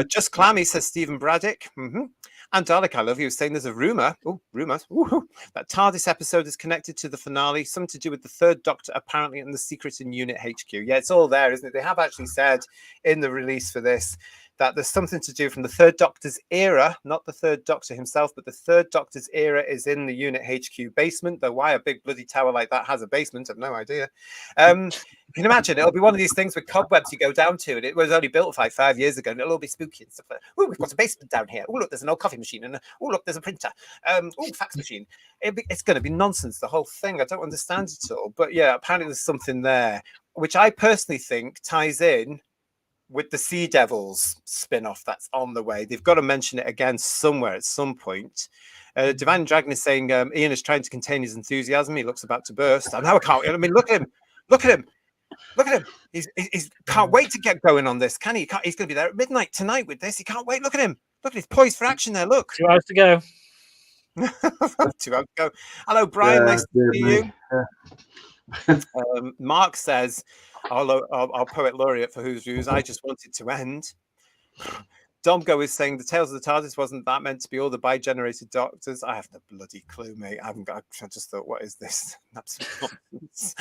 Just Clammy, says Stephen Braddock. And Dalek, I love you, saying there's a rumour, that TARDIS episode is connected to the finale, something to do with the third Doctor, apparently, and the secret in Unit HQ. Yeah, it's all there, isn't it? They have actually said in the release for this that there's something to do from the third Doctor's era, not the third Doctor himself, but the third Doctor's era is in the Unit HQ basement, though why a big bloody tower like that has a basement, I've no idea. You can imagine, it'll be one of these things with cobwebs you go down to, and it was only built like 5 years ago, and it'll all be spooky and stuff like that. Oh, we've got a basement down here. Oh, look, there's an old coffee machine, and oh, look, there's a printer. Oh, fax machine. It's going to be nonsense, the whole thing. I don't understand it all. But yeah, apparently there's something there, which I personally think ties in with the Sea Devils spin-off that's on the way. They've got to mention it again somewhere at some point. Divine Dragon is saying Ian is trying to contain his enthusiasm. He looks about to burst. I know I can't. I mean, look at him. Look at him. Look at him. He's can't wait to get going on this, can he? He's going to be there at midnight tonight with this. He can't wait. Look at him. Look at his poised for action there. Look. 2 hours to go. 2 hours to go. Hello, Brian. Nice to see you. Mark says, our poet laureate for Who's Views, I just wanted to end. Domgo is saying the Tales of the TARDIS wasn't that meant to be all the bi-generated doctors. I have no bloody clue, mate. I just thought, what is this? Absolute nonsense.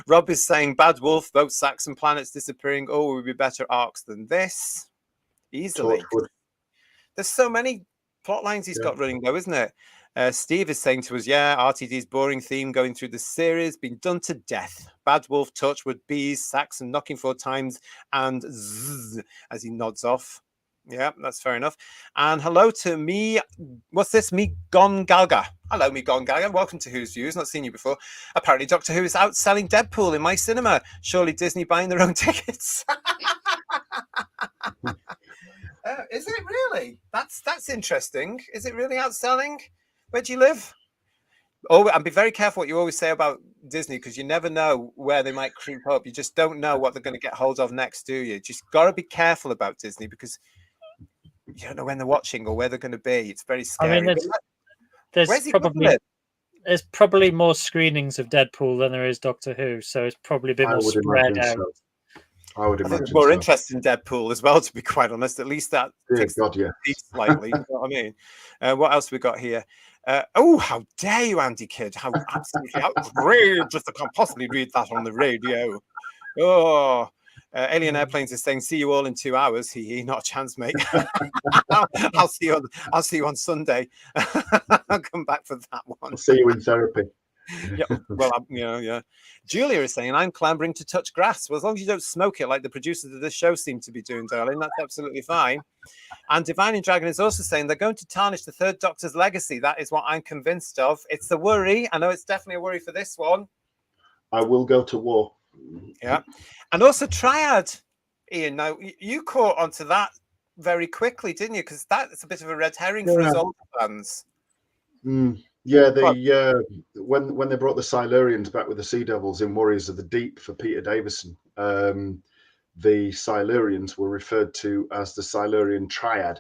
Rob is saying Bad Wolf, both Saxon planets disappearing. Oh, would be better arcs than this. Easily. There's so many plot lines he's got running though, isn't it? Steve is saying to us, RTD's boring theme going through the series, been done to death. Bad Wolf, Touchwood, Bees, Saxon, knocking 4 times, and zzz, as he nods off. Yeah, that's fair enough. And hello to me. What's this? Me Gon Galga. Hello, me Gon Galga. Welcome to Who's Views. Not seen you before. Apparently, Doctor Who is outselling Deadpool in my cinema. Surely Disney buying their own tickets. Is it really? That's interesting. Is it really outselling? Where do you live? Oh, and be very careful what you always say about Disney, because you never know where they might creep up. You just don't know what they're going to get hold of next, do you? Just got to be careful about Disney because you don't know when they're watching or where they're going to be. It's very scary. I mean, there's probably more screenings of Deadpool than there is Doctor Who, so it's probably a bit more spread out. So. I would imagine there's more interest in Deadpool as well, to be quite honest. At least that takes the peak slightly. You know what I mean? What else we got here? Oh, how dare you, Andy Kidd? How absolutely outrageous! I can't possibly read that on the radio. Oh, Alien Airplanes is saying, "See you all in 2 hours." He not a chance, mate. I'll see you on Sunday. I'll come back for that one. I'll see you in therapy. Yeah, well, yeah. Julia is saying, I'm clambering to touch grass. Well, as long as you don't smoke it like the producers of this show seem to be doing, darling, that's absolutely fine. And Divine Dragon is also saying they're going to tarnish the third Doctor's legacy. That is what I'm convinced of. It's a worry. I know it's definitely a worry for this one. I will go to war. Yeah. And also Triad, Ian. Now, you caught onto that very quickly, didn't you? Because that's a bit of a red herring for us older fans. Yeah, when they brought the Silurians back with the Sea Devils in Warriors of the Deep for Peter Davison, the Silurians were referred to as the Silurian Triad,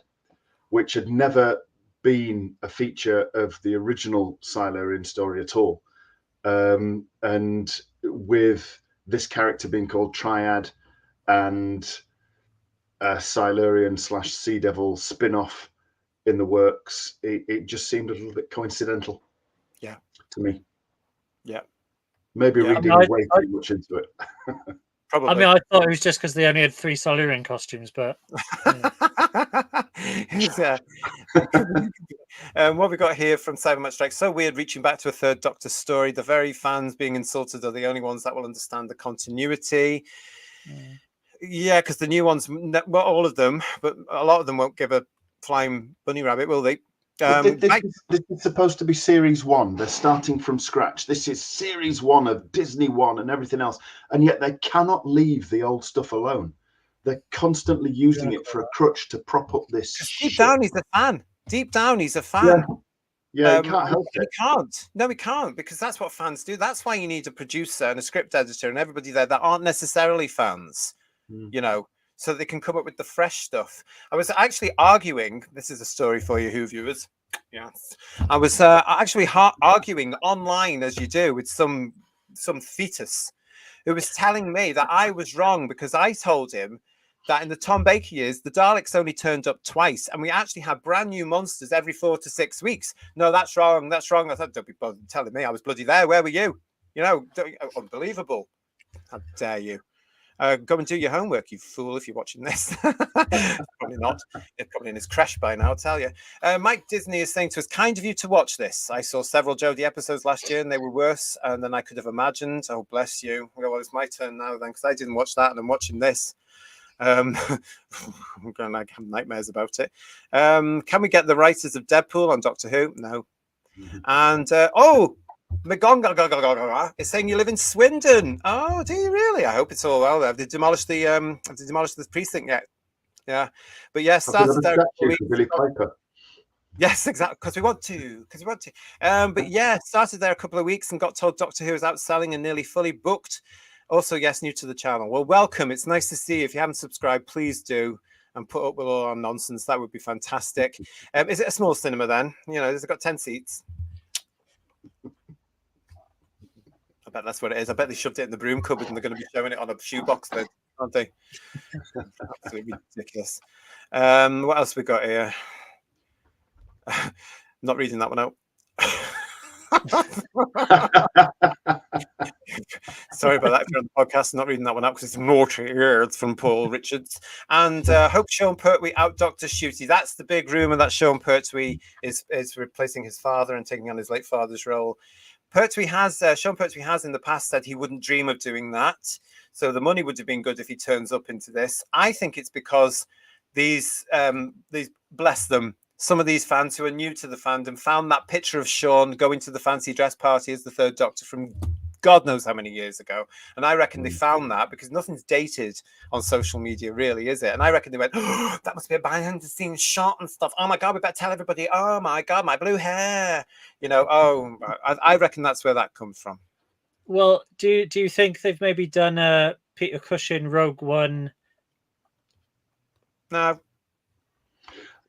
which had never been a feature of the original Silurian story at all. And with this character being called Triad and a Silurian / Sea Devil spin-off in the works, it just seemed a little bit coincidental. Yeah, to me. Yeah, maybe reading way too much into it. Probably. I mean, I thought it was just because they only had 3 Silurian costumes, but yeah. What have we got here from Cybermatch Strike? So weird, reaching back to a third Doctor story. The very fans being insulted are the only ones that will understand the continuity. Yeah, because the new ones, well, all of them, but a lot of them won't give a flying bunny rabbit, will they? This is supposed to be series 1. They're starting from scratch. This is series 1 of Disney 1 and everything else, and yet they cannot leave the old stuff alone. They're constantly using it for a crutch to prop up this. Deep down, he's a fan. Deep down, he's a fan. Yeah, he can't help it. He can't. No, he can't, because that's what fans do. That's why you need a producer and a script editor and everybody there that aren't necessarily fans, you know, so they can come up with the fresh stuff. I was actually arguing. This is a story for you, Who viewers. Yes, I was actually arguing online, as you do, with some fetus who was telling me that I was wrong because I told him that in the Tom Baker years, the Daleks only turned up twice, and we actually had brand new monsters every 4 to 6 weeks. No, that's wrong. That's wrong. I thought, don't be telling me. I was bloody there. Where were you? You know, unbelievable. How dare you? Go and do your homework, you fool, if you're watching this. Probably not. You're probably in his crash by now, I'll tell you. Mike Disney is saying to us, kind of you to watch this. I saw several Jodie episodes last year and they were worse than I could have imagined. Oh, bless you. Well, it's my turn now then, because I didn't watch that and I'm watching this. I'm going to have nightmares about it. Can we get the writers of Deadpool on Doctor Who? No. And Magonga is saying you live in Swindon. Oh, do you really? I hope it's all well there. Have they demolished the precinct yet? Yeah, but yeah, started there. Billy Piper. Yes, exactly. Because we want to. But yeah, started there a couple of weeks and got told Doctor Who is outselling and nearly fully booked. Also, yes, new to the channel. Well, welcome. It's nice to see you. If you haven't subscribed, please do and put up with all our nonsense. That would be fantastic. Is it a small cinema then? You know, has it got 10 seats? I bet that's what it is. I bet they shoved it in the broom cupboard and they're going to be showing it on a shoebox then, aren't they? Absolutely ridiculous. What else we got here? Not reading that one out. Sorry about that. If you're on the podcast, not reading that one out because it's naughty. It's from Paul Richards. And hope Sean Pertwee out Dr. Ncuti. That's the big rumour that Sean Pertwee is replacing his father and taking on his late father's role. Sean Pertwee has in the past said he wouldn't dream of doing that. So the money would have been good if he turns up into this. I think it's because these bless them, some of these fans who are new to the fandom found that picture of Sean going to the fancy dress party as the Third Doctor from God knows how many years ago. And I reckon they found that because nothing's dated on social media, really, is it? And I reckon they went, oh, that must be a behind the scenes shot and stuff. Oh my God, we better tell everybody, oh my God, my blue hair. You know, I reckon that's where that comes from. Well, do you think they've maybe done a Peter Cushing Rogue One? No.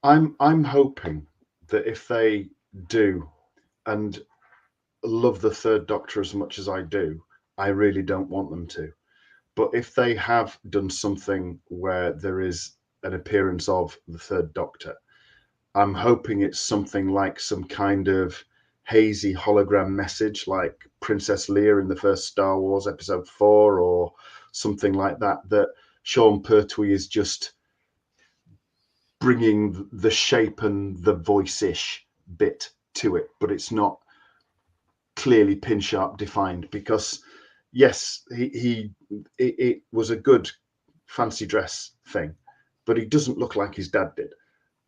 I'm hoping that if they do and love the Third Doctor as much as I do, I really don't want them to. But if they have done something where there is an appearance of the Third Doctor, I'm hoping it's something like some kind of hazy hologram message like Princess Leia in the first Star Wars episode 4 or something like that, that Sean Pertwee is just bringing the shape and the voice-ish bit to it, but it's not clearly pin sharp defined, because yes, it was a good fancy dress thing, but he doesn't look like his dad did.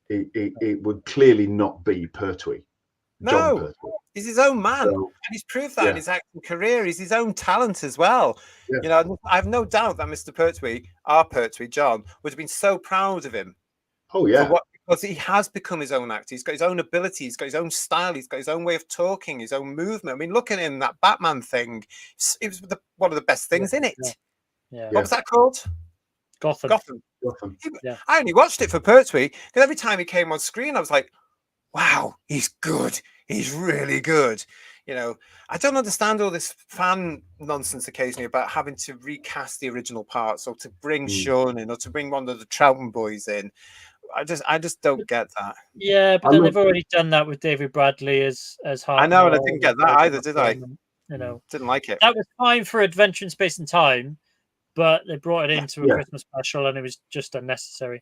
It would clearly not be Pertwee. John Pertwee. He's his own man, and he's proved that in his acting career. He's his own talent as well. Yeah. You know, I have no doubt that Mr. Pertwee, our Pertwee, John, would have been so proud of him. Oh yeah, because he has become his own actor. He's got his own ability. He's got his own style. He's got his own way of talking, his own movement. I mean, look at him, that Batman thing. It was one of the best things in it. Yeah. What was that called? Gotham. Yeah. I only watched it for Pertwee because every time he came on screen, I was like, wow, he's good. He's really good. You know, I don't understand all this fan nonsense occasionally about having to recast the original parts or to bring Sean in or to bring one of the Troughton boys in. I just don't get that. Yeah, but then they've already done that with David Bradley as Hart. I know, and I didn't get that either, did I? You know, didn't like it. That was fine for Adventure in Space and Time, but they brought it into a Christmas special, and it was just unnecessary.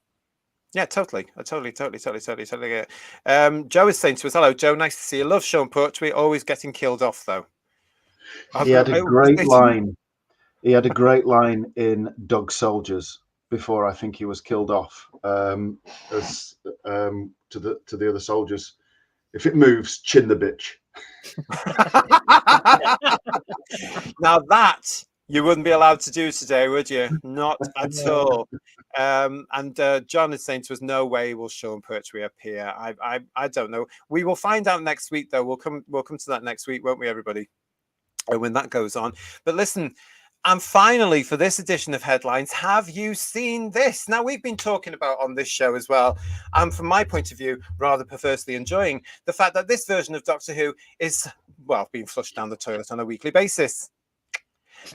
Yeah, totally. I totally get it. Joe is saying to us, hello, Joe, nice to see you. Love Sean Pertwee, always getting killed off, though. He had a great line. He had a great line in Dog Soldiers before I think he was killed off. As to the other soldiers. If it moves, chin the bitch. Now that you wouldn't be allowed to do today, would you? Not at all. And John is saying to us, no way will Sean Pertwee appear. I don't know. We will find out next week, though. We'll come to that next week, won't we, everybody? When that goes on. But listen, and finally, for this edition of Headlines, have you seen this? Now, we've been talking about on this show as well, and from my point of view, rather perversely enjoying the fact that this version of Doctor Who is, well, being flushed down the toilet on a weekly basis.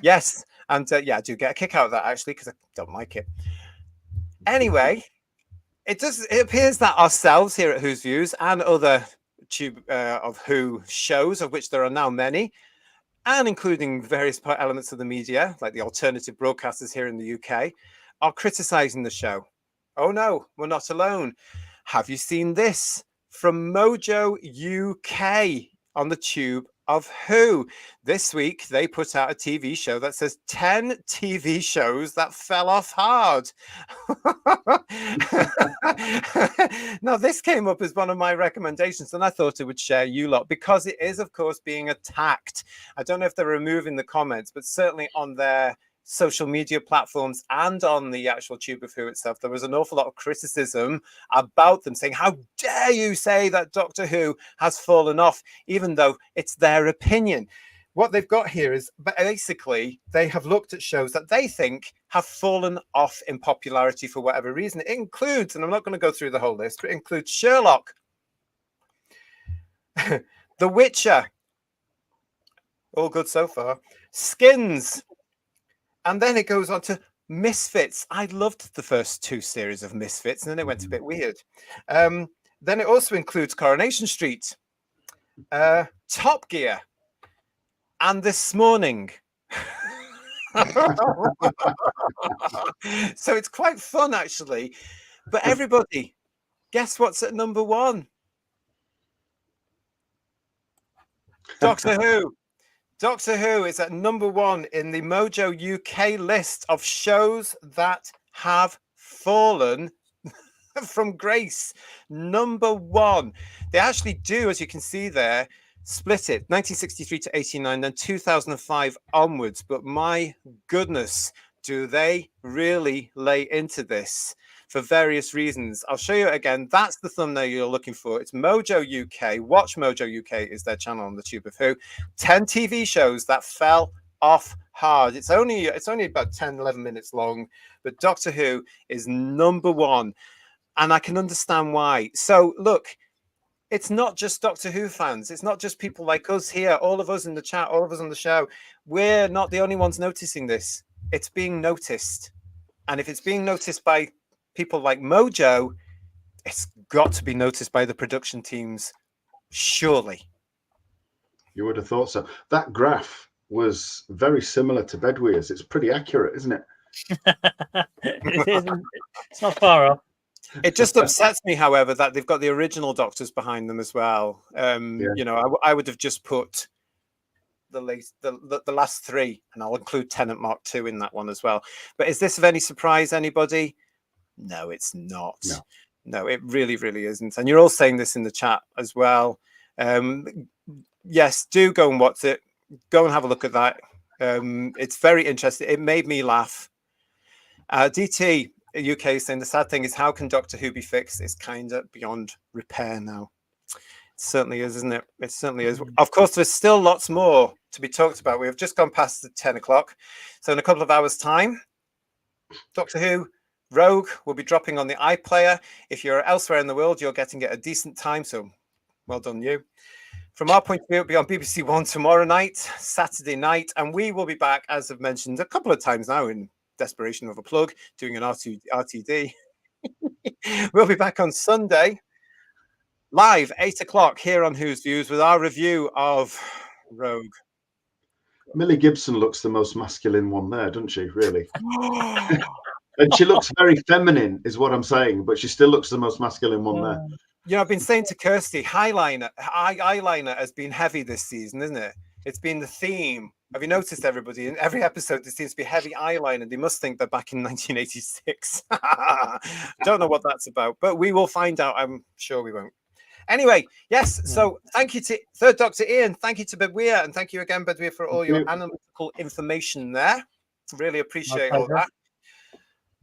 Yes, and yeah, I do get a kick out of that, actually, because I don't like it. Anyway, it appears that ourselves here at Who's Views and other Tube of Who shows, of which there are now many, and including various elements of the media, like the alternative broadcasters here in the UK, are criticising the show. Oh no, we're not alone. Have you seen this from Mojo UK on the Tube of Who? This week, they put out a TV show that says 10 TV shows that fell off hard. Now, this came up as one of my recommendations, and I thought it would share you lot because it is, of course, being attacked. I don't know if they're removing the comments, but certainly on their social media platforms and on the actual Tube of Who itself, there was an awful lot of criticism about them, saying, how dare you say that Doctor Who has fallen off, even though it's their opinion. What they've got here is basically they have looked at shows that they think have fallen off in popularity for whatever reason. It includes, and I'm not going to go through the whole list, but it includes Sherlock, The Witcher, all good so far, Skins, and then it goes on to Misfits. I loved the first 2 series of Misfits, and then it went a bit weird. Then it also includes Coronation Street, Top Gear, and This Morning. So it's quite fun, actually. But everybody, guess what's at number 1? Doctor Who. Doctor Who is at number 1 in the Mojo UK list of shows that have fallen from grace. Number 1. They actually do, as you can see there, split it 1963 to 89, then 2005 onwards. But my goodness, do they really lay into this for various reasons? I'll show you it again. That's the thumbnail you're looking for. It's Mojo UK. Watch Mojo UK is their channel on the Tube of Who. 10 TV shows that fell off hard. It's only about 10, 11 minutes long, but Doctor Who is number 1, and I can understand why. So look, it's not just Doctor Who fans. It's not just people like us here, all of us in the chat, all of us on the show. We're not the only ones noticing this. It's being noticed. And if it's being noticed by people like Mojo, it's got to be noticed by the production teams, surely. You would have thought so. That graph was very similar to Bedwyrs. It's pretty accurate, isn't it? It isn't. It's not far off. It just upsets me, however, that they've got the original Doctors behind them as well. You know, I would have just put the last 3, and I'll include Tennant Mark II in that one as well. But is this of any surprise, anybody? No, it's not. No, it really, really isn't. And you're all saying this in the chat as well. Yes, do go and watch it. Go and have a look at that. It's very interesting. It made me laugh. DT UK is saying the sad thing is, how can Doctor Who be fixed? It's kind of beyond repair now. It certainly is, isn't it? It certainly is. Of course, there's still lots more to be talked about. We have just gone past the 10 o'clock. So in a couple of hours' time, Doctor Who Rogue will be dropping on the iPlayer. If you're elsewhere in the world, you're getting it at a decent time. So well done, you. From our point of view, it'll be on BBC One tomorrow night, Saturday night. And we will be back, as I've mentioned a couple of times now in desperation of a plug, doing an RTD. We'll be back on Sunday, live 8 o'clock here on Who's Views with our review of Rogue. Millie Gibson looks the most masculine one there, doesn't she? Really. And she looks very feminine, is what I'm saying, but she still looks the most masculine one there. You know, I've been saying to Kirsty, eyeliner has been heavy this season, isn't it? It's been the theme Have you noticed, everybody? In every episode, there seems to be heavy eyeliner. They must think they're back in 1986. Don't know what that's about, but we will find out. I'm sure we won't. Anyway, yes. So thank you to Third Doctor Ian. Thank you to Bedwyr, and thank you again, Bedwyr, for all your analytical information there. Really appreciate all that.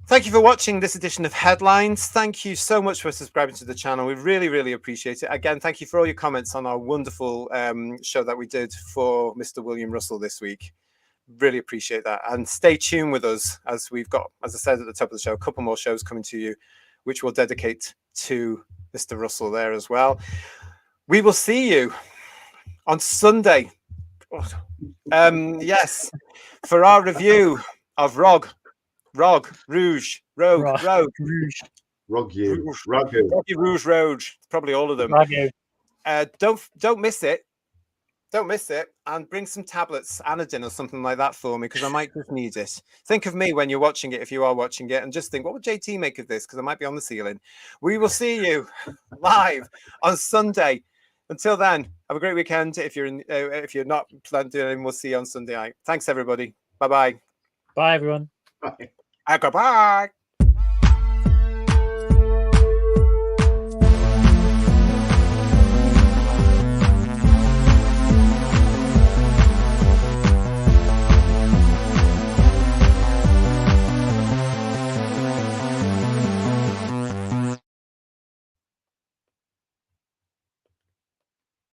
Thank you for watching this edition of Headlines. Thank you so much for subscribing to the channel. We really, really appreciate it. Again, thank you for all your comments on our wonderful show that we did for Mr. William Russell this week. Really appreciate that. And stay tuned with us, as we've got, as I said at the top of the show, a couple more shows coming to you, which we'll dedicate to Mr. Russell there as well. We will see you on Sunday. Yes, for our review of Rogue Rouge. Probably all of them. Don't miss it. Don't miss it, and bring some tablets, Anadin or something like that for me, because I might just need it. Think of me when you're watching it, if you are watching it, and just think, what would JT make of this? Because I might be on the ceiling. We will see you live on Sunday. Until then, have a great weekend. If you're not planning to, we'll see you on Sunday night. Thanks, everybody. Bye-bye. Bye, everyone. Bye. Goodbye.